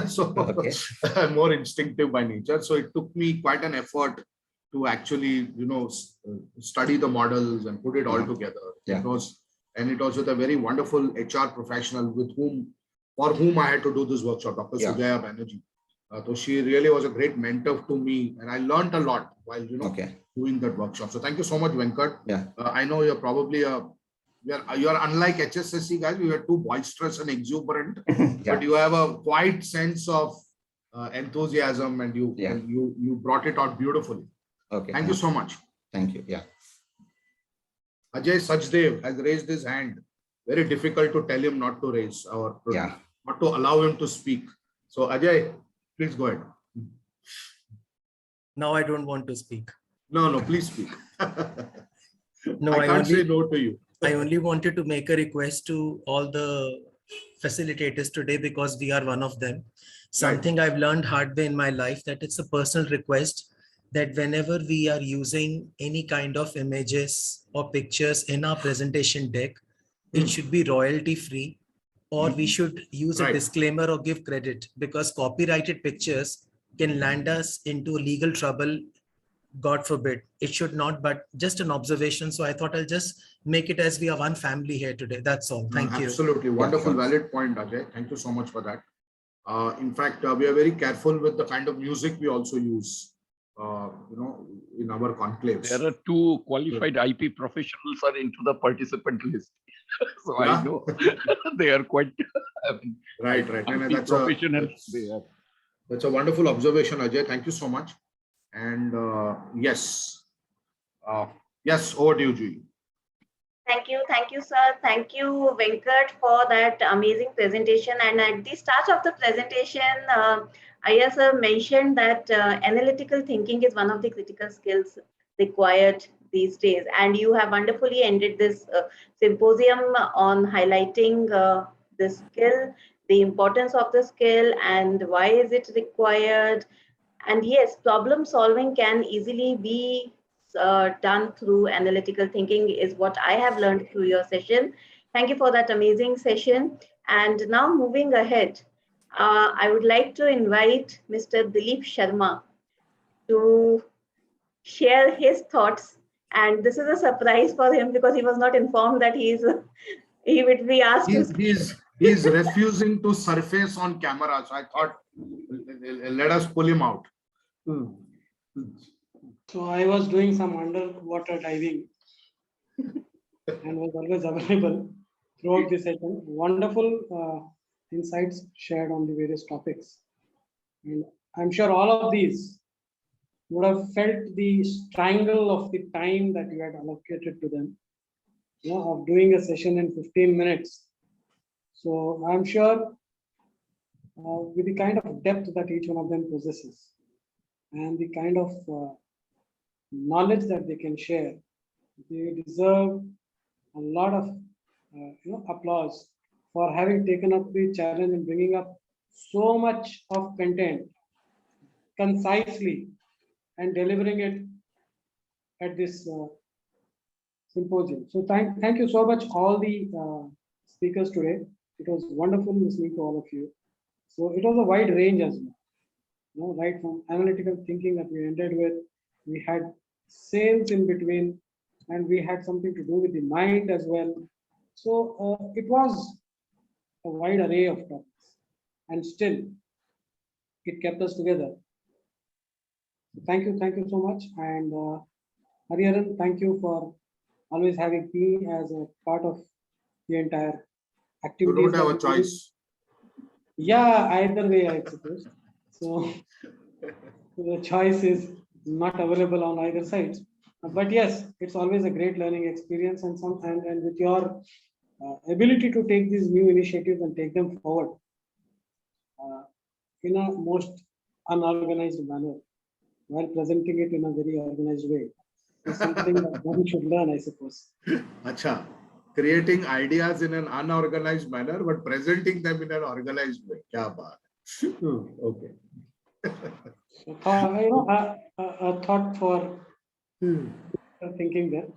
so I'm more instinctive by nature. So it took me quite an effort to actually, study the models and put it all together. Yeah. It was with a very wonderful HR professional for whom I had to do this workshop, Dr. Sujaya Banerjee. So she really was a great mentor to me, and I learned a lot while doing that workshop. So thank you so much, Venkat. Yeah. I know you're probably you're unlike HSSE guys. We were too boisterous and exuberant, but you have a quiet sense of enthusiasm, and you brought it out beautifully. Okay. Thank you so much. Thank you. Yeah. Ajay Sachdev has raised his hand. Very difficult to tell him not to raise or not to allow him to speak. So Ajay, please go ahead. Now I don't want to speak. No, please speak. No, I can't say no to you. I only wanted to make a request to all the facilitators today because we are one of them. Something I've learned hard way in my life, that it's a personal request that whenever we are using any kind of images or pictures in our presentation deck, it should be royalty free, or we should use a disclaimer or give credit, because copyrighted pictures can land us into legal trouble. God forbid. It should not, but just an observation. So I thought I'll just make it as we are one family here today. That's all. Thank you. Absolutely. Wonderful, valid point, Ajay. Thank you so much for that. In fact, we are very careful with the kind of music we also use, in our conclaves. There are 2 qualified IP professionals are into the participant list. So Yeah. I know they are quite right. IP professionals. That's a wonderful observation, Ajay. Thank you so much. And yes, over to you, Juhi. Thank you, sir. Thank you, Venkat, for that amazing presentation. And at the start of the presentation, Iyer sir mentioned that analytical thinking is one of the critical skills required these days. And you have wonderfully ended this symposium on highlighting the skill, the importance of the skill, and why is it required. And yes, problem solving can easily be done through analytical thinking is what I have learned through your session. Thank you for that amazing session. And now moving ahead, I would like to invite Mr. Dilip Sharma to share his thoughts. And this is a surprise for him because he was not informed that he would be asked to. He's refusing to surface on camera. So I thought, let us pull him out. So I was doing some underwater diving and was always available throughout the session. Wonderful insights shared on the various topics. And I'm sure all of these would have felt the strangle of the time that you had allocated to them, of doing a session in 15 minutes. So I'm sure with the kind of depth that each one of them possesses and the kind of knowledge that they can share, they deserve a lot of applause for having taken up the challenge and bringing up so much of content concisely and delivering it at this symposium. So thank you so much all the speakers today. It was wonderful listening to all of you. So it was a wide range as well, right from analytical thinking that we ended with, we had sales in between, and we had something to do with the mind as well. So it was a wide array of topics, and still it kept us together. Thank you so much. And Hariharan, thank you for always having me as a part of the entire activity. You don't have a choice. Yeah, either way, I suppose. So the choice is not available on either side. But yes, it's always a great learning experience, and with your ability to take these new initiatives and take them forward in a most unorganized manner, while presenting it in a very organized way, is something that one should learn, I suppose. Acha, creating ideas in an unorganized manner, but presenting them in an organized way. Kya baat. Okay. A thought for thinking there.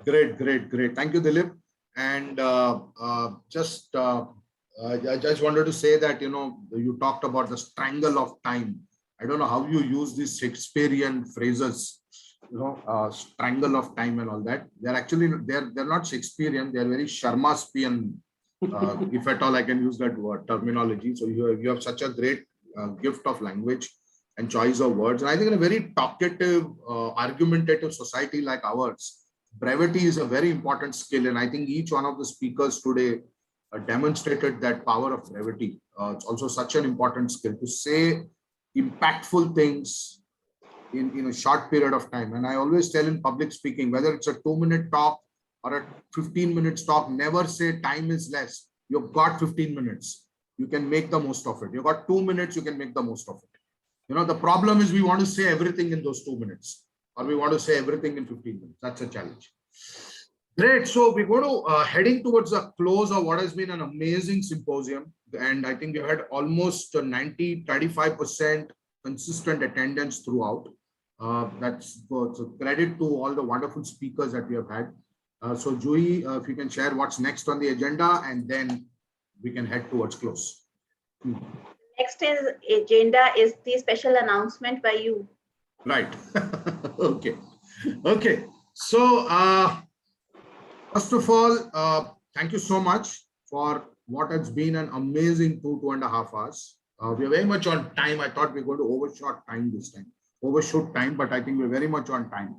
Great. Thank you, Dilip. And I just wanted to say that, you talked about the strangle of time. I don't know how you use these Shakespearean phrases, strangle of time and all that. They're actually, they're not Shakespearean, they're very Sharmaspian, if at all I can use that word terminology. So you have such a great gift of language and choice of words. And I think in a very talkative, argumentative society like ours, brevity is a very important skill. And I think each one of the speakers today demonstrated that power of brevity. It's also such an important skill to say impactful things in a short period of time. And I always tell in public speaking, whether it's a 2-minute talk or a 15-minute talk, never say time is less. You've got 15 minutes. You can make the most of it. You've got 2 minutes, you can make the most of it. The problem is we want to say everything in those 2 minutes, or we want to say everything in 15 minutes. That's a challenge. Great. So we're going to heading towards the close of what has been an amazing symposium. And I think we had almost 95% consistent attendance throughout. That's so credit to all the wonderful speakers that we have had. So Joey, if you can share what's next on the agenda, and then we can head towards close. Next agenda is the special announcement by you. Right. Okay. Okay. So first of all, thank you so much for what has been an amazing 2.5 hours. We are very much on time. I thought we were going to overshoot time, but I think we're very much on time.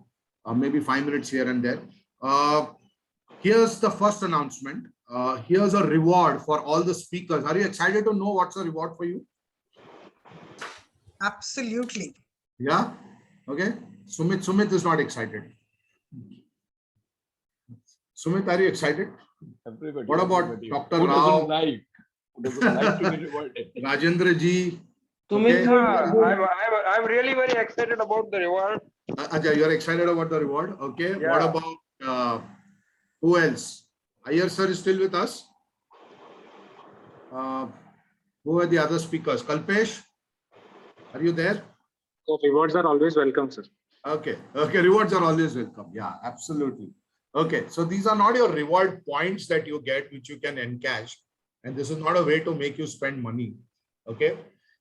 Maybe 5 minutes here and there. Here's the first announcement. Here's a reward for all the speakers. Are you excited to know what's the reward for you? Absolutely. Yeah. Okay. Sumit is not excited. Sumit, are you excited? Everybody. What about everybody. Dr. Who Rao? doesn't like? Who doesn't like to be rewarded? Rajendra ji. Sumit, I'm really very excited about the reward. Ajay, you're excited about the reward? Okay. Yeah. What about who else? Iyer sir is still with us. Who are the other speakers? Kalpesh, are you there? So rewards are always welcome, sir. Okay. Okay. Rewards are always welcome. Yeah, absolutely. Okay. So these are not your reward points that you get, which you can encash. And this is not a way to make you spend money. Okay.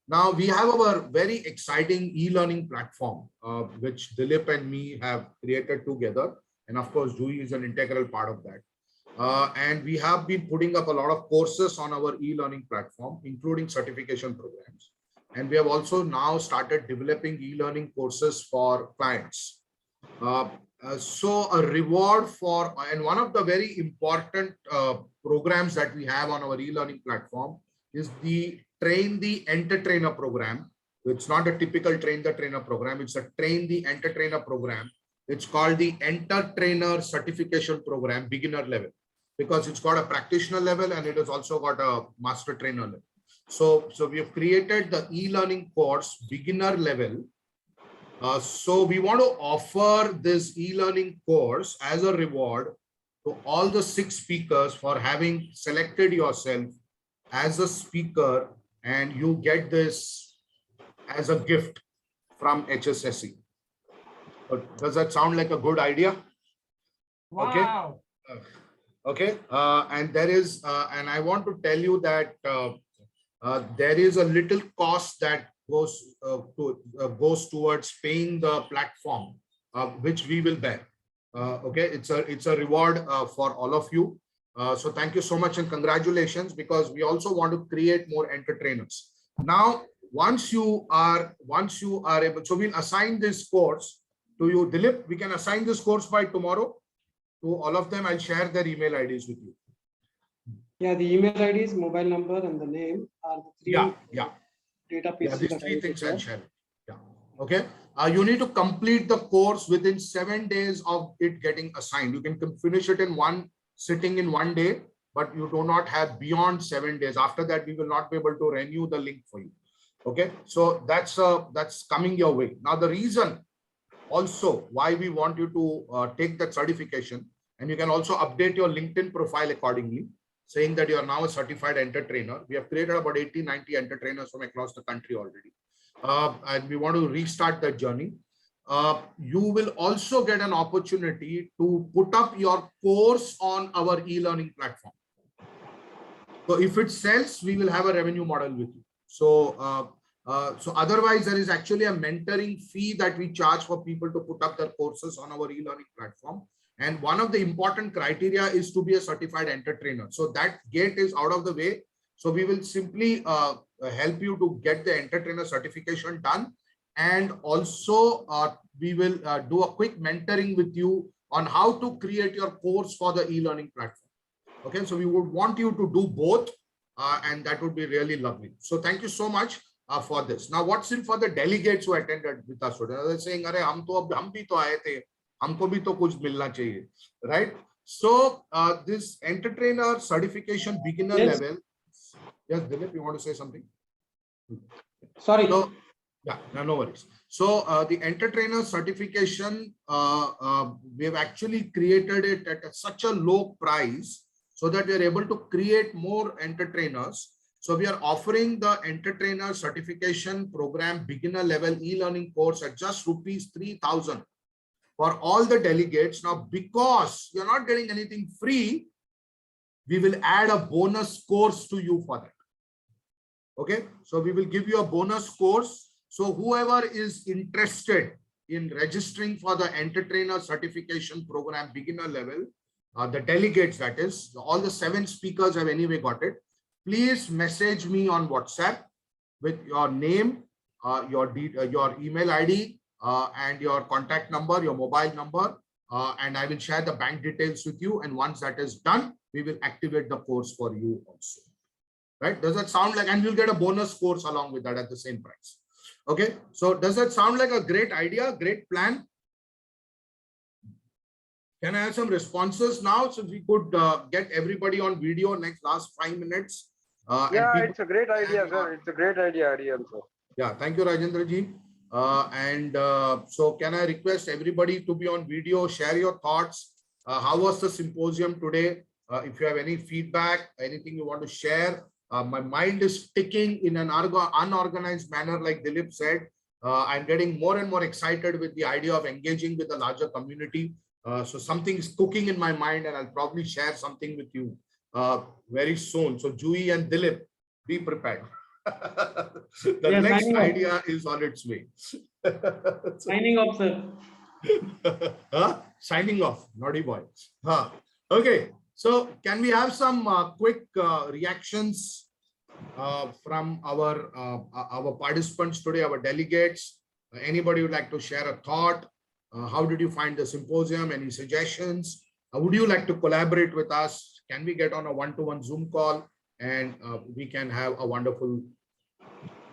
Now we have our very exciting e-learning platform, which Dilip and me have created together. And of course, Jui is an integral part of that. And we have been putting up a lot of courses on our e-learning platform, including certification programs. And we have also now started developing e-learning courses for clients. So a reward for, and one of the very important programs that we have on our e-learning platform is the Train the Entertainer program. It's not a typical Train the Trainer program. It's a Train the Entertainer program. It's called the Entertainer Certification Program, beginner level, because it's got a practitioner level and it has also got a master trainer level. So we have created the e-learning course beginner level. So we want to offer this e-learning course as a reward to all the 6 speakers for having selected yourself as a speaker, and you get this as a gift from HSSE. Does that sound like a good idea? Wow. Okay. Okay. And there is, and I want to tell you that there is a little cost that goes towards paying the platform, which we will bear. Okay, it's a reward for all of you. So thank you so much and congratulations, because we also want to create more entertainers. Now, once you are able, so we'll assign this course to you. Dilip, we can assign this course by tomorrow to all of them. I'll share their email IDs with you. Yeah, the email IDs, mobile number, and the name are the 3 data pieces. These 3 things I'll share. Yeah. Okay. You need to complete the course within 7 days of it getting assigned. You can finish it in one sitting in 1 day, but you do not have beyond 7 days. After that, we will not be able to renew the link for you. Okay. So that's coming your way. Now, the reason also why we want you to take that certification, and you can also update your LinkedIn profile accordingly, saying that you are now a certified entertainer. We have created about 80-90 entertainers from across the country already. And we want to restart that journey. You will also get an opportunity to put up your course on our e-learning platform. So if it sells, we will have a revenue model with you. So otherwise, there is actually a mentoring fee that we charge for people to put up their courses on our e-learning platform. And one of the important criteria is to be a certified entertainer. So that gate is out of the way. So we will simply help you to get the entertainer certification done. And also we will do a quick mentoring with you on how to create your course for the e-learning platform. Okay, so we would want you to do both, and that would be really lovely. So thank you so much for this. Now, what's in for the delegates who attended with us today? They're saying, "Arey, hum bhi to aaye the, humko bhi to kuch milna chahiye," right? So this entertainer certification beginner level. Yes, Dilip, you want to say something? Sorry. So, Yeah, no worries. So the entertainer certification, we have actually created it at such a low price so that we are able to create more entertainers. So we are offering the entertainer certification program beginner level e-learning course at just rupees 3,000 for all the delegates. Now, because you're not getting anything free, we will add a bonus course to you for that. Okay, so we will give you a bonus course. So whoever is interested in registering for the entertainer certification program beginner level, the delegates, that is, all the 7 speakers have anyway got it. Please message me on WhatsApp with your name, your email ID, and your contact number, your mobile number, and I will share the bank details with you. And once that is done, we will activate the course for you also. Right? Does that sound like, and you'll get a bonus course along with that at the same price. Okay. So does that sound like a great idea, great plan? Can I have some responses now? So we could get everybody on video next last 5 minutes. Yeah, it's a great idea, sir. It's a great idea, sir. Yeah, thank you, Rajendra ji. So can I request everybody to be on video, share your thoughts. How was the symposium today? If you have any feedback, anything you want to share. My mind is ticking in an unorganized manner, like Dilip said. I'm getting more and more excited with the idea of engaging with the larger community. So something is cooking in my mind, and I'll probably share something with you very soon. So Jui and Dilip, be prepared. The next idea is on its way. Signing off, sir. Signing off, naughty boy. Okay, so can we have some quick reactions from our participants today, our delegates? Anybody would like to share a thought? How did you find the symposium? Any suggestions? Would you like to collaborate with us? Can we get on a one-to-one Zoom call and we can have a wonderful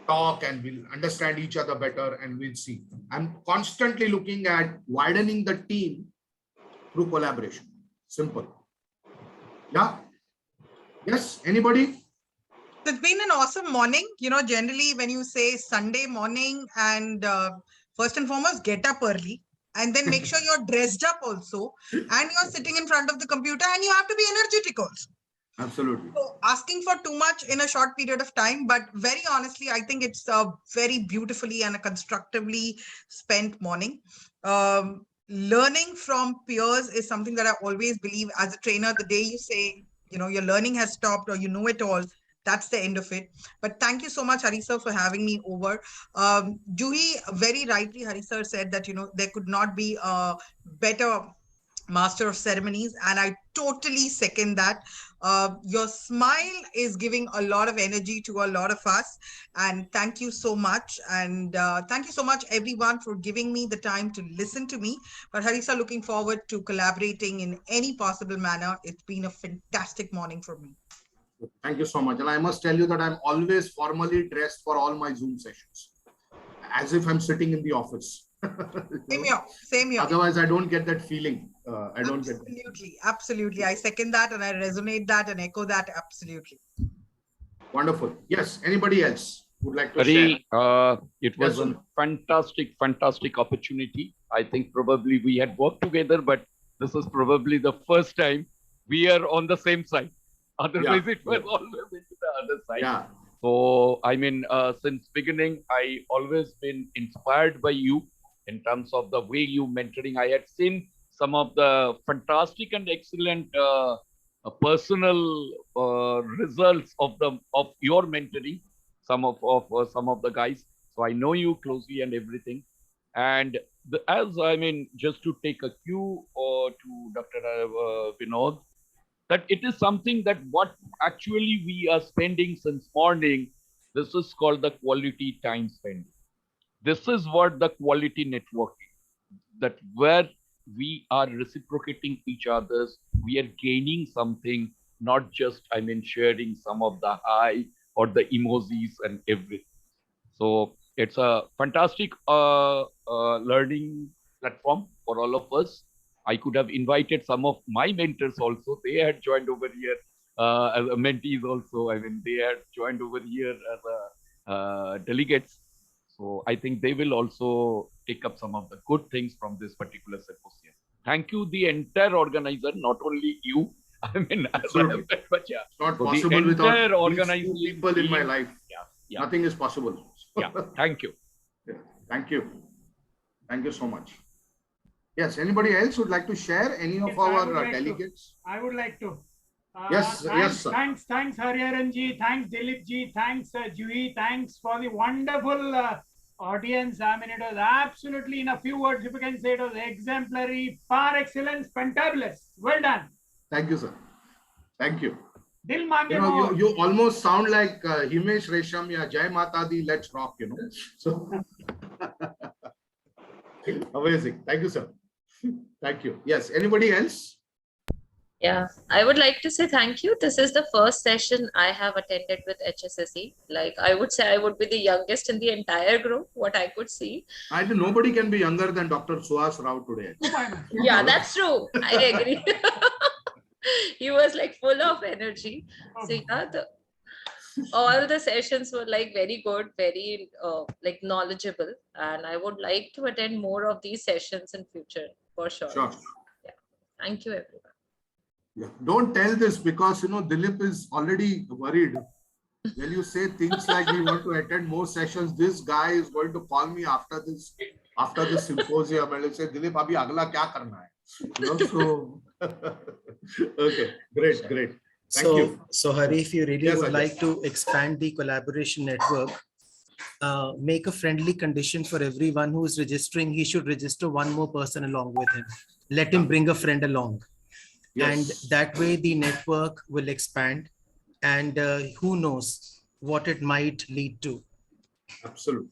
talk and we'll understand each other better and we'll see. I'm constantly looking at widening the team through collaboration. Simple. Yeah. Yes. Anybody? It's been an awesome morning. You know, generally when you say Sunday morning and first and foremost, get up early and then make sure you're dressed up also and you're sitting in front of the computer and you have to be energetic also. Absolutely. So asking for too much in a short period of time, but very honestly, I think it's a very beautifully and a constructively spent morning. Learning from peers is something that I always believe as a trainer. The day you say, you know, your learning has stopped or you know it all, that's the end of it. But thank you so much, Hari sir, for having me over. Juhi, very rightly, Hari sir said that, you know, there could not be a better master of ceremonies, and I totally second that. Your smile is giving a lot of energy to a lot of us, and thank you so much. And thank you so much everyone for giving me the time to listen to me. But Harisa, looking forward to collaborating in any possible manner. It's been a fantastic morning for me. Thank you so much. And I must tell you that I'm always formally dressed for all my Zoom sessions, as if I'm sitting in the office. Same here. Same here. Otherwise, I don't get that feeling. I don't get that. Absolutely. Absolutely. I second that and I resonate that and echo that. Absolutely. Wonderful. Yes. Anybody else would like to Hari, share? it was Yes, a fantastic opportunity. I think probably we had worked together, but this is probably the first time we are on the same side. Otherwise, it was always into the other side. Yeah. So, I mean, since beginning, I always been inspired by you in terms of the way you mentoring. I had seen some of the fantastic and excellent personal results of your mentoring. Some of the guys. So I know you closely and everything. And as I mean, just to take a cue to Dr. Vinod, that it is something that what actually we are spending since morning, this is called the quality time spending. This is what the quality networking, that where we are reciprocating each other's, we are gaining something, not just, I mean, sharing some of the high or the emojis and everything. So it's a fantastic learning platform for all of us. I could have invited some of my mentors also. They had joined over here as mentees also. I mean, they had joined over here as delegates. So I think they will also take up some of the good things from this particular symposium. Thank you, the entire organizer, not only you. I mean, Absolutely. but yeah, It's not so possible the without entire these organizing two people in my team. life. Yeah. Nothing is possible. Yeah. Thank you. Yeah. Thank you. Thank you so much. Yes. Anybody else would like to share? Any of Yes, I our would like to. delegates? I would like to. Yes, yes, sir. Thanks, Hariharan ji. Thanks, Dilip ji. Thanks, Jui. Thanks for the wonderful audience. I mean, it was absolutely, in a few words, if you can say, it was exemplary, par excellence, fantabulous. Well done. Thank you, sir. Thank you. Dil mange You know, more. you almost sound like Himesh Resham ya Jai Mata Di, let's rock, you know. So amazing. Thank you, sir. Thank you. Yes. Anybody else? Yeah, I would like to say thank you. This is the first session I have attended with HSSE. Like, I would say I would be the youngest in the entire group, what I could see. I think nobody can be younger than Dr. Suhas Rao today. Yeah, that's true. I agree. He was like full of energy. So yeah, all the sessions were like very good, very like knowledgeable, and I would like to attend more of these sessions in future for sure. Sure. Yeah. Thank you, everyone. Yeah. Don't tell this because, you know, Dilip is already worried. When you say things like we want to attend more sessions, this guy is going to call me after this symposium and he'll say, Dilip, abhi agla kya karna hai? You know, so okay, great. Thank you. So Hari, if you really Yes, would Ajay. like to expand the collaboration network, make a friendly condition for everyone who is registering. He should register one more person along with him. Let him bring a friend along. Yes. And that way the network will expand, and who knows what it might lead to. Absolutely,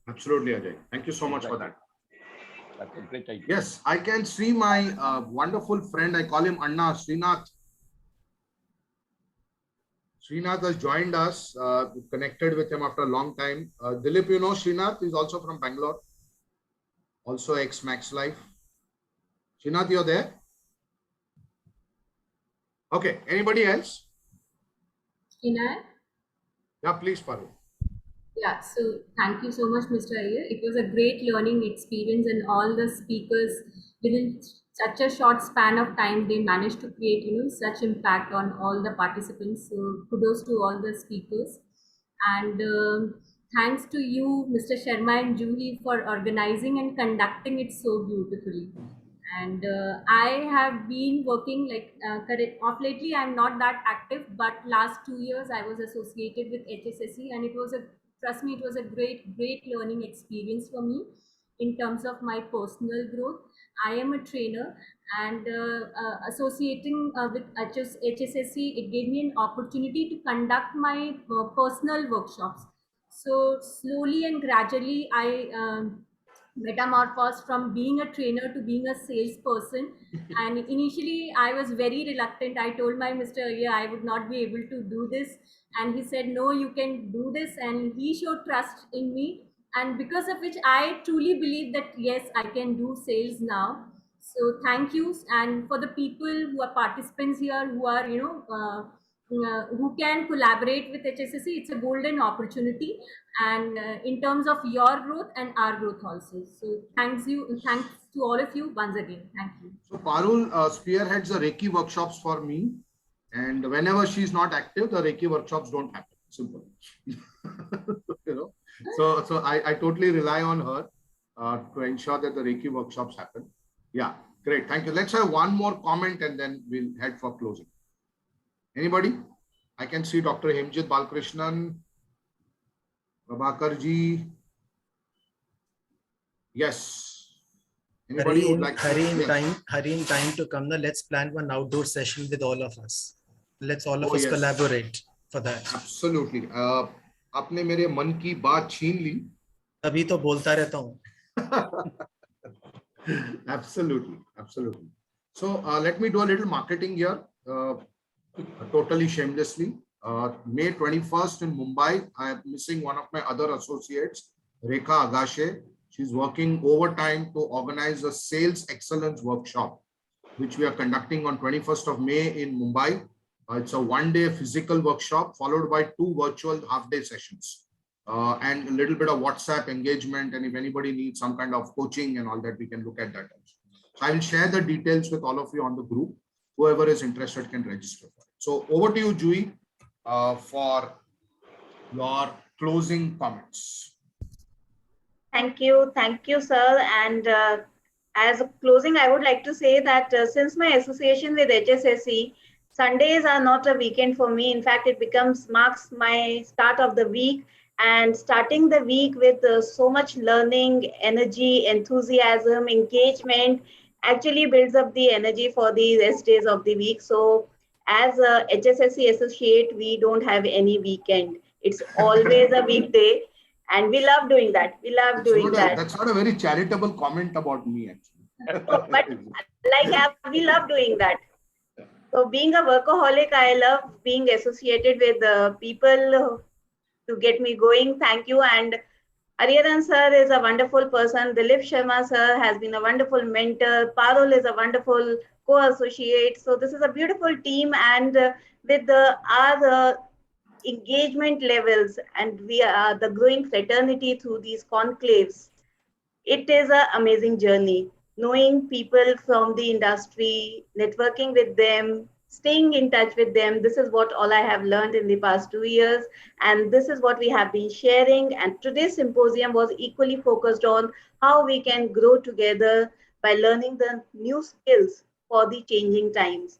Ajay. Thank you so much for that. That's a great idea. Yes, I can see my wonderful friend. I call him Anna, Srinath. Srinath has joined us, connected with him after a long time. Dilip, you know, Srinath is also from Bangalore, also ex-Max Life. Srinath, you're there? Okay, anybody else? Srinath? Yeah, please, Parul. Yeah, so thank you so much, Mr. Iyer. It was a great learning experience, and all the speakers, within such a short span of time, they managed to create, such impact on all the participants. So kudos to all the speakers. And thanks to you, Mr. Sharma and Juhi, for organizing and conducting it so beautifully. And I have been working off lately. I'm not that active, but last 2 years I was associated with HSSE, and trust me, it was a great learning experience for me in terms of my personal growth. I am a trainer, and associating with HSSE, it gave me an opportunity to conduct my personal workshops. So slowly and gradually, I metamorphosed from being a trainer to being a salesperson. And initially I was very reluctant. I told my Mr. Iyer I would not be able to do this, and he said, no, you can do this, and he showed trust in me, and because of which I truly believe that yes, I can do sales now. So thank you. And for the people who are participants here, who are who can collaborate with HSSE, it's a golden opportunity, and in terms of your growth and our growth also. So thanks to all of you once again. Thank you. So Parul spearheads the Reiki workshops for me, and whenever she's not active, the Reiki workshops don't happen. Simple. So I totally rely on her to ensure that the Reiki workshops happen. Yeah, great. Thank you. Let's have one more comment and then we'll head for closing. Anybody? I can see Dr. Hemjit Balkrishnan, Prabhakar ji. Yes. Anybody would like Hurry in time to come. Now let's plan one outdoor session with all of us. Let's all of us collaborate for that. Absolutely. आपने मेरे मन की बात छीन ली. अभी तो बोलता रहता हूँ. Absolutely. So let me do a little marketing here, totally shamelessly. May 21st in Mumbai, I am missing one of my other associates, Rekha Agashe. She's working overtime to organize a sales excellence workshop, which we are conducting on 21st of May in Mumbai. It's a one-day physical workshop followed by 2 virtual half-day sessions. and a little bit of WhatsApp engagement. And if anybody needs some kind of coaching and all that, we can look at that also. So I will share the details with all of you on the group. Whoever is interested can register for it. So over to you, Jui, for your closing comments. Thank you, sir. And as a closing, I would like to say that since my association with HSSE, Sundays are not a weekend for me. In fact, it marks my start of the week, and starting the week with so much learning, energy, enthusiasm, engagement actually builds up the energy for the rest days of the week. So as a HSSE associate, we don't have any weekend. It's always a weekday. And we love doing that. We love doing that. That's not a very charitable comment about me, actually. But we love doing that. So being a workaholic, I love being associated with people to get me going. Thank you. And Hariharan sir is a wonderful person. Dilip Sharma sir has been a wonderful mentor. Parul is a wonderful co-associate. So this is a beautiful team. And with our engagement levels, and we are the growing fraternity through these conclaves, it is an amazing journey. Knowing people from the industry, networking with them, staying in touch with them, this is what all I have learned in the past 2 years. And this is what we have been sharing. And today's symposium was equally focused on how we can grow together by learning the new skills for the changing times.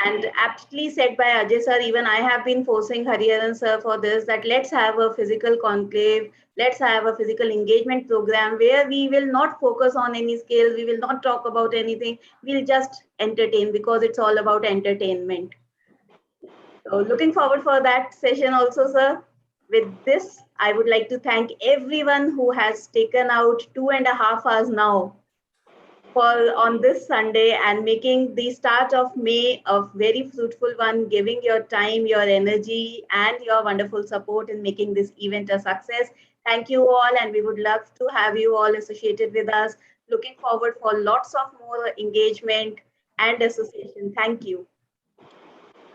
And aptly said by Ajay sir, even I have been forcing Hariharan sir for this, that let's have a physical conclave, let's have a physical engagement program where we will not focus on any skills, we will not talk about anything, we'll just entertain, because it's all about entertainment. So looking forward for that session also, sir. With this, I would like to thank everyone who has taken out 2.5 hours now on this Sunday and making the start of May a very fruitful one, giving your time, your energy, and your wonderful support in making this event a success. Thank you all, and we would love to have you all associated with us. Looking forward for lots of more engagement and association. Thank you.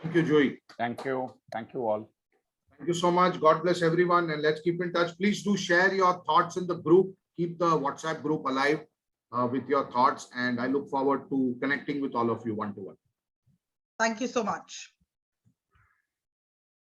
Thank you, Joey. Thank you. Thank you all. Thank you so much. God bless everyone, and let's keep in touch. Please do share your thoughts in the group. Keep the WhatsApp group alive with your thoughts, and I look forward to connecting with all of you one-to-one. Thank you so much.